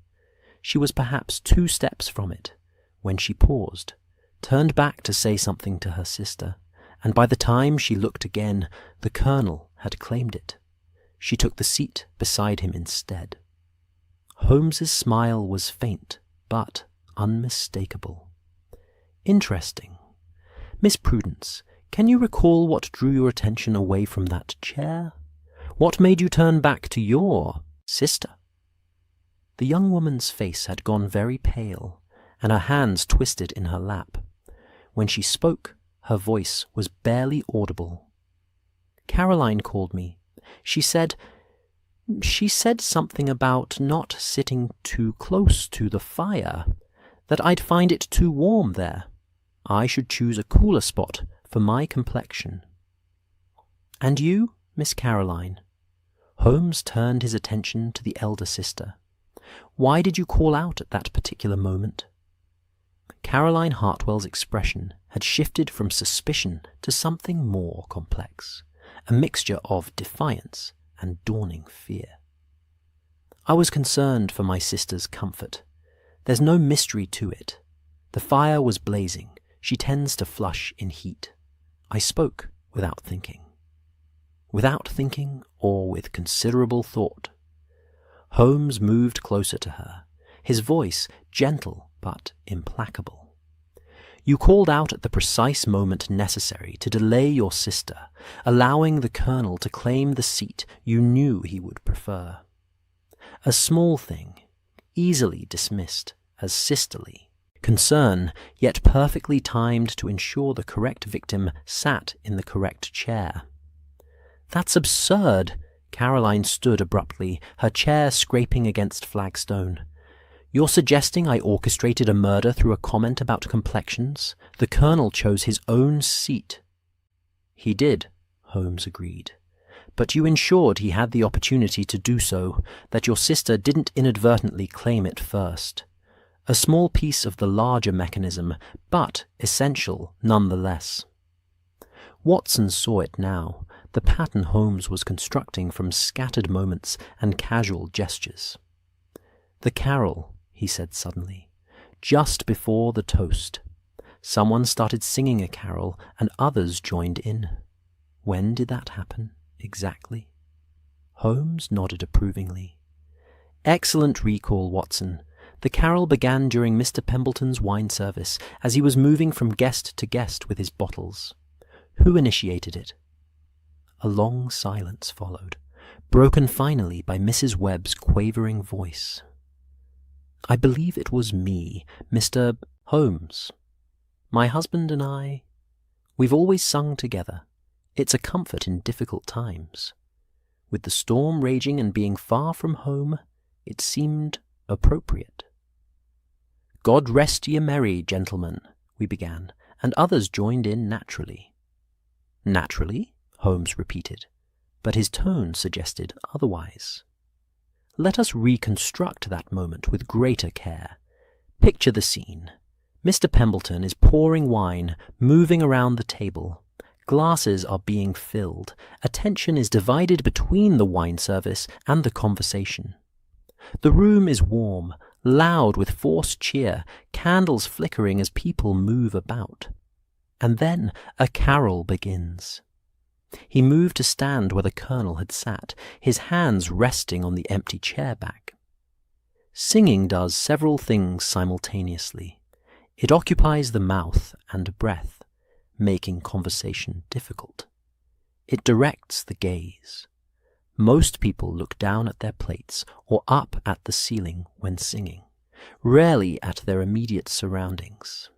She was perhaps 2 steps from it, when she paused, turned back to say something to her sister, and by the time she looked again, the Colonel had claimed it. She took the seat beside him instead. Holmes's smile was faint, but unmistakable. "Interesting. Miss Prudence, can you recall what drew your attention away from that chair? What made you turn back to your sister?" The young woman's face had gone very pale, and her hands twisted in her lap. When she spoke, her voice was barely audible. "Caroline called me. She said something about not sitting too close to the fire, that I'd find it too warm there. I should choose a cooler spot for my complexion." "And you, Miss Caroline?" Holmes turned his attention to the elder sister. "Why did you call out at that particular moment?" Caroline Hartwell's expression had shifted from suspicion to something more complex, a mixture of defiance and dawning fear. "I was concerned for my sister's comfort. There's no mystery to it. The fire was blazing. She tends to flush in heat. I spoke without thinking." Without thinking, or with considerable thought. Holmes moved closer to her, his voice gentle but implacable. "You called out at the precise moment necessary to delay your sister, allowing the Colonel to claim the seat you knew he would prefer. A small thing, easily dismissed as sisterly, concern, yet perfectly timed to ensure the correct victim sat in the correct chair. "That's absurd!" Caroline stood abruptly, her chair scraping against flagstone. "You're suggesting I orchestrated a murder through a comment about complexions? The Colonel chose his own seat." "He did," Holmes agreed. "But you ensured he had the opportunity to do so, that your sister didn't inadvertently claim it first. A small piece of the larger mechanism, but essential nonetheless." Watson saw it now, the pattern Holmes was constructing from scattered moments and casual gestures. "The carol," he said suddenly, "just before the toast. Someone started singing a carol and others joined in. When did that happen, exactly?" Holmes nodded approvingly. "Excellent recall, Watson. The carol began during Mr. Pembleton's wine service, as he was moving from guest to guest with his bottles. Who initiated it?" A long silence followed, broken finally by Mrs. Webb's quavering voice. "I believe it was me, Mr. Holmes. My husband and we've always sung together. It's a comfort in difficult times. With the storm raging and being far from home, it seemed appropriate." "God rest ye merry, gentlemen," we began, and others joined in naturally. "Naturally?" Holmes repeated, but his tone suggested otherwise. "Let us reconstruct that moment with greater care. Picture the scene. Mr. Pembleton is pouring wine, moving around the table. Glasses are being filled. Attention is divided between the wine service and the conversation. The room is warm, loud with forced cheer, candles flickering as people move about. And then a carol begins." He moved to stand where the Colonel had sat, his hands resting on the empty chair back. Singing does several things simultaneously. It occupies the mouth and breath, making conversation difficult. It directs the gaze. Most people look down at their plates or up at the ceiling when singing, rarely at their immediate surroundings.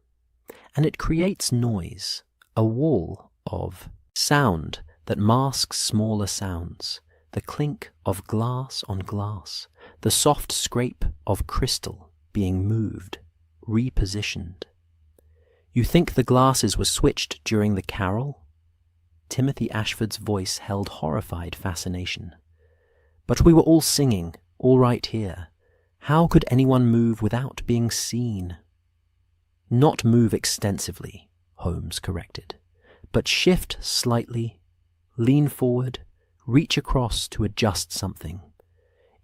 And it creates noise, a wall of sound that masks smaller sounds, the clink of glass on glass, the soft scrape of crystal being moved, repositioned. "You think the glasses were switched during the carol?" Timothy Ashford's voice held horrified fascination. "But we were all singing, all right here. How could anyone move without being seen?" "Not move extensively," Holmes corrected, "but shift slightly, lean forward, reach across to adjust something.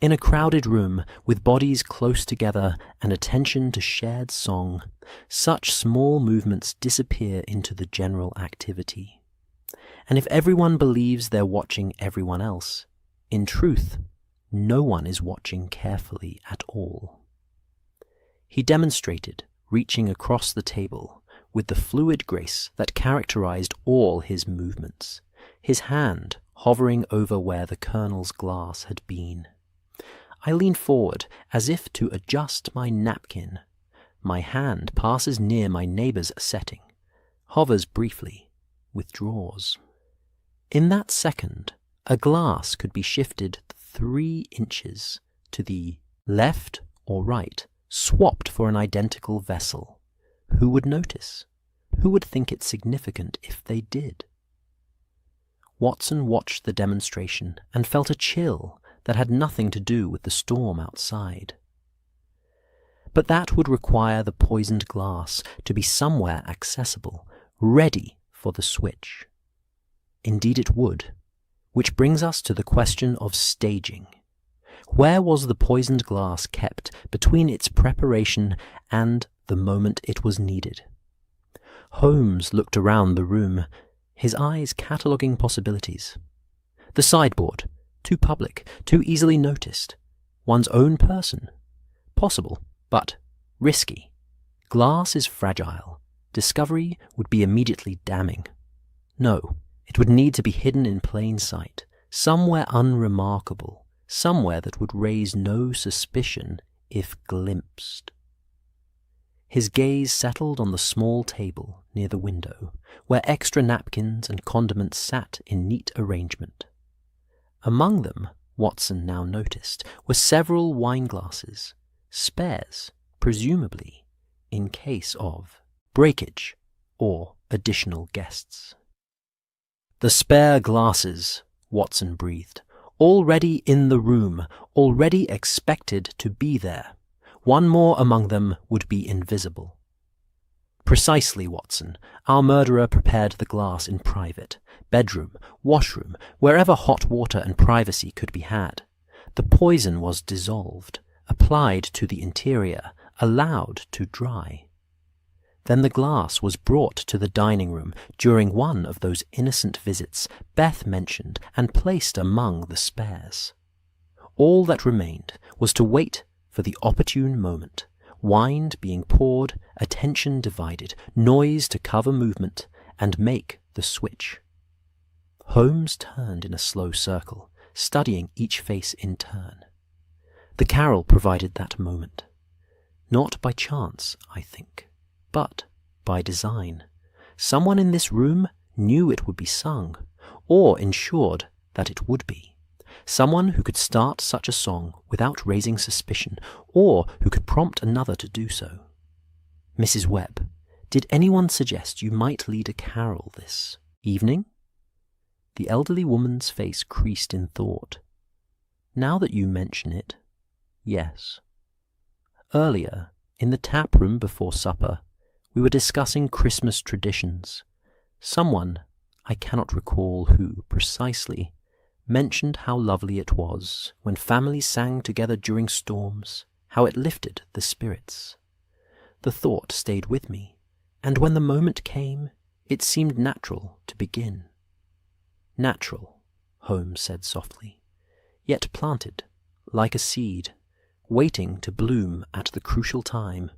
In a crowded room, with bodies close together and attention to shared song, such small movements disappear into the general activity. And if everyone believes they're watching everyone else, in truth, no one is watching carefully at all." He demonstrated, reaching across the table, with the fluid grace that characterized all his movements, his hand hovering over where the Colonel's glass had been. I lean forward as if to adjust my napkin. My hand passes near my neighbour's setting, hovers briefly, withdraws. In that second, a glass could be shifted 3 inches to the left or right, swapped for an identical vessel. Who would notice? Who would think it significant if they did? Watson watched the demonstration and felt a chill that had nothing to do with the storm outside. But that would require the poisoned glass to be somewhere accessible, ready for the switch. Indeed it would, which brings us to the question of staging. Where was the poisoned glass kept between its preparation and the moment it was needed? Holmes looked around the room, his eyes cataloguing possibilities. The sideboard, too public, too easily noticed. One's own person, possible, but risky. Glass is fragile. Discovery would be immediately damning. No, it would need to be hidden in plain sight, somewhere unremarkable, somewhere that would raise no suspicion if glimpsed. His gaze settled on the small table near the window, where extra napkins and condiments sat in neat arrangement. Among them, Watson now noticed, were several wine glasses, spares, presumably, in case of breakage or additional guests. "The spare glasses," Watson breathed, "already in the room, already expected to be there. One more among them would be invisible." "Precisely, Watson. Our murderer prepared the glass in private. Bedroom, washroom, wherever hot water and privacy could be had. The poison was dissolved, applied to the interior, allowed to dry. Then the glass was brought to the dining room during one of those innocent visits Beth mentioned and placed among the spares. All that remained was to wait for the opportune moment, wine being poured, attention divided, noise to cover movement, and make the switch." Holmes turned in a slow circle, studying each face in turn. The carol provided that moment. Not by chance, I think, but by design. Someone in this room knew it would be sung, or ensured that it would be. Someone who could start such a song without raising suspicion, or who could prompt another to do so. "Mrs. Webb, did anyone suggest you might lead a carol this evening?" The elderly woman's face creased in thought. "Now that you mention it, yes. Earlier, in the tap room before supper, we were discussing Christmas traditions. Someone, I cannot recall who precisely, mentioned how lovely it was when families sang together during storms, how it lifted the spirits. The thought stayed with me, and when the moment came, it seemed natural to begin." "Natural," Holmes said softly, "yet planted, like a seed, waiting to bloom at the crucial time.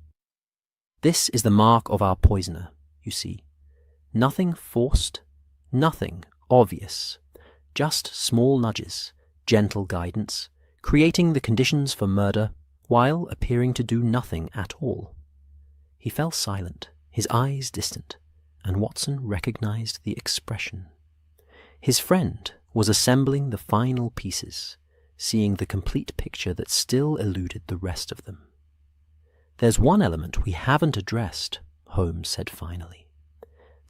This is the mark of our poisoner, you see. Nothing forced, nothing obvious. Just small nudges, gentle guidance, creating the conditions for murder while appearing to do nothing at all." He fell silent, his eyes distant, and Watson recognized the expression. His friend was assembling the final pieces, seeing the complete picture that still eluded the rest of them. "There's one element we haven't addressed," Holmes said finally.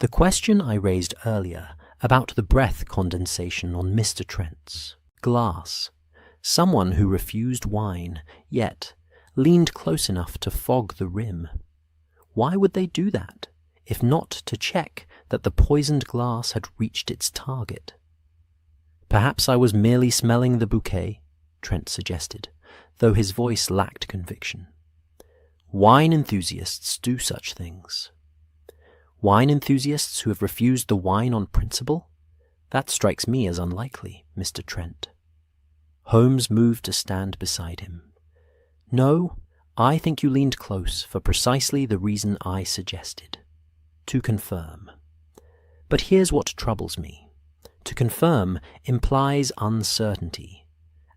"The question I raised earlier about the breath condensation on Mr. Trent's glass. Someone who refused wine, yet leaned close enough to fog the rim. Why would they do that, if not to check that the poisoned glass had reached its target?" "Perhaps I was merely smelling the bouquet," Trent suggested, though his voice lacked conviction. "Wine enthusiasts do such things." "Wine enthusiasts who have refused the wine on principle? That strikes me as unlikely, Mr. Trent." Holmes moved to stand beside him. "No, I think you leaned close for precisely the reason I suggested. To confirm. But here's what troubles me. To confirm implies uncertainty,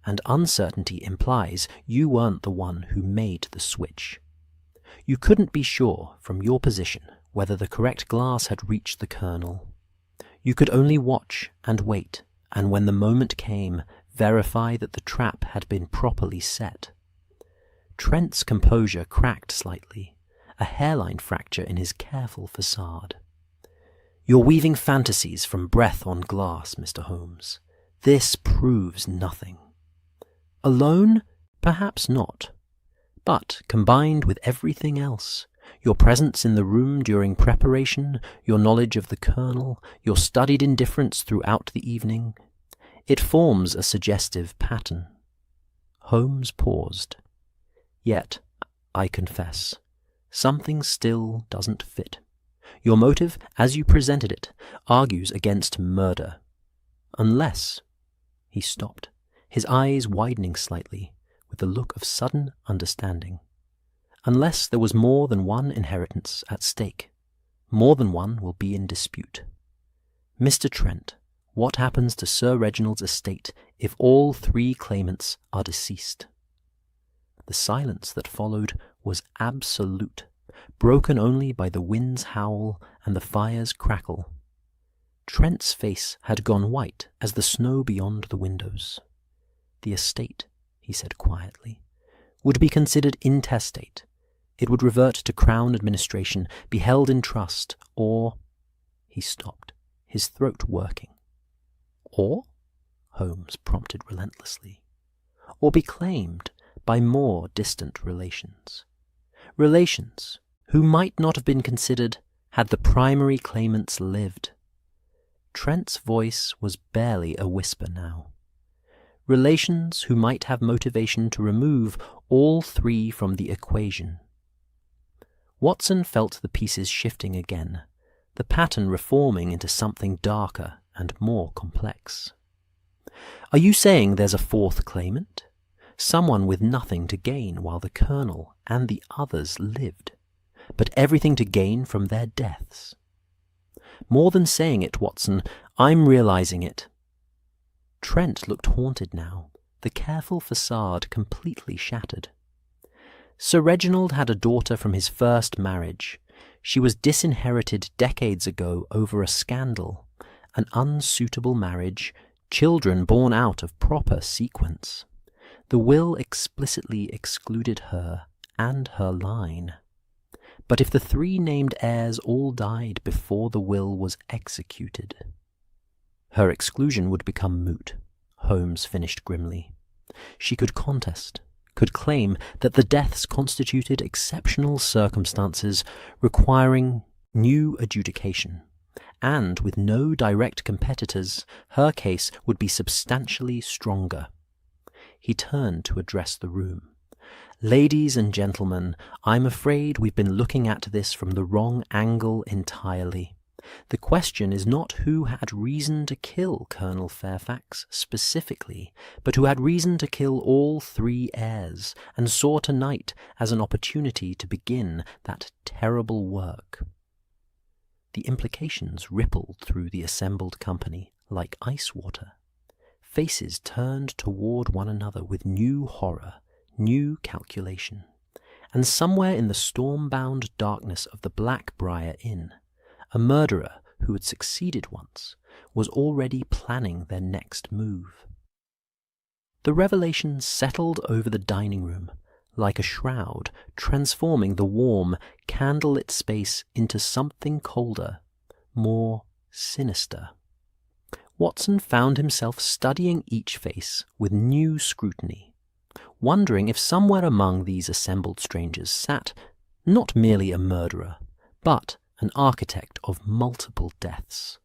and uncertainty implies you weren't the one who made the switch. You couldn't be sure from your position whether the correct glass had reached the kernel. You could only watch and wait, and when the moment came, verify that the trap had been properly set." Trent's composure cracked slightly, a hairline fracture in his careful facade. "You're weaving fantasies from breath on glass, Mr. Holmes. This proves nothing. Alone? Perhaps not. But combined with everything else, your presence in the room during preparation, your knowledge of the kernel, your studied indifference throughout the evening, it forms a suggestive pattern." Holmes paused. "Yet, I confess, something still doesn't fit. Your motive, as you presented it, argues against murder. Unless—" He stopped, his eyes widening slightly, with a look of sudden understanding. "Unless there was more than one inheritance at stake. More than one will be in dispute. Mr. Trent, what happens to Sir Reginald's estate if all three claimants are deceased?" The silence that followed was absolute broken only by the wind's howl and the fire's crackle. Trent's face had gone white as the snow beyond the windows. The estate, he said quietly, would be considered intestate. It would revert to Crown administration, be held in trust, or— He stopped, his throat working. Or? Holmes prompted relentlessly. Or be claimed by more distant relations. Relations who might not have been considered had the primary claimants lived. Trent's voice was barely a whisper now. Relations who might have motivation to remove all three from the equation. Watson felt the pieces shifting again, the pattern reforming into something darker and more complex. Are you saying there's a fourth claimant? Someone with nothing to gain while the Colonel and the others lived, but everything to gain from their deaths? More than saying it, Watson, I'm realizing it. Trent looked haunted now, the careful facade completely shattered. Sir Reginald had a daughter from his first marriage. She was disinherited decades ago over a scandal, an unsuitable marriage, children born out of proper sequence. The will explicitly excluded her and her line. But if the three named heirs all died before the will was executed, her exclusion would become moot, Holmes finished grimly. She could contest, could claim that the deaths constituted exceptional circumstances requiring new adjudication, and with no direct competitors, her case would be substantially stronger. He turned to address the room. Ladies and gentlemen, I'm afraid we've been looking at this from the wrong angle entirely. The question is not who had reason to kill Colonel Fairfax specifically, but who had reason to kill all three heirs, and saw tonight as an opportunity to begin that terrible work. The implications rippled through the assembled company like ice water. Faces turned toward one another with new horror, new calculation, and somewhere in the storm-bound darkness of the Black Briar Inn, a murderer who had succeeded once was already planning their next move. The revelation settled over the dining room like a shroud, transforming the warm, candlelit space into something colder, more sinister. Watson found himself studying each face with new scrutiny, wondering if somewhere among these assembled strangers sat not merely a murderer, but an architect of multiple deaths,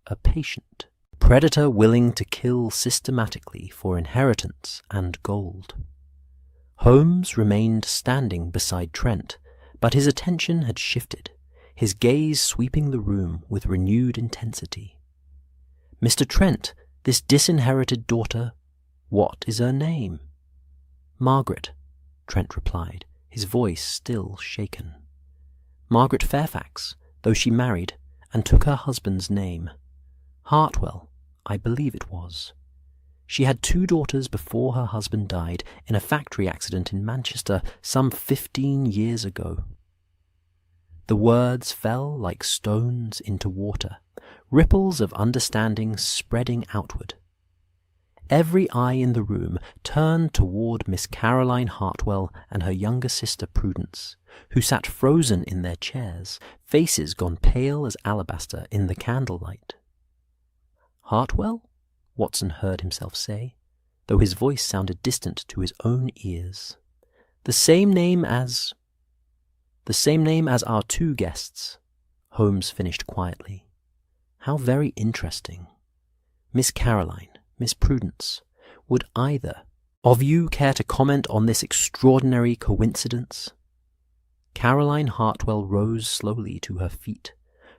a patient, predator willing to kill systematically for inheritance and gold. Holmes remained standing beside Trent, but his attention had shifted, his gaze sweeping the room with renewed intensity. Mr. Trent, this disinherited daughter, what is her name? Margaret, Trent replied, his voice still shaken. Margaret Fairfax, though she married and took her husband's name. Hartwell, I believe it was. She had 2 daughters before her husband died in a factory accident in Manchester some 15 years ago. The words fell like stones into water, ripples of understanding spreading outward. Every eye in the room turned toward Miss Caroline Hartwell and her younger sister Prudence, who sat frozen in their chairs, faces gone pale as alabaster in the candlelight. Hartwell? Watson heard himself say, though his voice sounded distant to his own ears. The same name as our 2 guests, Holmes finished quietly. How very interesting. Miss Caroline, Miss Prudence, would either of you care to comment on this extraordinary coincidence? Caroline Hartwell rose slowly to her feet,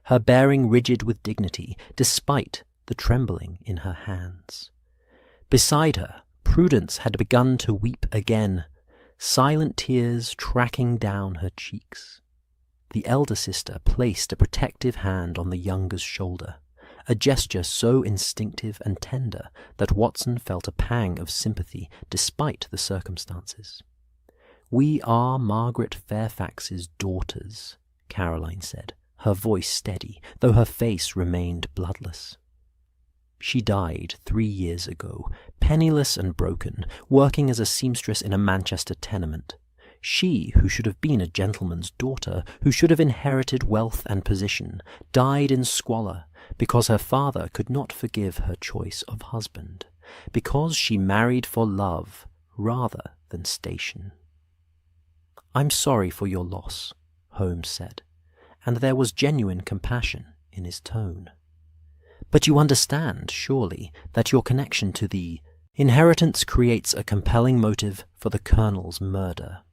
her bearing rigid with dignity, despite the trembling in her hands. Beside her, Prudence had begun to weep again, silent tears tracking down her cheeks. The elder sister placed a protective hand on the younger's shoulder, a gesture so instinctive and tender that Watson felt a pang of sympathy despite the circumstances. "We are Margaret Fairfax's daughters," Caroline said, her voice steady, though her face remained bloodless. "She died 3 years ago, penniless and broken, working as a seamstress in a Manchester tenement. She, who should have been a gentleman's daughter, who should have inherited wealth and position, died in squalor because her father could not forgive her choice of husband, because she married for love rather than station." "I'm sorry for your loss," Holmes said, and there was genuine compassion in his tone. "But you understand, surely, that your connection to the inheritance creates a compelling motive for the Colonel's murder.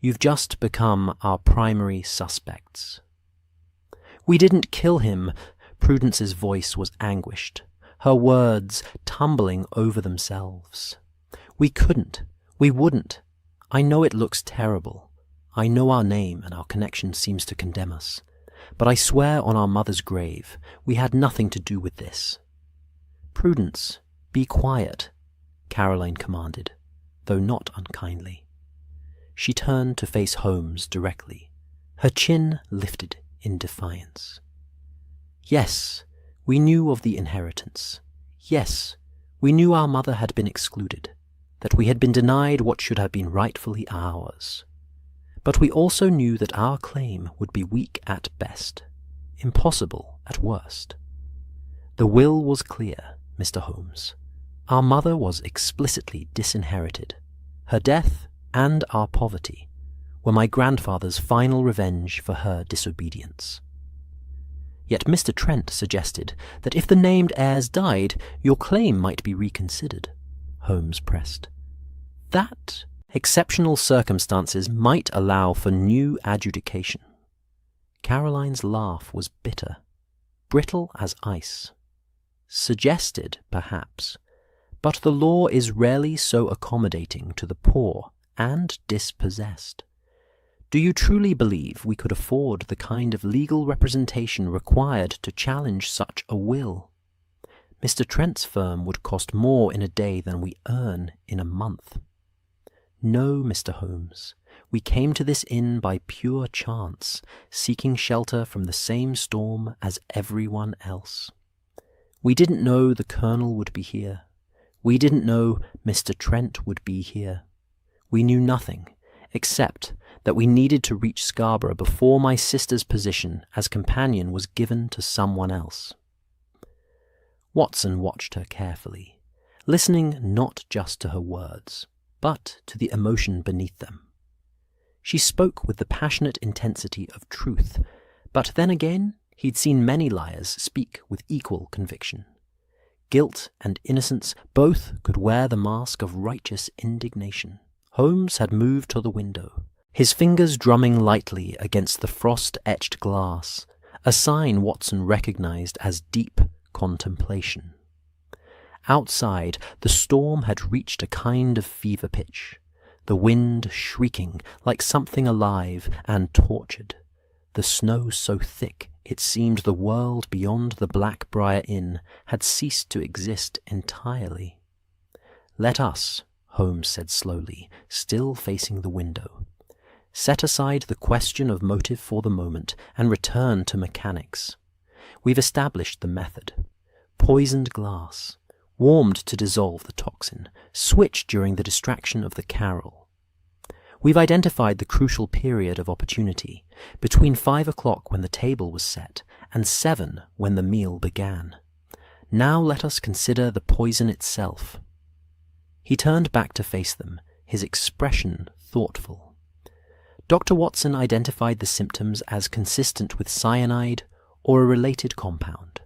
You've just become our primary suspects." "We didn't kill him." Prudence's voice was anguished, her words tumbling over themselves. "We couldn't. We wouldn't. I know it looks terrible. I know our name and our connection seems to condemn us. But I swear on our mother's grave, we had nothing to do with this." "Prudence, be quiet," Caroline commanded, though not unkindly. She turned to face Holmes directly, her chin lifted in defiance. "Yes, we knew of the inheritance. Yes, we knew our mother had been excluded, that we had been denied what should have been rightfully ours. But we also knew that our claim would be weak at best, impossible at worst. The will was clear, Mr. Holmes. Our mother was explicitly disinherited. Her death and our poverty were my grandfather's final revenge for her disobedience." "Yet Mr. Trent suggested that if the named heirs died, your claim might be reconsidered," Holmes pressed. "That exceptional circumstances might allow for new adjudication." Caroline's laugh was bitter, brittle as ice. "Suggested, perhaps, but the law is rarely so accommodating to the poor and dispossessed. Do you truly believe we could afford the kind of legal representation required to challenge such a will? Mr. Trent's firm would cost more in a day than we earn in a month. No, Mr. Holmes, we came to this inn by pure chance, seeking shelter from the same storm as everyone else. We didn't know the Colonel would be here. We didn't know Mr. Trent would be here. We knew nothing, except that we needed to reach Scarborough before my sister's position as companion was given to someone else." Watson watched her carefully, listening not just to her words, but to the emotion beneath them. She spoke with the passionate intensity of truth, but then again he'd seen many liars speak with equal conviction. Guilt and innocence both could wear the mask of righteous indignation. Holmes had moved to the window, his fingers drumming lightly against the frost-etched glass, a sign Watson recognized as deep contemplation. Outside, the storm had reached a kind of fever pitch, the wind shrieking like something alive and tortured, the snow so thick it seemed the world beyond the Black Briar Inn had ceased to exist entirely. "Let us," Holmes said slowly, still facing the window, "set aside the question of motive for the moment and return to mechanics. We've established the method. Poisoned glass, warmed to dissolve the toxin, switched during the distraction of the carol. We've identified the crucial period of opportunity, between 5 o'clock when the table was set and 7 when the meal began. Now let us consider the poison itself." He turned back to face them, his expression thoughtful. Dr. Watson identified the symptoms as consistent with cyanide or a related compound.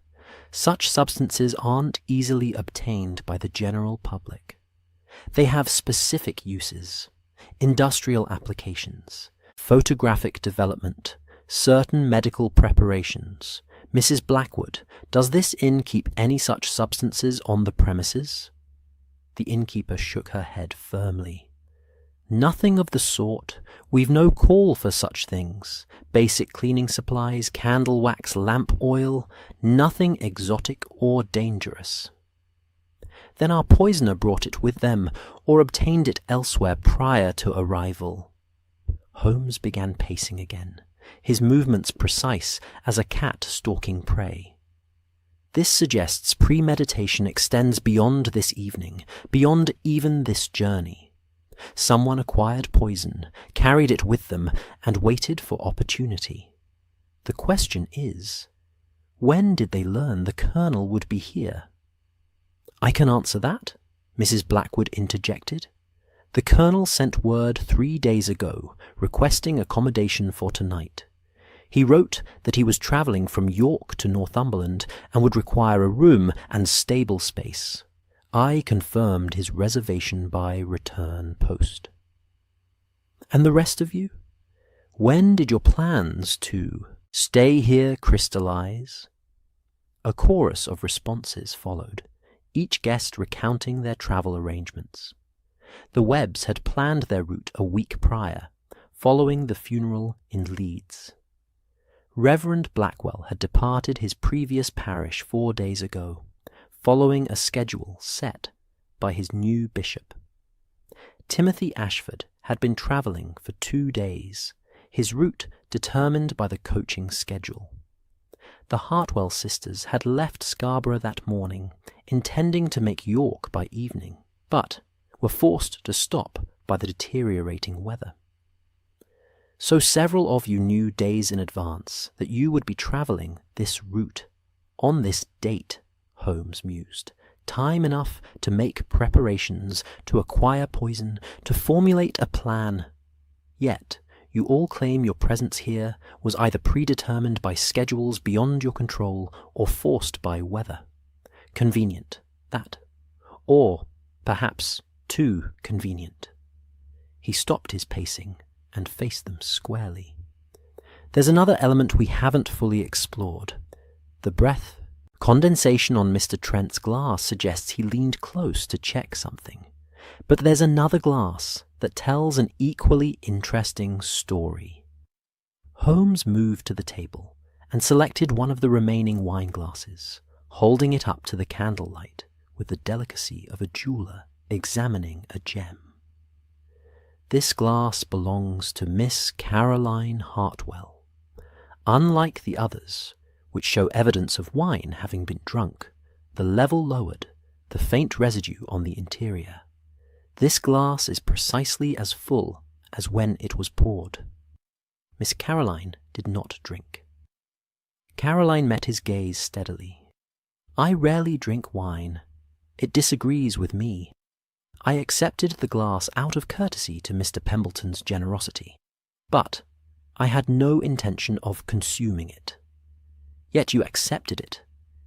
Such substances aren't easily obtained by the general public. They have specific uses: industrial applications, photographic development, certain medical preparations. Mrs. Blackwood, does this inn keep any such substances on the premises? The innkeeper shook her head firmly. "Nothing of the sort. We've no call for such things. Basic cleaning supplies, candle wax, lamp oil, nothing exotic or dangerous." "Then our poisoner brought it with them, or obtained it elsewhere prior to arrival," Holmes began pacing again, his movements precise as a cat stalking prey. This suggests premeditation extends beyond this evening, beyond even this journey. Someone acquired poison, carried it with them, and waited for opportunity. The question is, when did they learn the Colonel would be here? "I can answer that," Mrs. Blackwood interjected. "The Colonel sent word 3 days ago, requesting accommodation for tonight. He wrote that he was travelling from York to Northumberland and would require a room and stable space. I confirmed his reservation by return post." "And the rest of you? When did your plans to stay here crystallize?" A chorus of responses followed, each guest recounting their travel arrangements. The Webbs had planned their route a week prior, following the funeral in Leeds. Reverend Blackwell had departed his previous parish 4 days ago, following a schedule set by his new bishop. Timothy Ashford had been travelling for 2 days, his route determined by the coaching schedule. The Hartwell sisters had left Scarborough that morning, intending to make York by evening, but were forced to stop by the deteriorating weather. "So several of you knew days in advance that you would be travelling this route, on this date," Holmes mused. "Time enough to make preparations, to acquire poison, to formulate a plan. Yet you all claim your presence here was either predetermined by schedules beyond your control or forced by weather. Convenient, that. Or perhaps too convenient." He stopped his pacing and faced them squarely. "There's another element we haven't fully explored. The breath. Condensation on Mr. Trent's glass suggests he leaned close to check something. But there's another glass that tells an equally interesting story." Holmes moved to the table and selected one of the remaining wine glasses, holding it up to the candlelight with the delicacy of a jeweller examining a gem. "This glass belongs to Miss Caroline Hartwell. Unlike the others, which show evidence of wine having been drunk, the level lowered, the faint residue on the interior. This glass is precisely as full as when it was poured." Miss Caroline did not drink. Caroline met his gaze steadily. "I rarely drink wine. It disagrees with me. I accepted the glass out of courtesy to Mr. Pembleton's generosity, but I had no intention of consuming it. Yet you accepted it,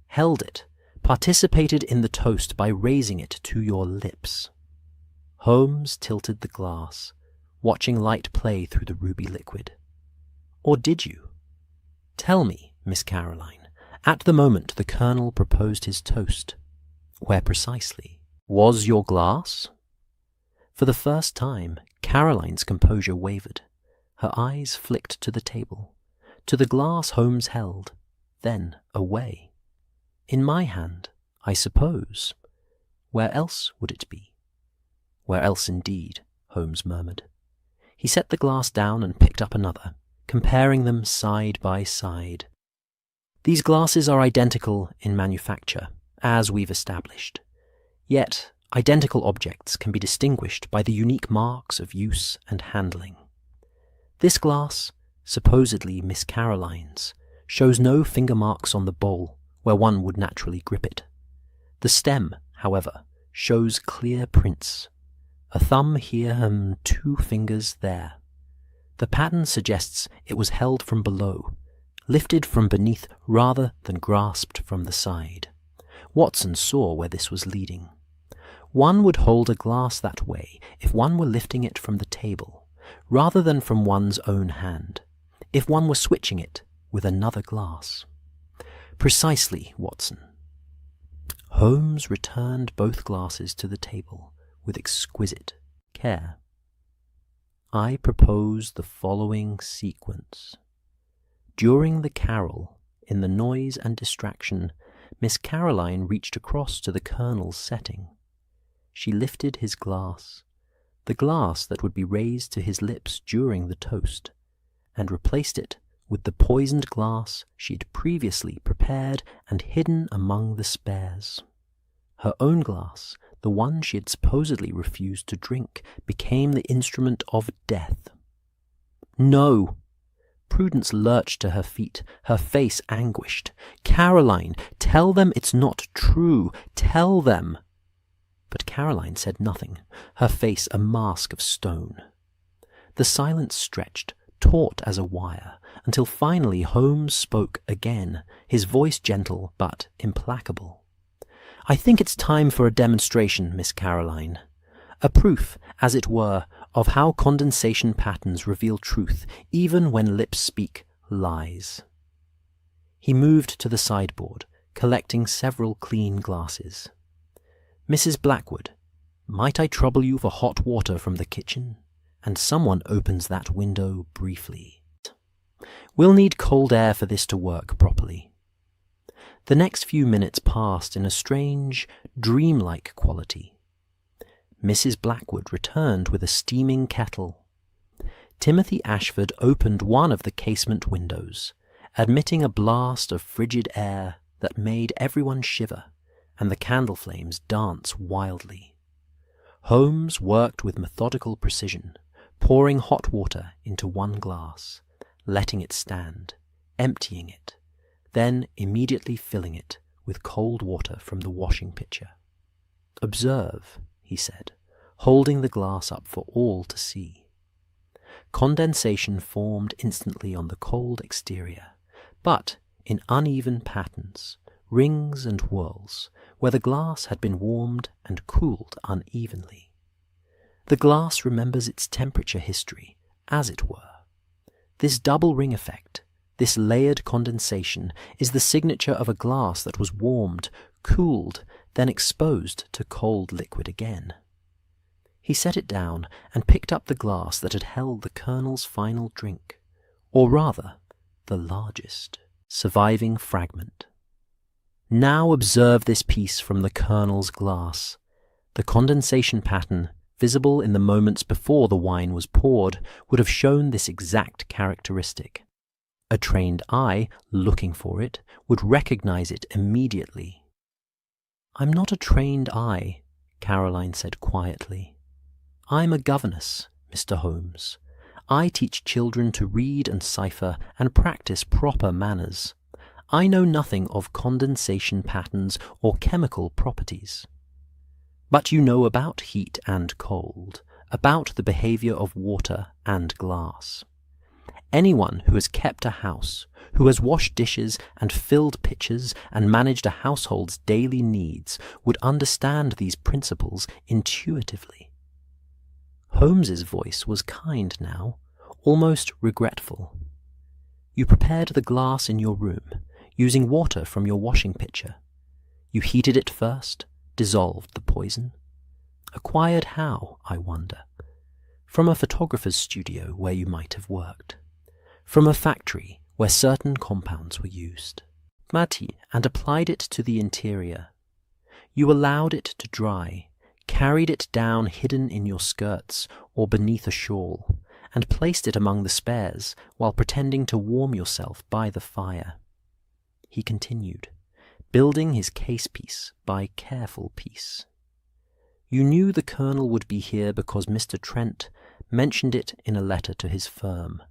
held it, participated in the toast by raising it to your lips." Holmes tilted the glass, watching light play through the ruby liquid. "Or did you? Tell me, Miss Caroline, at the moment the Colonel proposed his toast, where precisely was your glass?" For the first time, Caroline's composure wavered. Her eyes flicked to the table, to the glass Holmes held, then away. "In my hand, I suppose. Where else would it be?" "Where else indeed," Holmes murmured. He set the glass down and picked up another, comparing them side by side. "These glasses are identical in manufacture, as we've established. Yet identical objects can be distinguished by the unique marks of use and handling. This glass, supposedly Miss Caroline's, shows no finger marks on the bowl where one would naturally grip it. The stem, however, shows clear prints. A thumb here and 2 fingers there. The pattern suggests it was held from below, lifted from beneath rather than grasped from the side. Watson saw where this was leading. One would hold a glass that way if one were lifting it from the table, rather than from one's own hand, if one were switching it with another glass. "Precisely, Watson." Holmes returned both glasses to the table with exquisite care. "I propose the following sequence. During the carol, in the noise and distraction, Miss Caroline reached across to the Colonel's setting. She lifted his glass. The the glass that would be raised to his lips during the toast, and replaced it with the poisoned glass she had previously prepared and hidden among the spares. Her own glass, the one she had supposedly refused to drink, became the instrument of death. No! Prudence lurched to her feet, her face anguished. "Caroline, tell them it's not true. Tell them!" But Caroline said nothing, her face a mask of stone. The silence stretched, taut as a wire, until finally Holmes spoke again, his voice gentle but implacable. "I think it's time for a demonstration, Miss Caroline. A proof, as it were, of how condensation patterns reveal truth even when lips speak lies." He moved to the sideboard, collecting several clean glasses. "Mrs. Blackwood, might I trouble you for hot water from the kitchen? And someone opens that window briefly. We'll need cold air for this to work properly." The next few minutes passed in a strange, dreamlike quality. Mrs. Blackwood returned with a steaming kettle. Timothy Ashford opened one of the casement windows, admitting a blast of frigid air that made everyone shiver and the candle flames dance wildly. Holmes worked with methodical precision, pouring hot water into one glass, letting it stand, emptying it, then immediately filling it with cold water from the washing pitcher. "Observe," he said, holding the glass up for all to see. Condensation formed instantly on the cold exterior, but in uneven patterns, rings and whirls, where the glass had been warmed and cooled unevenly. The glass remembers its temperature history, as it were. This double ring effect, this layered condensation, is the signature of a glass that was warmed, cooled, then exposed to cold liquid again. He set it down and picked up the glass that had held the Colonel's final drink, or rather, the largest surviving fragment. "Now observe this piece from the Colonel's glass. The condensation pattern, visible in the moments before the wine was poured, would have shown this exact characteristic. A trained eye, looking for it, would recognize it immediately." "I'm not a trained eye," Caroline said quietly. "I'm a governess, Mr. Holmes. I teach children to read and cipher and practice proper manners. I know nothing of condensation patterns or chemical properties. But you know about heat and cold, about the behavior of water and glass. Anyone who has kept a house, who has washed dishes and filled pitchers and managed a household's daily needs, would understand these principles intuitively." Holmes's voice was kind now, almost regretful. "You prepared the glass in your room, using water from your washing pitcher. You heated it first, dissolved the poison. Acquired how, I wonder? From a photographer's studio where you might have worked. From a factory where certain compounds were used. And applied it to the interior. You allowed it to dry, carried it down hidden in your skirts or beneath a shawl, and placed it among the spares while pretending to warm yourself by the fire." He continued, building his case piece by careful piece. "You knew the Colonel would be here because Mr. Trent mentioned it in a letter to his firm,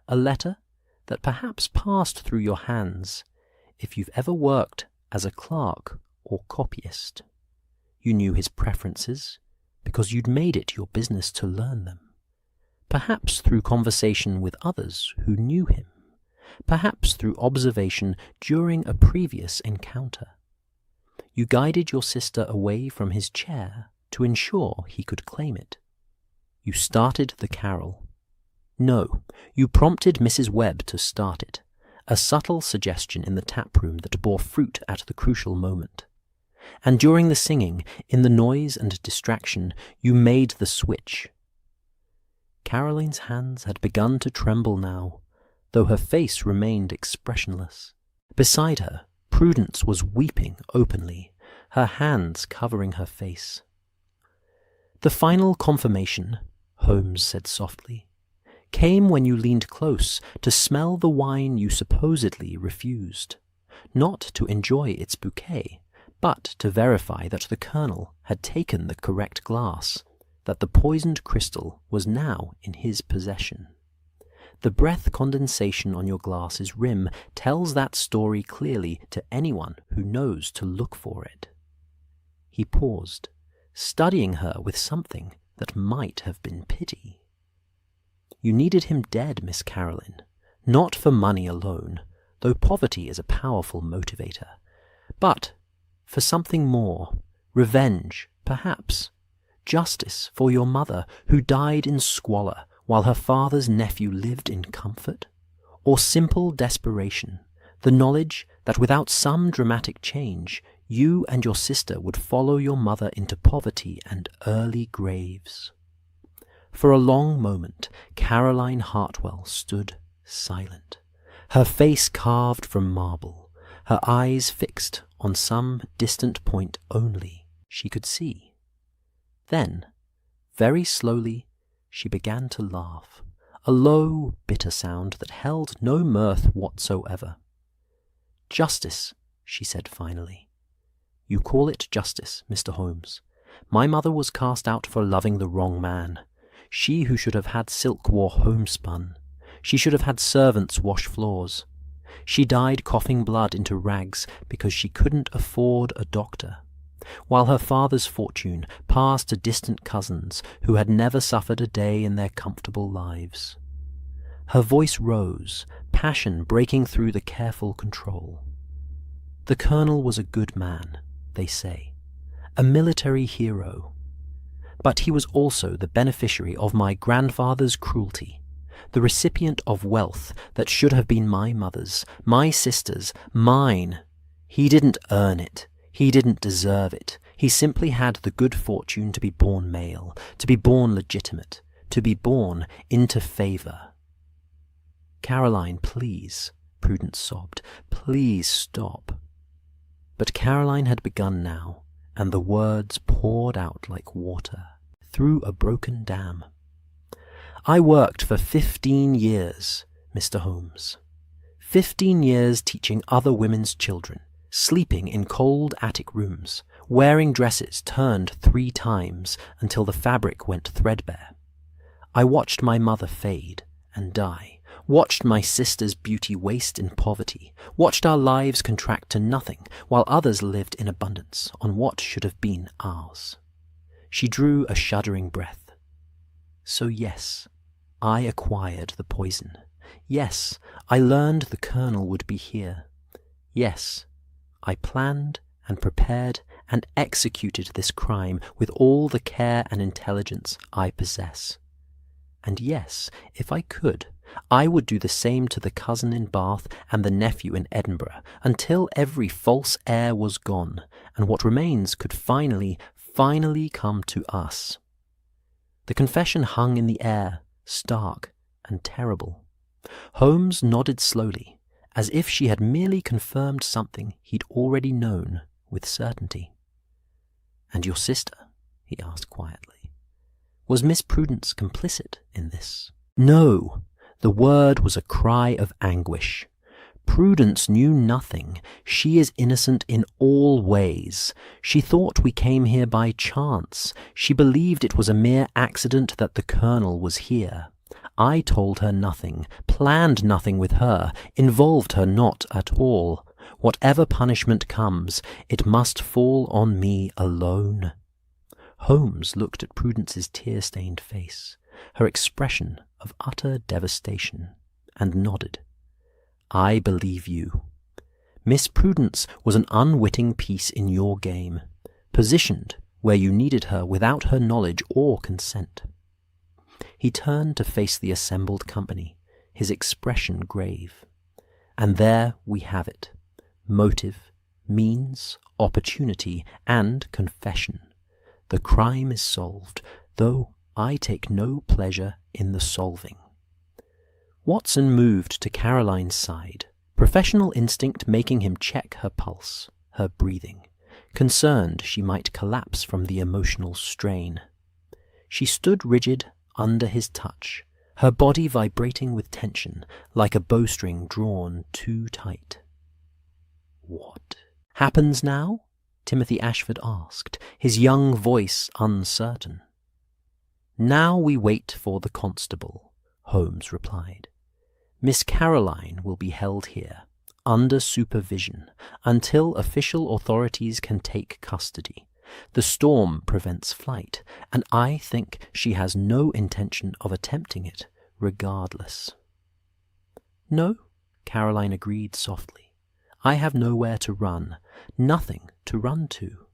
a letter that perhaps passed through your hands if you've ever worked as a clerk or copyist. You knew his preferences because you'd made it your business to learn them, perhaps through conversation with others who knew him, perhaps through observation during a previous encounter. You guided your sister away from his chair to ensure he could claim it. You started the carol. No, you prompted Mrs. Webb to start it, a subtle suggestion in the taproom that bore fruit at the crucial moment. And during the singing, in the noise and distraction, you made the switch." Caroline's hands had begun to tremble now, though her face remained expressionless. Beside her, Prudence was weeping openly, her hands covering her face. "The final confirmation," Holmes said softly, came when you leaned close to smell the wine you supposedly refused, not to enjoy its bouquet, but to verify that the Colonel had taken the correct glass, that the poisoned crystal was now in his possession. The breath condensation on your glass's rim tells that story clearly to anyone who knows to look for it. He paused, studying her with something that might have been pity. You needed him dead, Miss Caroline, not for money alone, though poverty is a powerful motivator, but for something more, revenge, perhaps, justice for your mother who died in squalor while her father's nephew lived in comfort, or simple desperation, the knowledge that without some dramatic change, you and your sister would follow your mother into poverty and early graves. For a long moment, Caroline Hartwell stood silent, her face carved from marble, her eyes fixed on some distant point only she could see. Then, very slowly, she began to laugh, a low, bitter sound that held no mirth whatsoever. Justice, she said finally. You call it justice, Mr. Holmes. My mother was cast out for loving the wrong man. She who should have had silk wore homespun. She should have had servants wash floors. She died coughing blood into rags because she couldn't afford a doctor, while her father's fortune passed to distant cousins who had never suffered a day in their comfortable lives. Her voice rose, passion breaking through the careful control. The Colonel was a good man, they say, a military hero. But he was also the beneficiary of my grandfather's cruelty, the recipient of wealth that should have been my mother's, my sister's, mine. He didn't earn it. He didn't deserve it. He simply had the good fortune to be born male, to be born legitimate, to be born into favour. Caroline, please, Prudence sobbed. Please stop. But Caroline had begun now, and the words poured out like water through a broken dam. I worked for 15 years, Mr. Holmes. 15 years teaching other women's children, sleeping in cold attic rooms, wearing dresses turned 3 times until the fabric went threadbare. I watched my mother fade and die, watched my sister's beauty waste in poverty, watched our lives contract to nothing while others lived in abundance on what should have been ours. She drew a shuddering breath. So yes, I acquired the poison. Yes, I learned the Colonel would be here. Yes, I planned and prepared and executed this crime with all the care and intelligence I possess. And yes, if I could, I would do the same to the cousin in Bath and the nephew in Edinburgh until every false heir was gone and what remains could finally come to us. The confession hung in the air, stark and terrible. Holmes nodded slowly, as if she had merely confirmed something he'd already known with certainty. "And your sister?" he asked quietly. "Was Miss Prudence complicit in this?" "No." The word was a cry of anguish. "Prudence knew nothing. She is innocent in all ways. She thought we came here by chance. She believed it was a mere accident that the Colonel was here. I told her nothing, planned nothing with her, involved her not at all. Whatever punishment comes, it must fall on me alone." Holmes looked at Prudence's tear-stained face, her expression of utter devastation, and nodded. "I believe you. Miss Prudence was an unwitting piece in your game, positioned where you needed her without her knowledge or consent." He turned to face the assembled company, his expression grave. "And there we have it. Motive, means, opportunity, and confession. The crime is solved, though I take no pleasure in the solving." Watson moved to Caroline's side, professional instinct making him check her pulse, her breathing, concerned she might collapse from the emotional strain. She stood rigid, under his touch, her body vibrating with tension like a bowstring drawn too tight. "What happens now?" Timothy Ashford asked, his young voice uncertain. "Now we wait for the constable," Holmes replied. "Miss Caroline will be held here, under supervision, until official authorities can take custody. The storm prevents flight, and I think she has no intention of attempting it, regardless." "No," Caroline agreed softly. "I have nowhere to run, nothing to run to.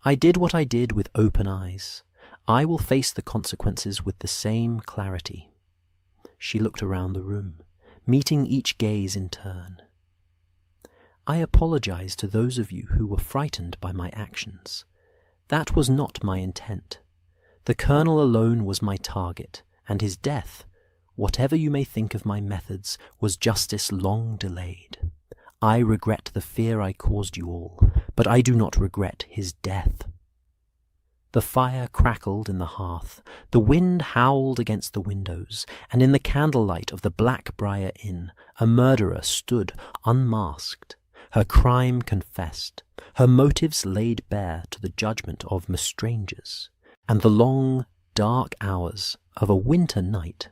I did what I did with open eyes. I will face the consequences with the same clarity." She looked around the room, meeting each gaze in turn. "I apologize to those of you who were frightened by my actions. That was not my intent. The colonel alone was my target, and his death, whatever you may think of my methods, was justice long delayed. I regret the fear I caused you all, but I do not regret his death." The fire crackled in the hearth, the wind howled against the windows, and in the candlelight of the Black Briar Inn, a murderer stood unmasked, her crime confessed, her motives laid bare to the judgment of strangers, and the long, dark hours of a winter night.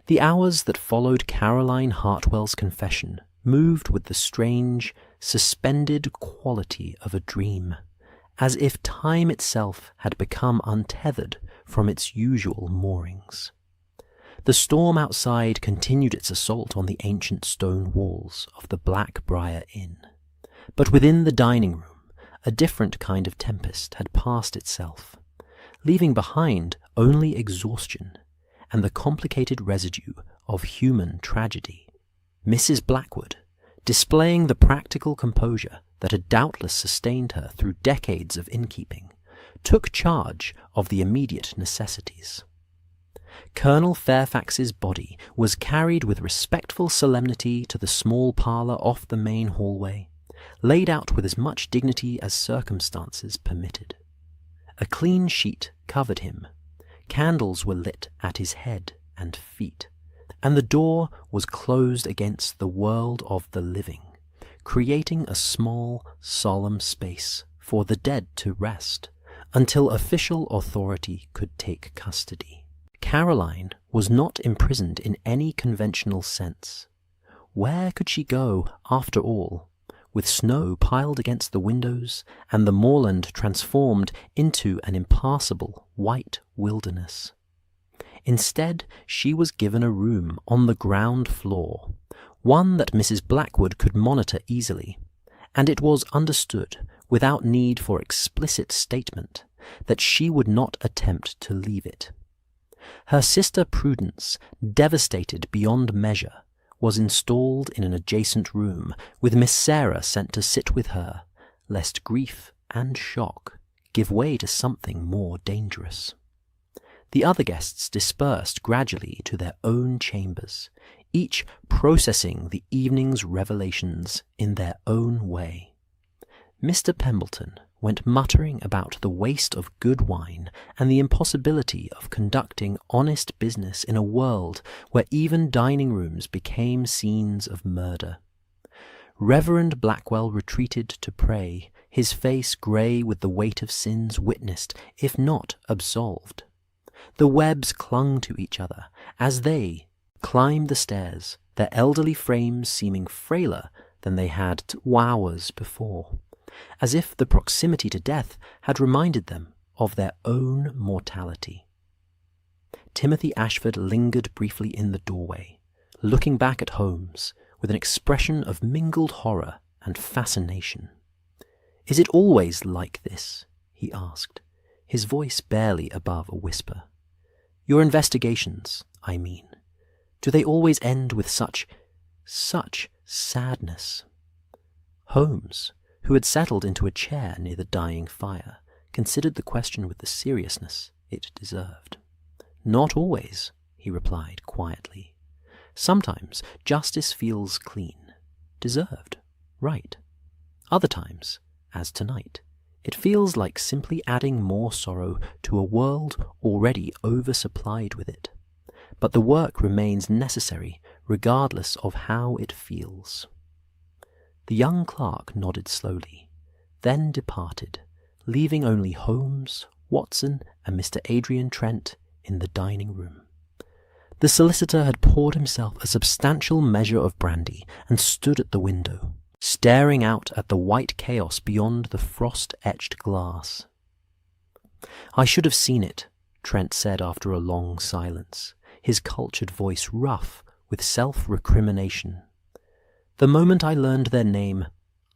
The hours that followed Caroline Hartwell's confession moved with the strange, suspended quality of a dream, as if time itself had become untethered from its usual moorings. The storm outside continued its assault on the ancient stone walls of the Black Briar Inn, but within the dining room a different kind of tempest had passed itself, leaving behind only exhaustion and the complicated residue of human tragedy. Mrs. Blackwood, displaying the practical composure that had doubtless sustained her through decades of innkeeping, took charge of the immediate necessities. Colonel Fairfax's body was carried with respectful solemnity to the small parlour off the main hallway, laid out with as much dignity as circumstances permitted. A clean sheet covered him, candles were lit at his head and feet, and the door was closed against the world of the living, creating a small, solemn space for the dead to rest until official authority could take custody. Caroline was not imprisoned in any conventional sense. Where could she go, after all, with snow piled against the windows and the moorland transformed into an impassable white wilderness? Instead, she was given a room on the ground floor, one that Mrs. Blackwood could monitor easily, and it was understood, without need for explicit statement, that she would not attempt to leave it. Her sister Prudence, devastated beyond measure, was installed in an adjacent room, with Miss Sarah sent to sit with her, lest grief and shock give way to something more dangerous. The other guests dispersed gradually to their own chambers, each processing the evening's revelations in their own way. Mr. Pembleton went muttering about the waste of good wine and the impossibility of conducting honest business in a world where even dining rooms became scenes of murder. Reverend Blackwell retreated to pray, his face grey with the weight of sins witnessed, if not absolved. The Webbs clung to each other as they climbed the stairs, their elderly frames seeming frailer than they had hours before, as if the proximity to death had reminded them of their own mortality. Timothy Ashford lingered briefly in the doorway, looking back at Holmes with an expression of mingled horror and fascination. "Is it always like this?" he asked, his voice barely above a whisper. "Your investigations, I mean. Do they always end with such sadness?" Holmes, who had settled into a chair near the dying fire, considered the question with the seriousness it deserved. "Not always," he replied quietly. "Sometimes justice feels clean, deserved, right. Other times, as tonight, It feels like simply adding more sorrow to a world already oversupplied with it. But the work remains necessary regardless of how it feels. The young clerk nodded slowly, then departed, leaving only Holmes, Watson, and Mr. Adrian Trent in the dining room. The solicitor had poured himself a substantial measure of brandy and stood at the window, staring out at the white chaos beyond the frost-etched glass. "I should have seen it," Trent said after a long silence, his cultured voice rough with self-recrimination. "The moment I learned their name,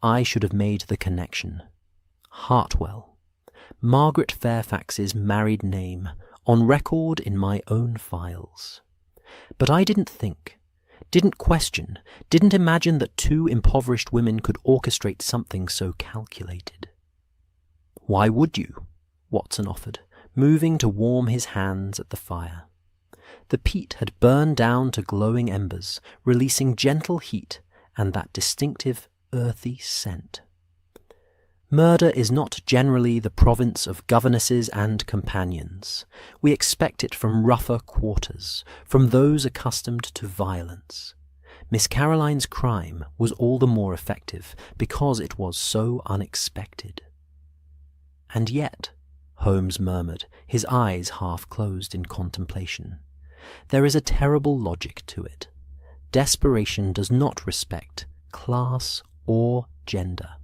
I should have made the connection. Hartwell, Margaret Fairfax's married name, on record in my own files. But I didn't think, didn't question, didn't imagine that two impoverished women could orchestrate something so calculated." "Why would you?" Watson offered, moving to warm his hands at the fire. The peat had burned down to glowing embers, releasing gentle heat and that distinctive earthy scent. "Murder is not generally the province of governesses and companions. We expect it from rougher quarters, from those accustomed to violence. Miss Caroline's crime was all the more effective because it was so unexpected." "And yet," Holmes murmured, his eyes half closed in contemplation, "there is a terrible logic to it. Desperation does not respect class or gender.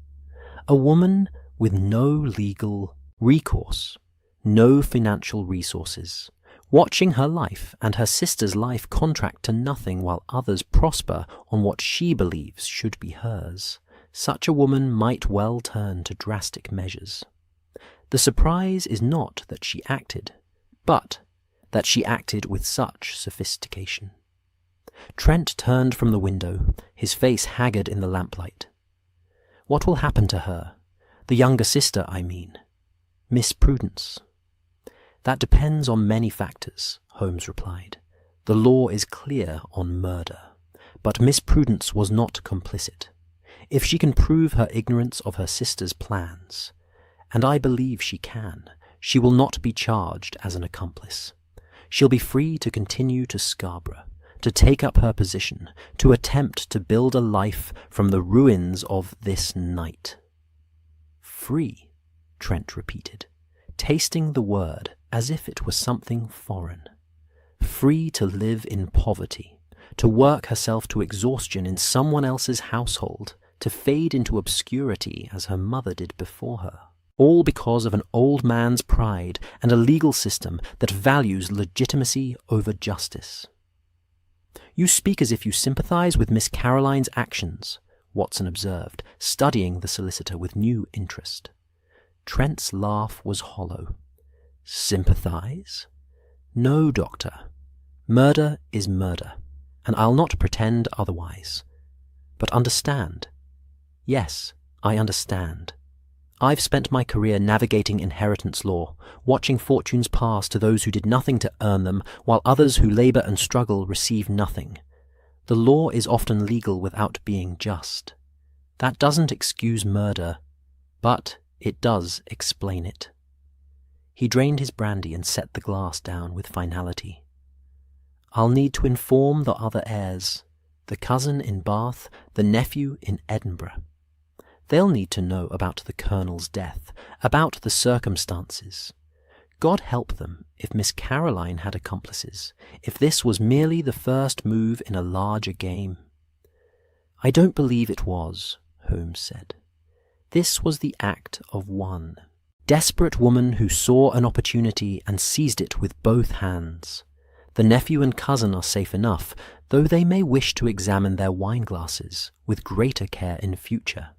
A woman with no legal recourse, no financial resources, watching her life and her sister's life contract to nothing while others prosper on what she believes should be hers, such a woman might well turn to drastic measures. The surprise is not that she acted, but that she acted with such sophistication." Trent turned from the window, his face haggard in the lamplight. "What will happen to her? The younger sister, I mean. Miss Prudence." "That depends on many factors," Holmes replied. "The law is clear on murder, but Miss Prudence was not complicit. If she can prove her ignorance of her sister's plans, and I believe she can, she will not be charged as an accomplice. She'll be free to continue to Scarborough, to take up her position, to attempt to build a life from the ruins of this night." "Free," Trent repeated, tasting the word as if it were something foreign. "Free to live in poverty, to work herself to exhaustion in someone else's household, to fade into obscurity as her mother did before her. All because of an old man's pride and a legal system that values legitimacy over justice." "You speak as if you sympathize with Miss Caroline's actions," Watson observed, studying the solicitor with new interest. Trent's laugh was hollow. "Sympathize? No, Doctor. Murder is murder, and I'll not pretend otherwise. But understand. Yes, I understand. I've spent my career navigating inheritance law, watching fortunes pass to those who did nothing to earn them, while others who labor and struggle receive nothing. The law is often legal without being just. That doesn't excuse murder, but it does explain it." He drained his brandy and set the glass down with finality. "I'll need to inform the other heirs, the cousin in Bath, the nephew in Edinburgh. They'll need to know about the Colonel's death, about the circumstances. God help them if Miss Caroline had accomplices, if this was merely the first move in a larger game." "I don't believe it was," Holmes said. "This was the act of one desperate woman who saw an opportunity and seized it with both hands. The nephew and cousin are safe enough, though they may wish to examine their wineglasses with greater care in future."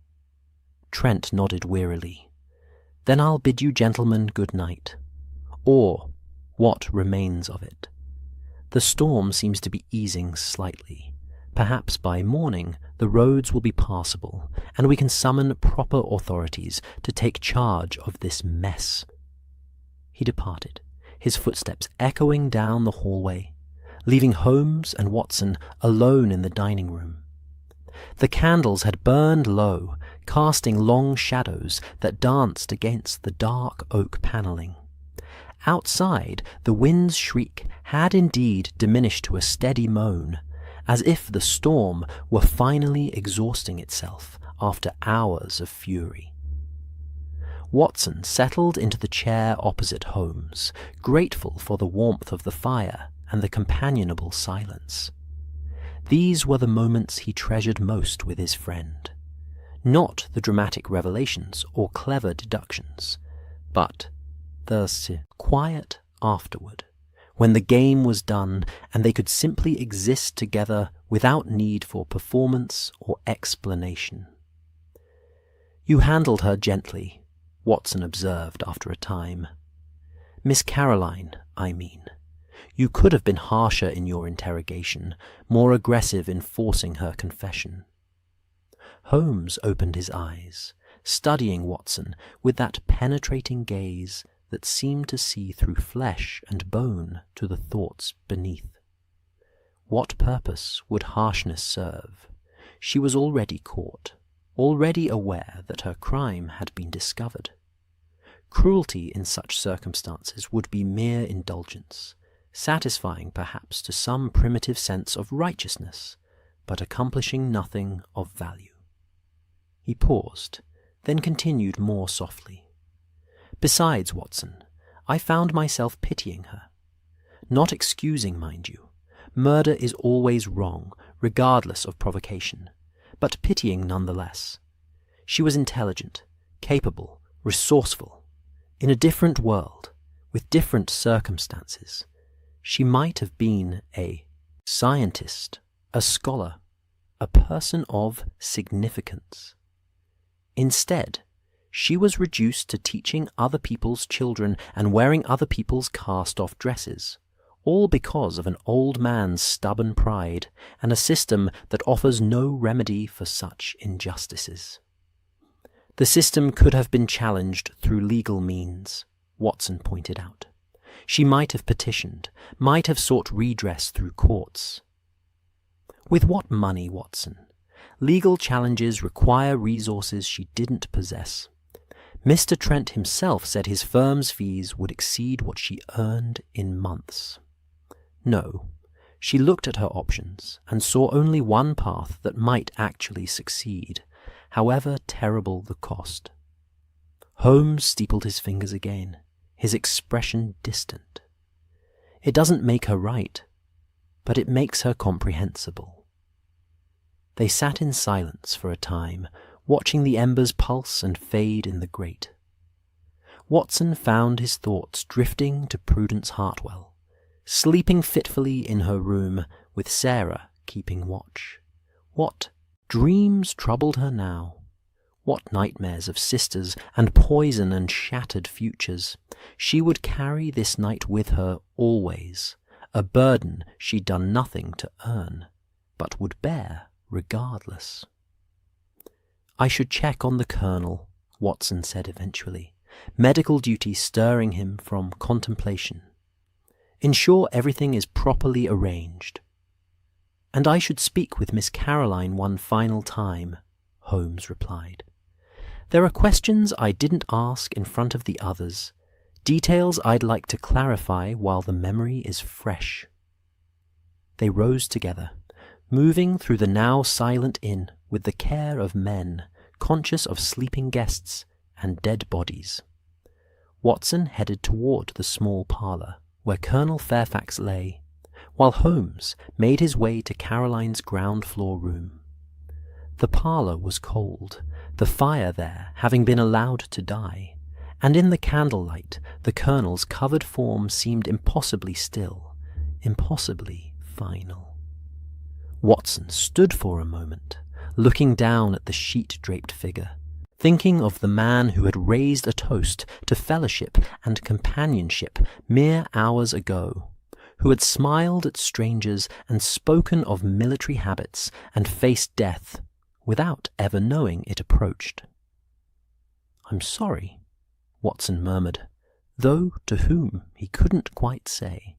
Trent nodded wearily. "Then I'll bid you gentlemen good night. Or what remains of it. The storm seems to be easing slightly. Perhaps by morning the roads will be passable, and we can summon proper authorities to take charge of this mess." He departed, his footsteps echoing down the hallway, leaving Holmes and Watson alone in the dining room. The candles had burned low, casting long shadows that danced against the dark oak panelling. Outside, the wind's shriek had indeed diminished to a steady moan, as if the storm were finally exhausting itself after hours of fury. Watson settled into the chair opposite Holmes, grateful for the warmth of the fire and the companionable silence. These were the moments he treasured most with his friend. Not the dramatic revelations or clever deductions, but the quiet afterward, when the game was done and they could simply exist together without need for performance or explanation. "You handled her gently," Watson observed after a time. "Miss Caroline, I mean. You could have been harsher in your interrogation, more aggressive in forcing her confession." Holmes opened his eyes, studying Watson with that penetrating gaze that seemed to see through flesh and bone to the thoughts beneath. What purpose would harshness serve? She was already caught, already aware that her crime had been discovered. Cruelty in such circumstances would be mere indulgence, satisfying perhaps to some primitive sense of righteousness, but accomplishing nothing of value. He paused, then continued more softly. "Besides, Watson, I found myself pitying her. Not excusing, mind you. Murder is always wrong, regardless of provocation, but pitying nonetheless. She was intelligent, capable, resourceful. In a different world, with different circumstances, she might have been a scientist, a scholar, a person of significance. Instead, she was reduced to teaching other people's children and wearing other people's cast-off dresses, all because of an old man's stubborn pride and a system that offers no remedy for such injustices. The system could have been challenged through legal means," Watson pointed out. "She might have petitioned, might have sought redress through courts." "With what money, Watson? Legal challenges require resources she didn't possess. Mr. Trent himself said his firm's fees would exceed what she earned in months. No, she looked at her options and saw only one path that might actually succeed, however terrible the cost." Holmes steepled his fingers again, his expression distant. "It doesn't make her right, but it makes her comprehensible." They sat in silence for a time, watching the embers pulse and fade in the grate. Watson found his thoughts drifting to Prudence Hartwell, sleeping fitfully in her room with Sarah keeping watch. What dreams troubled her now? What nightmares of sisters and poison and shattered futures? She would carry this night with her always, a burden she'd done nothing to earn, but would bear regardless. "I should check on the Colonel," Watson said eventually, medical duty stirring him from contemplation. "Ensure everything is properly arranged." "And I should speak with Miss Caroline one final time," Holmes replied. "There are questions I didn't ask in front of the others, details I'd like to clarify while the memory is fresh." They rose together, moving through the now silent inn with the care of men, conscious of sleeping guests and dead bodies. Watson headed toward the small parlour where Colonel Fairfax lay, while Holmes made his way to Caroline's ground-floor room. The parlour was cold, the fire there having been allowed to die, and in the candlelight the Colonel's covered form seemed impossibly still, impossibly final. Watson stood for a moment, looking down at the sheet-draped figure, thinking of the man who had raised a toast to fellowship and companionship mere hours ago, who had smiled at strangers and spoken of military habits and faced death without ever knowing it approached. "I'm sorry," Watson murmured, though to whom he couldn't quite say.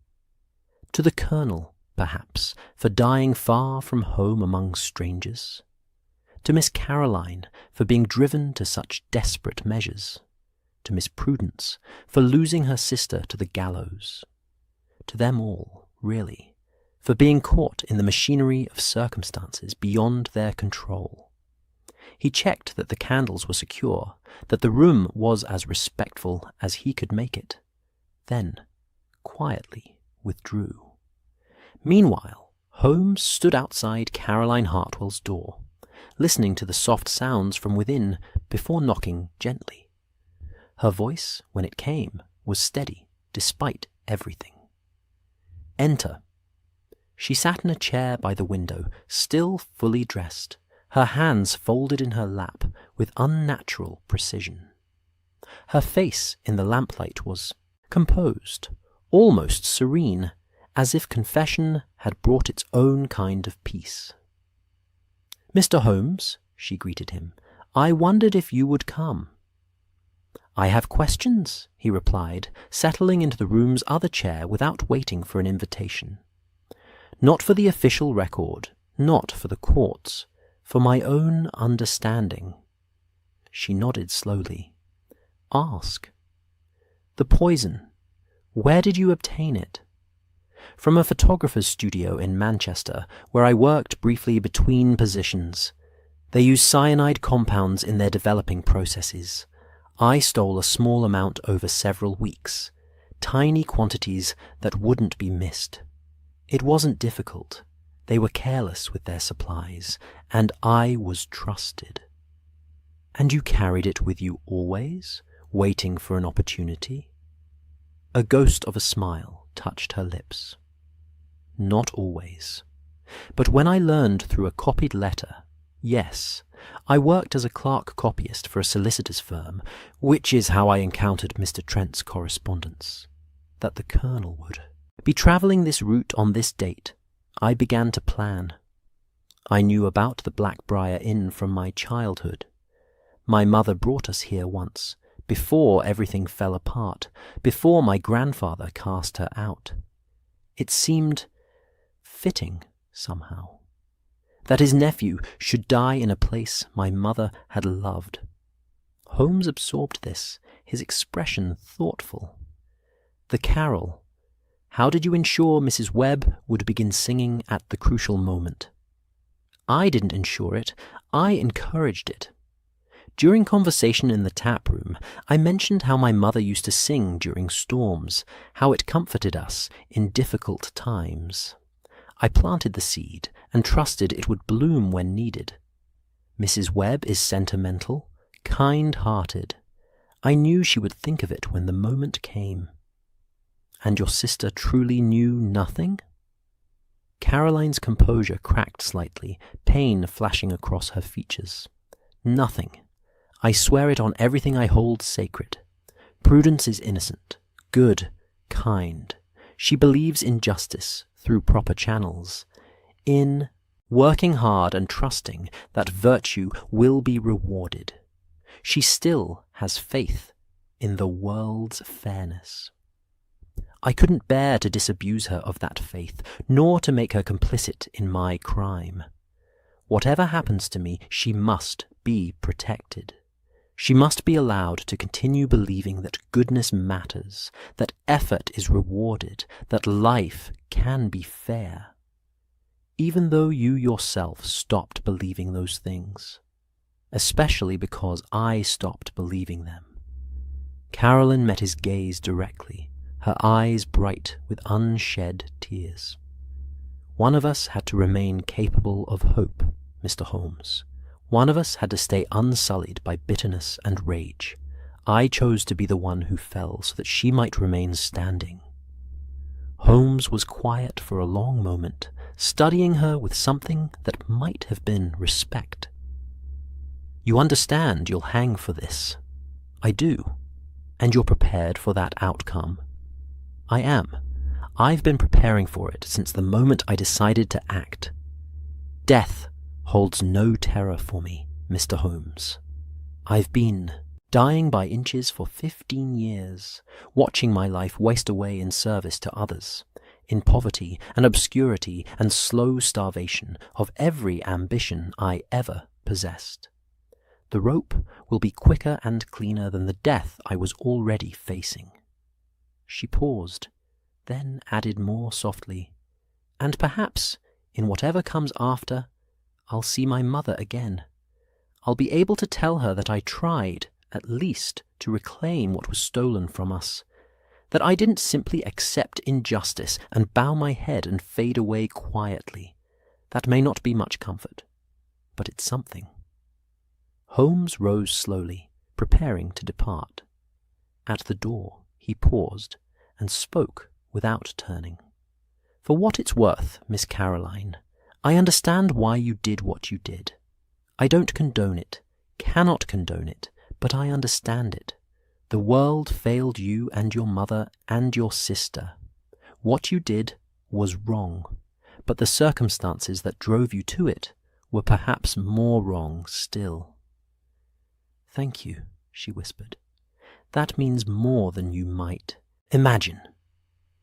To the Colonel, perhaps, for dying far from home among strangers. to Miss Caroline for being driven to such desperate measures, to Miss Prudence for losing her sister to the gallows, to them all, really, for being caught in the machinery of circumstances beyond their control. He checked that the candles were secure, that the room was as respectful as he could make it, then quietly withdrew. Meanwhile, Holmes stood outside Caroline Hartwell's door, listening to the soft sounds from within before knocking gently. Her voice, when it came, was steady, despite everything. "Enter." She sat in a chair by the window, still fully dressed, her hands folded in her lap with unnatural precision. Her face in the lamplight was composed, almost serene, as if confession had brought its own kind of peace. "Mr. Holmes," she greeted him, "I wondered if you would come." "I have questions," he replied, settling into the room's other chair without waiting for an invitation. "Not for the official record, not for the courts, for my own understanding." She nodded slowly. "Ask." "The poison. Where did you obtain it?" "From a photographer's studio in Manchester, where I worked briefly between positions. They use cyanide compounds in their developing processes. I stole a small amount over several weeks, tiny quantities that wouldn't be missed. It wasn't difficult. They were careless with their supplies, and I was trusted." "And you carried it with you always, waiting for an opportunity?" A ghost of a smile touched her lips. "Not always. But when I learned through a copied letter, yes, I worked as a clerk copyist for a solicitor's firm, which is how I encountered Mr. Trent's correspondence, that the Colonel would be travelling this route on this date. I began to plan. I knew about the Black Briar Inn from my childhood. My mother brought us here once, before everything fell apart, before my grandfather cast her out. It seemed fitting, somehow, that his nephew should die in a place my mother had loved. Holmes absorbed this, his expression thoughtful. "The carol. How did you ensure Mrs. Webb would begin singing at the crucial moment?" "I didn't ensure it. I encouraged it. During conversation in the tap room, I mentioned how my mother used to sing during storms, how it comforted us in difficult times. I planted the seed and trusted it would bloom when needed. Mrs. Webb is sentimental, kind-hearted. I knew she would think of it when the moment came." "And your sister truly knew nothing?" Caroline's composure cracked slightly, pain flashing across her features. "Nothing. I swear it on everything I hold sacred. Prudence is innocent, good, kind. She believes in justice through proper channels, in working hard and trusting that virtue will be rewarded. She still has faith in the world's fairness. I couldn't bear to disabuse her of that faith, nor to make her complicit in my crime. Whatever happens to me, she must be protected. She must be allowed to continue believing that goodness matters, that effort is rewarded, that life can be fair. Even though you yourself stopped believing those things, especially because I stopped believing them." Caroline met his gaze directly, her eyes bright with unshed tears. "One of us had to remain capable of hope, Mr. Holmes. One of us had to stay unsullied by bitterness and rage. I chose to be the one who fell so that she might remain standing." Holmes was quiet for a long moment, studying her with something that might have been respect. "You understand you'll hang for this?" "I do." "And you're prepared for that outcome?" "I am. I've been preparing for it since the moment I decided to act. Death holds no terror for me, Mr. Holmes. I've been dying by inches for 15 years, watching my life waste away in service to others, in poverty and obscurity and slow starvation of every ambition I ever possessed. The rope will be quicker and cleaner than the death I was already facing." She paused, then added more softly, "And perhaps, in whatever comes after, I'll see my mother again. I'll be able to tell her that I tried, at least, to reclaim what was stolen from us, that I didn't simply accept injustice and bow my head and fade away quietly. That may not be much comfort, but it's something." Holmes rose slowly, preparing to depart. At the door, he paused and spoke without turning. "For what it's worth, Miss Caroline, I understand why you did what you did. I don't condone it, cannot condone it, but I understand it. The world failed you and your mother and your sister. What you did was wrong, but the circumstances that drove you to it were perhaps more wrong still." "Thank you," she whispered. "That means more than you might imagine."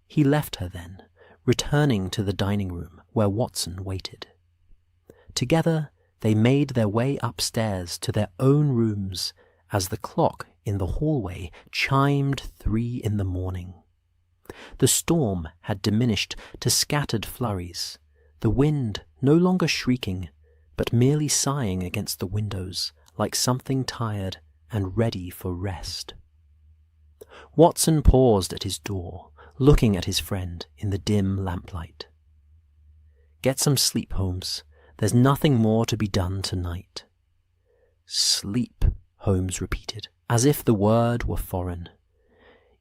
He left her then, returning to the dining room where Watson waited. Together they made their way upstairs to their own rooms as the clock in the hallway chimed 3 in the morning. The storm had diminished to scattered flurries, the wind no longer shrieking, but merely sighing against the windows like something tired and ready for rest. Watson paused at his door, looking at his friend in the dim lamplight. "Get some sleep, Holmes. There's nothing more to be done tonight." "Sleep," Holmes repeated, as if the word were foreign.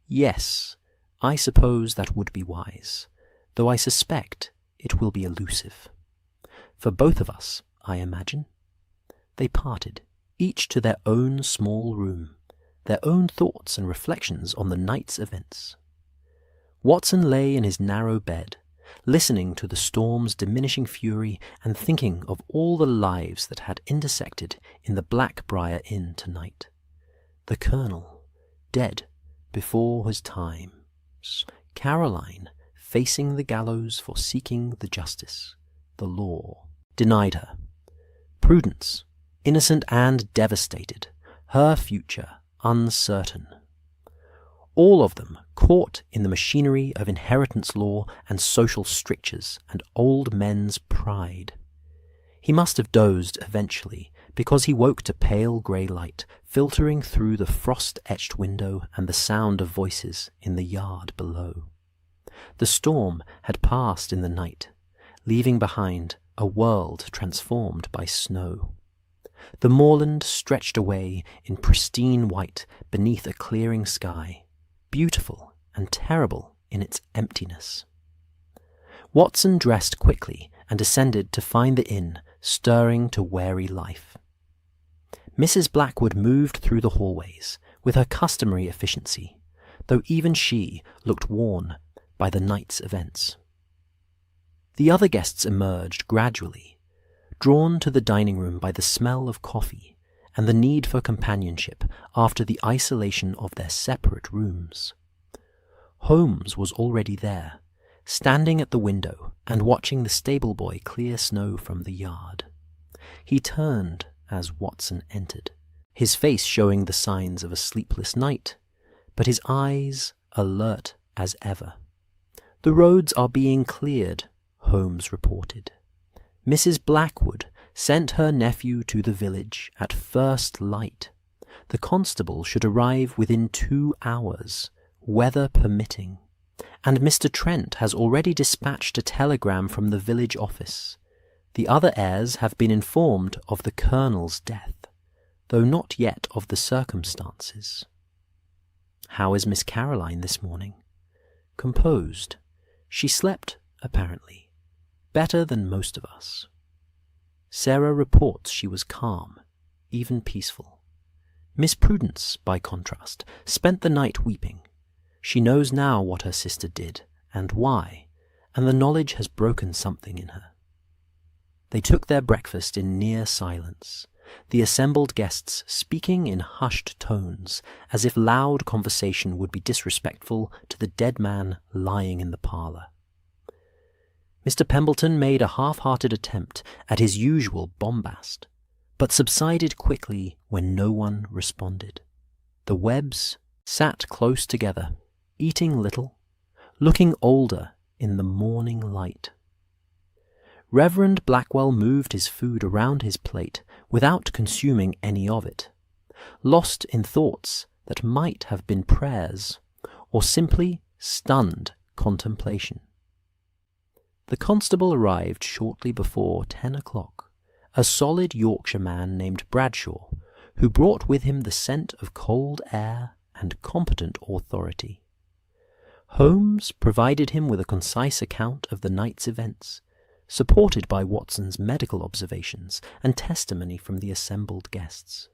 "Yes, I suppose that would be wise, though I suspect it will be elusive. For both of us, I imagine." They parted, each to their own small room, their own thoughts and reflections on the night's events. Watson lay in his narrow bed, listening to the storm's diminishing fury and thinking of all the lives that had intersected in the Black Briar Inn tonight. The Colonel, dead before his time. Caroline, facing the gallows for seeking the justice the law denied her. Prudence, innocent and devastated, her future uncertain. All of them caught in the machinery of inheritance law and social strictures and old men's pride. He must have dozed eventually, because he woke to pale grey light filtering through the frost-etched window and the sound of voices in the yard below. The storm had passed in the night, leaving behind a world transformed by snow. The moorland stretched away in pristine white beneath a clearing sky, beautiful and terrible in its emptiness. Watson dressed quickly and descended to find the inn stirring to wary life. Mrs. Blackwood moved through the hallways with her customary efficiency, though even she looked worn by the night's events. The other guests emerged gradually, drawn to the dining room by the smell of coffee and the need for companionship after the isolation of their separate rooms. Holmes was already there, standing at the window and watching the stable boy clear snow from the yard. He turned as Watson entered, his face showing the signs of a sleepless night, but his eyes alert as ever. "The roads are being cleared," Holmes reported. "Mrs. Blackwood sent her nephew to the village at first light. The constable should arrive within 2 hours, weather permitting, and Mr. Trent has already dispatched a telegram from the village office. The other heirs have been informed of the Colonel's death, though not yet of the circumstances." "How is Miss Caroline this morning?" "Composed. She slept, apparently, better than most of us. Sarah reports she was calm, even peaceful. Miss Prudence, by contrast, spent the night weeping. She knows now what her sister did, and why, and the knowledge has broken something in her." They took their breakfast in near silence, the assembled guests speaking in hushed tones, as if loud conversation would be disrespectful to the dead man lying in the parlour. Mr. Pembleton made a half-hearted attempt at his usual bombast, but subsided quickly when no one responded. The Webbs sat close together, eating little, looking older in the morning light. Reverend Blackwell moved his food around his plate without consuming any of it, lost in thoughts that might have been prayers or simply stunned contemplation. The constable arrived shortly before 10 o'clock, a solid Yorkshire man named Bradshaw, who brought with him the scent of cold air and competent authority. Holmes provided him with a concise account of the night's events, supported by Watson's medical observations and testimony from the assembled guests.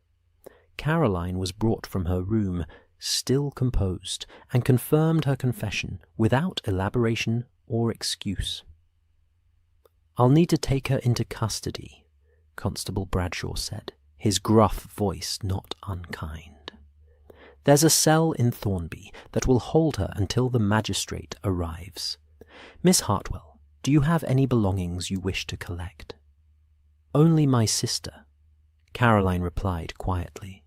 Caroline was brought from her room, still composed, and confirmed her confession without elaboration or excuse. "I'll need to take her into custody," Constable Bradshaw said, his gruff voice not unkind. "There's a cell in Thornby that will hold her until the magistrate arrives. Miss Hartwell, do you have any belongings you wish to collect?" "Only my sister," Caroline replied quietly.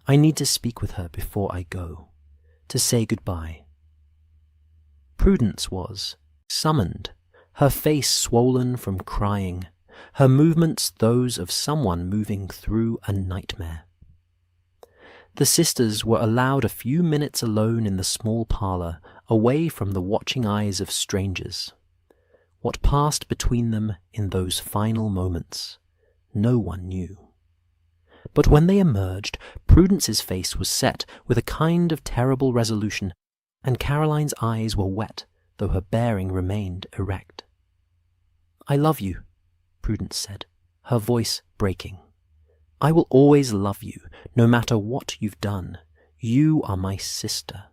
"I need to speak with her before I go, to say goodbye." Prudence was summoned, her face swollen from crying, her movements those of someone moving through a nightmare. The sisters were allowed a few minutes alone in the small parlour, away from the watching eyes of strangers. What passed between them in those final moments, no one knew. But when they emerged, Prudence's face was set with a kind of terrible resolution, and Caroline's eyes were wet, though her bearing remained erect. "I love you," Prudence said, her voice breaking. "I will always love you, no matter what you've done. You are my sister."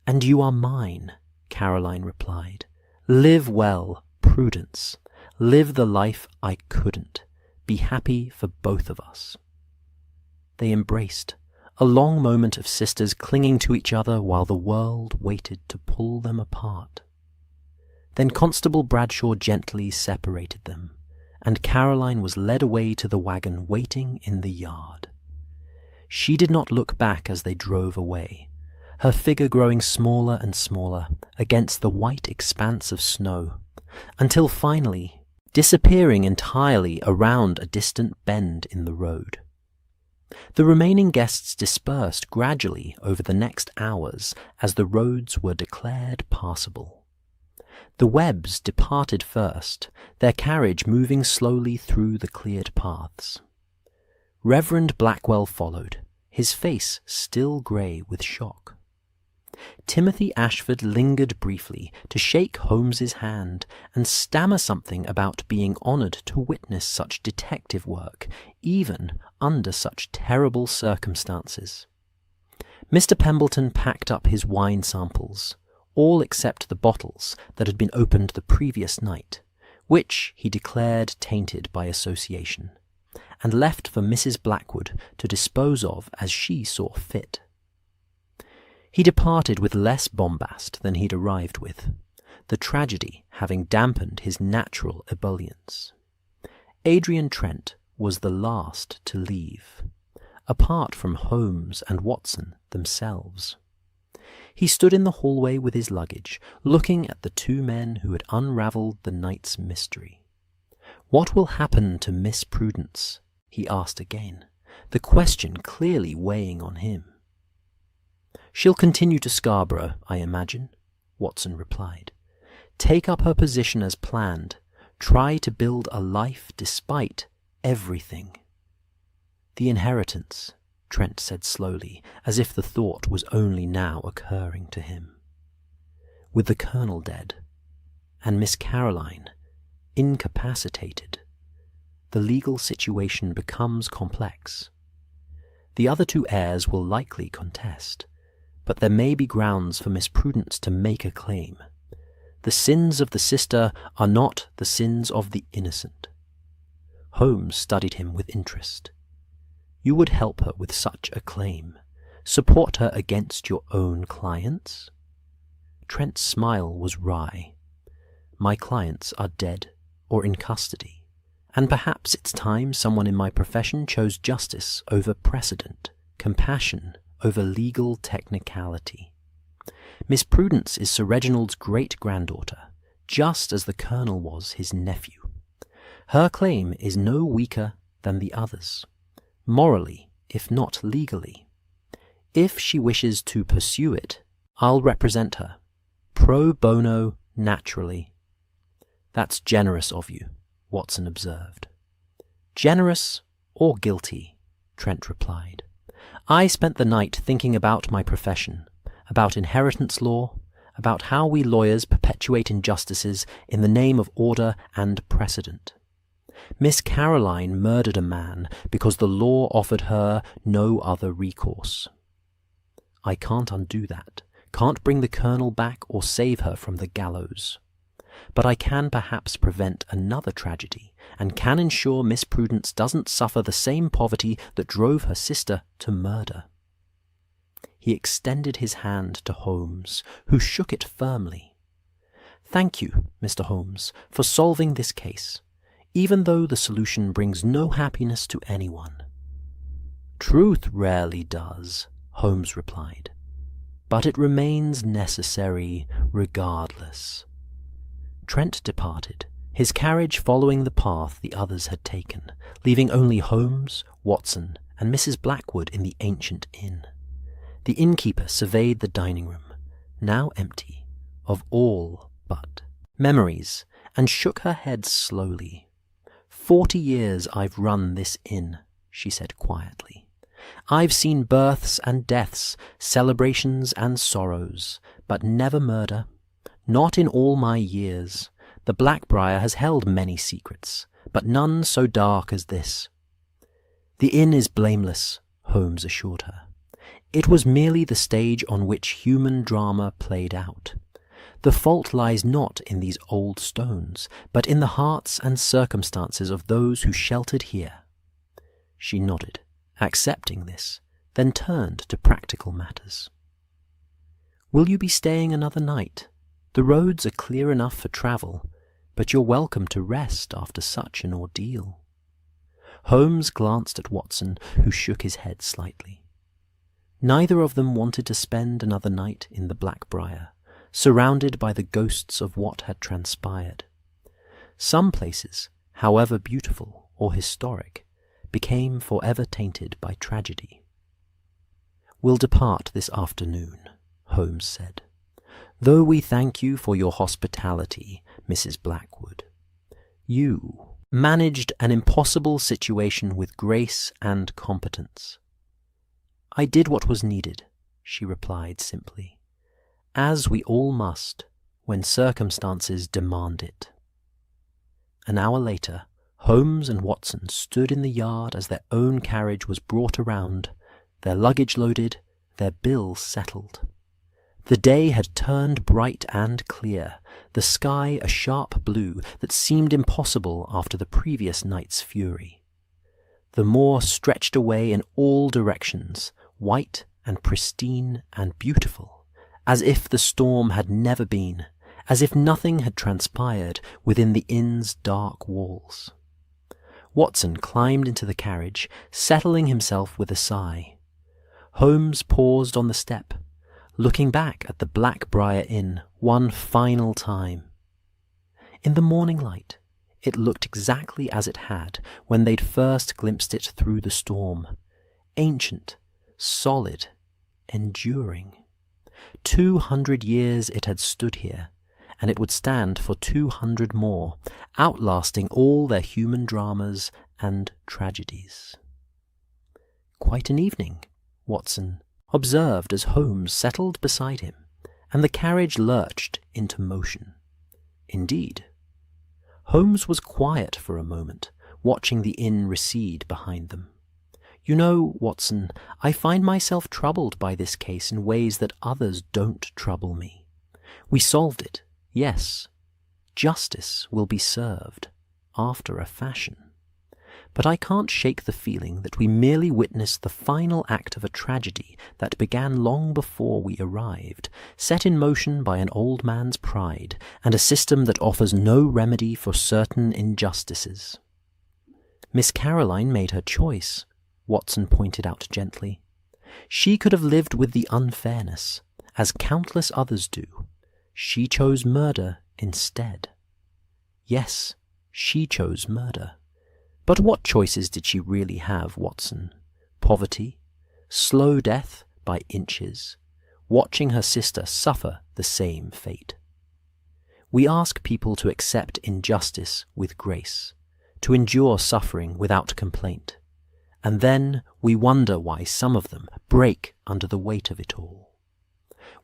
"And you are mine," Caroline replied. "Live well, Prudence. Live the life I couldn't. Be happy for both of us." They embraced, a long moment of sisters clinging to each other while the world waited to pull them apart. Then Constable Bradshaw gently separated them, and Caroline was led away to the wagon waiting in the yard. She did not look back as they drove away, her figure growing smaller and smaller against the white expanse of snow, until finally disappearing entirely around a distant bend in the road. The remaining guests dispersed gradually over the next hours as the roads were declared passable. The Webbs departed first, their carriage moving slowly through the cleared paths. Reverend Blackwell followed, his face still grey with shock. Timothy Ashford lingered briefly to shake Holmes's hand and stammer something about being honoured to witness such detective work, even under such terrible circumstances. Mr. Pembleton packed up his wine samples, all except the bottles that had been opened the previous night, which he declared tainted by association, and left for Mrs. Blackwood to dispose of as she saw fit. He departed with less bombast than he'd arrived with, the tragedy having dampened his natural ebullience. Adrian Trent was the last to leave, apart from Holmes and Watson themselves. He stood in the hallway with his luggage, looking at the two men who had unravelled the night's mystery. "What will happen to Miss Prudence?" he asked again, the question clearly weighing on him. "She'll continue to Scarborough, I imagine," Watson replied. "Take up her position as planned. Try to build a life despite everything." "The inheritance," Trent said slowly, as if the thought was only now occurring to him. "With the Colonel dead, and Miss Caroline incapacitated, the legal situation becomes complex. The other two heirs will likely contest, but there may be grounds for Miss Prudence to make a claim. The sins of the sister are not the sins of the innocent." Holmes studied him with interest. "You would help her with such a claim? Support her against your own clients?" Trent's smile was wry. "My clients are dead or in custody, And perhaps it's time someone in my profession chose justice over precedent, compassion over legal technicality. Miss Prudence is Sir Reginald's great-granddaughter, just as the Colonel was his nephew. Her claim is no weaker than the others, morally, if not legally. If she wishes to pursue it, I'll represent her, pro bono, naturally. That's generous of you, Watson observed. Generous or guilty, Trent replied. I spent the night thinking about my profession, about inheritance law, about how we lawyers perpetuate injustices in the name of order and precedent. Miss Caroline murdered a man because the law offered her no other recourse. I can't undo that, can't bring the Colonel back or save her from the gallows. But I can perhaps prevent another tragedy, and can ensure Miss Prudence doesn't suffer the same poverty that drove her sister to murder. He extended his hand to Holmes, who shook it firmly. Thank you, Mr. Holmes, for solving this case, even though the solution brings no happiness to anyone. Truth rarely does, Holmes replied, but it remains necessary regardless. Trent departed, his carriage following the path the others had taken, leaving only Holmes, Watson, and Mrs. Blackwood in the ancient inn. The innkeeper surveyed the dining room, now empty, of all but memories, and shook her head slowly. 40 years I've run this inn, she said quietly. I've seen births and deaths, celebrations and sorrows, but never murder. Not in all my years. The Black Briar has held many secrets, but none so dark as this. The inn is blameless, Holmes assured her. It was merely the stage on which human drama played out. The fault lies not in these old stones, but in the hearts and circumstances of those who sheltered here. She nodded, accepting this, then turned to practical matters. Will you be staying another night? The roads are clear enough for travel, but you're welcome to rest after such an ordeal. Holmes glanced at Watson, who shook his head slightly. Neither of them wanted to spend another night in the Black Briar, surrounded by the ghosts of what had transpired. Some places, however beautiful or historic, became forever tainted by tragedy. We'll depart this afternoon, Holmes said. Though we thank you for your hospitality, Mrs. Blackwood. You managed an impossible situation with grace and competence. I did what was needed, she replied simply, as we all must when circumstances demand it. An hour later, Holmes and Watson stood in the yard as their own carriage was brought around, their luggage loaded, their bills settled. The day had turned bright and clear, the sky a sharp blue that seemed impossible after the previous night's fury. The moor stretched away in all directions, white and pristine and beautiful, as if the storm had never been, as if nothing had transpired within the inn's dark walls. Watson climbed into the carriage, settling himself with a sigh. Holmes paused on the step, looking back at the Black Briar Inn one final time. In the morning light, it looked exactly as it had when they'd first glimpsed it through the storm. Ancient, solid, enduring. 200 years it had stood here, and it would stand for 200 more, outlasting all their human dramas and tragedies. Quite an evening, Watson observed as Holmes settled beside him, and the carriage lurched into motion. Indeed. Holmes was quiet for a moment, watching the inn recede behind them. You know, Watson, I find myself troubled by this case in ways that others don't trouble me. We solved it, yes. Justice will be served, after a fashion. But I can't shake the feeling that we merely witnessed the final act of a tragedy that began long before we arrived, set in motion by an old man's pride and a system that offers no remedy for certain injustices. Miss Caroline made her choice, Watson pointed out gently. She could have lived with the unfairness, as countless others do. She chose murder instead. Yes, she chose murder. But what choices did she really have, Watson? Poverty? Slow death by inches? Watching her sister suffer the same fate? We ask people to accept injustice with grace, to endure suffering without complaint, and then we wonder why some of them break under the weight of it all.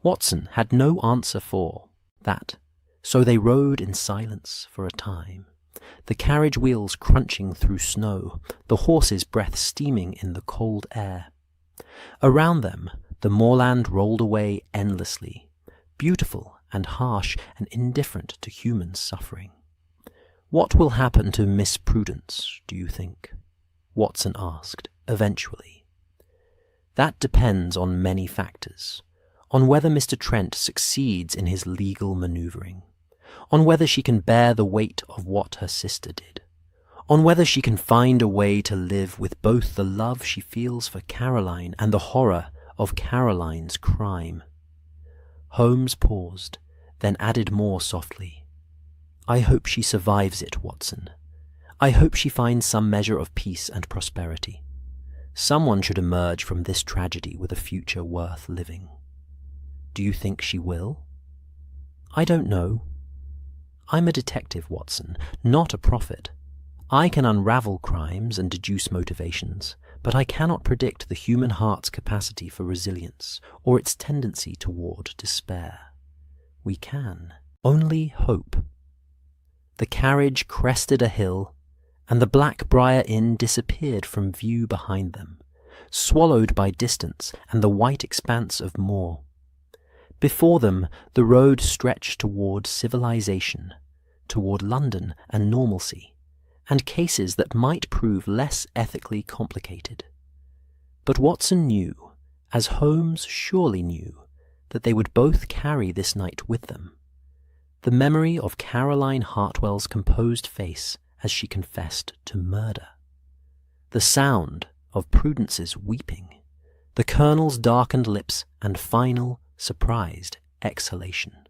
Watson had no answer for that, so they rode in silence for a time, the carriage wheels crunching through snow, the horses' breath steaming in the cold air. Around them, the moorland rolled away endlessly, beautiful and harsh and indifferent to human suffering. "What will happen to Miss Prudence, do you think?" Watson asked, eventually. "That depends on many factors, on whether Mr. Trent succeeds in his legal manoeuvring, on whether she can bear the weight of what her sister did, on whether she can find a way to live with both the love she feels for Caroline and the horror of Caroline's crime." Holmes paused, then added more softly, "I hope she survives it, Watson. I hope she finds some measure of peace and prosperity. Someone should emerge from this tragedy with a future worth living. Do you think she will?" "I don't know. I'm a detective, Watson, not a prophet. I can unravel crimes and deduce motivations, but I cannot predict the human heart's capacity for resilience or its tendency toward despair. We can only hope." The carriage crested a hill, and the Black Briar Inn disappeared from view behind them, swallowed by distance and the white expanse of moor. Before them, the road stretched toward civilization, toward London and normalcy, and cases that might prove less ethically complicated. But Watson knew, as Holmes surely knew, that they would both carry this night with them. The memory of Caroline Hartwell's composed face as she confessed to murder. The sound of Prudence's weeping. The Colonel's darkened lips and final, surprised exhalation.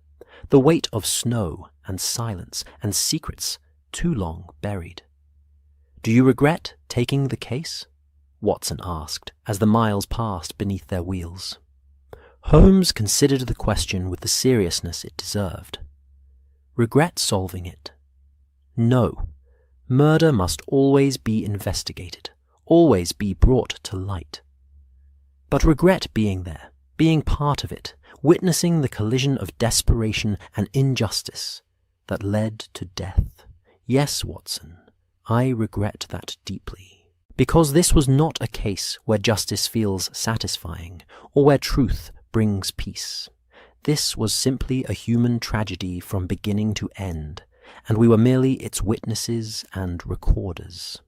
The weight of snow and silence and secrets too long buried. "Do you regret taking the case?" Watson asked as the miles passed beneath their wheels. Holmes considered the question with the seriousness it deserved. "Regret solving it? No. Murder must always be investigated, always be brought to light. But regret being there, being part of it, witnessing the collision of desperation and injustice that led to death. Yes, Watson, I regret that deeply. Because this was not a case where justice feels satisfying or where truth brings peace. This was simply a human tragedy from beginning to end, and we were merely its witnesses and recorders."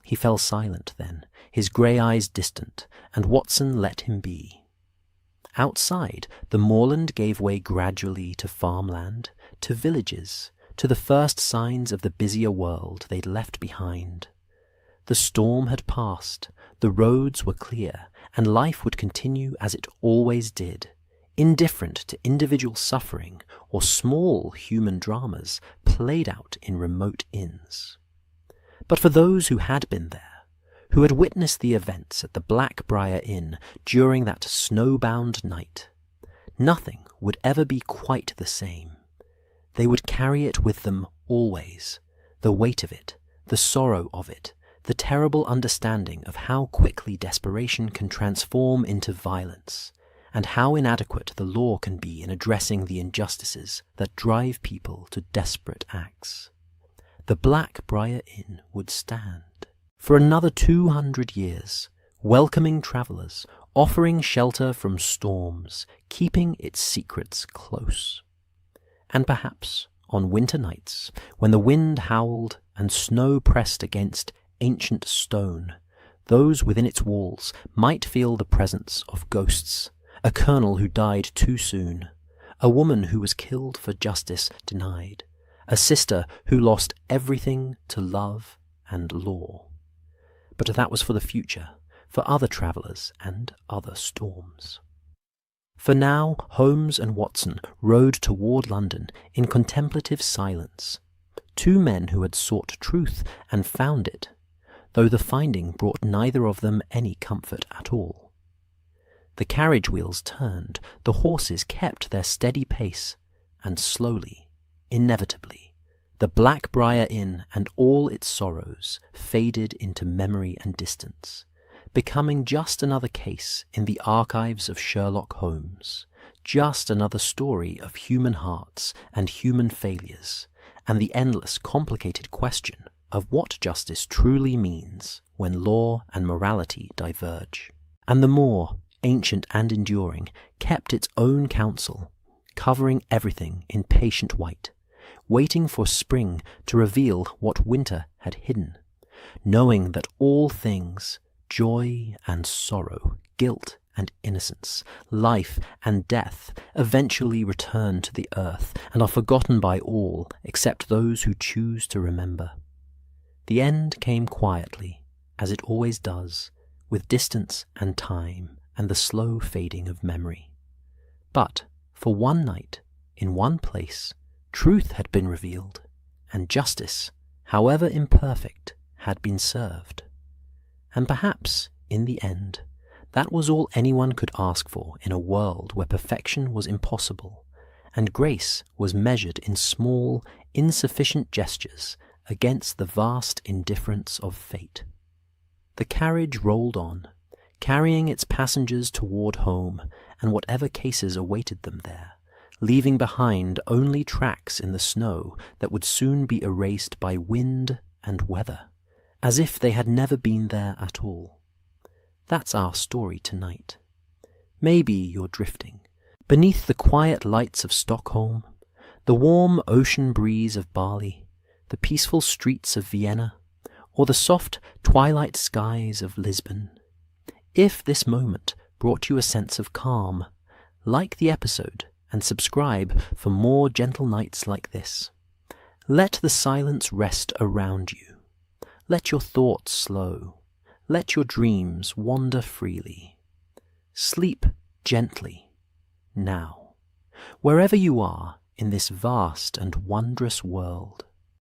He fell silent then, his grey eyes distant, and Watson let him be. Outside, the moorland gave way gradually to farmland, to villages, to the first signs of the busier world they'd left behind. The storm had passed, the roads were clear, and life would continue as it always did, indifferent to individual suffering or small human dramas played out in remote inns. But for those who had been there, who had witnessed the events at the Black Briar Inn during that snowbound night, nothing would ever be quite the same. They would carry it with them always, the weight of it, the sorrow of it, the terrible understanding of how quickly desperation can transform into violence, and how inadequate the law can be in addressing the injustices that drive people to desperate acts. The Black Briar Inn would stand for another 200 years, welcoming travellers, offering shelter from storms, keeping its secrets close. And perhaps, on winter nights, when the wind howled and snow pressed against ancient stone, those within its walls might feel the presence of ghosts, a colonel who died too soon, a woman who was killed for justice denied, a sister who lost everything to love and lore. But that was for the future, for other travellers and other storms. For now, Holmes and Watson rode toward London in contemplative silence, two men who had sought truth and found it, though the finding brought neither of them any comfort at all. The carriage wheels turned, the horses kept their steady pace, and slowly, inevitably, the Black Briar Inn and all its sorrows faded into memory and distance, becoming just another case in the archives of Sherlock Holmes, just another story of human hearts and human failures, and the endless complicated question of what justice truly means when law and morality diverge. And the moor, ancient and enduring, kept its own counsel, covering everything in patient white, waiting for spring to reveal what winter had hidden, knowing that all things, joy and sorrow, guilt and innocence, life and death, eventually return to the earth and are forgotten by all except those who choose to remember. The end came quietly, as it always does, with distance and time and the slow fading of memory. But for one night, in one place, truth had been revealed, and justice, however imperfect, had been served. And perhaps, in the end, that was all anyone could ask for in a world where perfection was impossible, and grace was measured in small, insufficient gestures against the vast indifference of fate. The carriage rolled on, carrying its passengers toward home and whatever cases awaited them there, leaving behind only tracks in the snow that would soon be erased by wind and weather, as if they had never been there at all. That's our story tonight. Maybe you're drifting, beneath the quiet lights of Stockholm, the warm ocean breeze of Bali, the peaceful streets of Vienna, or the soft twilight skies of Lisbon. If this moment brought you a sense of calm, like the episode and subscribe for more gentle nights like this. Let the silence rest around you. Let your thoughts slow. Let your dreams wander freely. Sleep gently, now, wherever you are in this vast and wondrous world.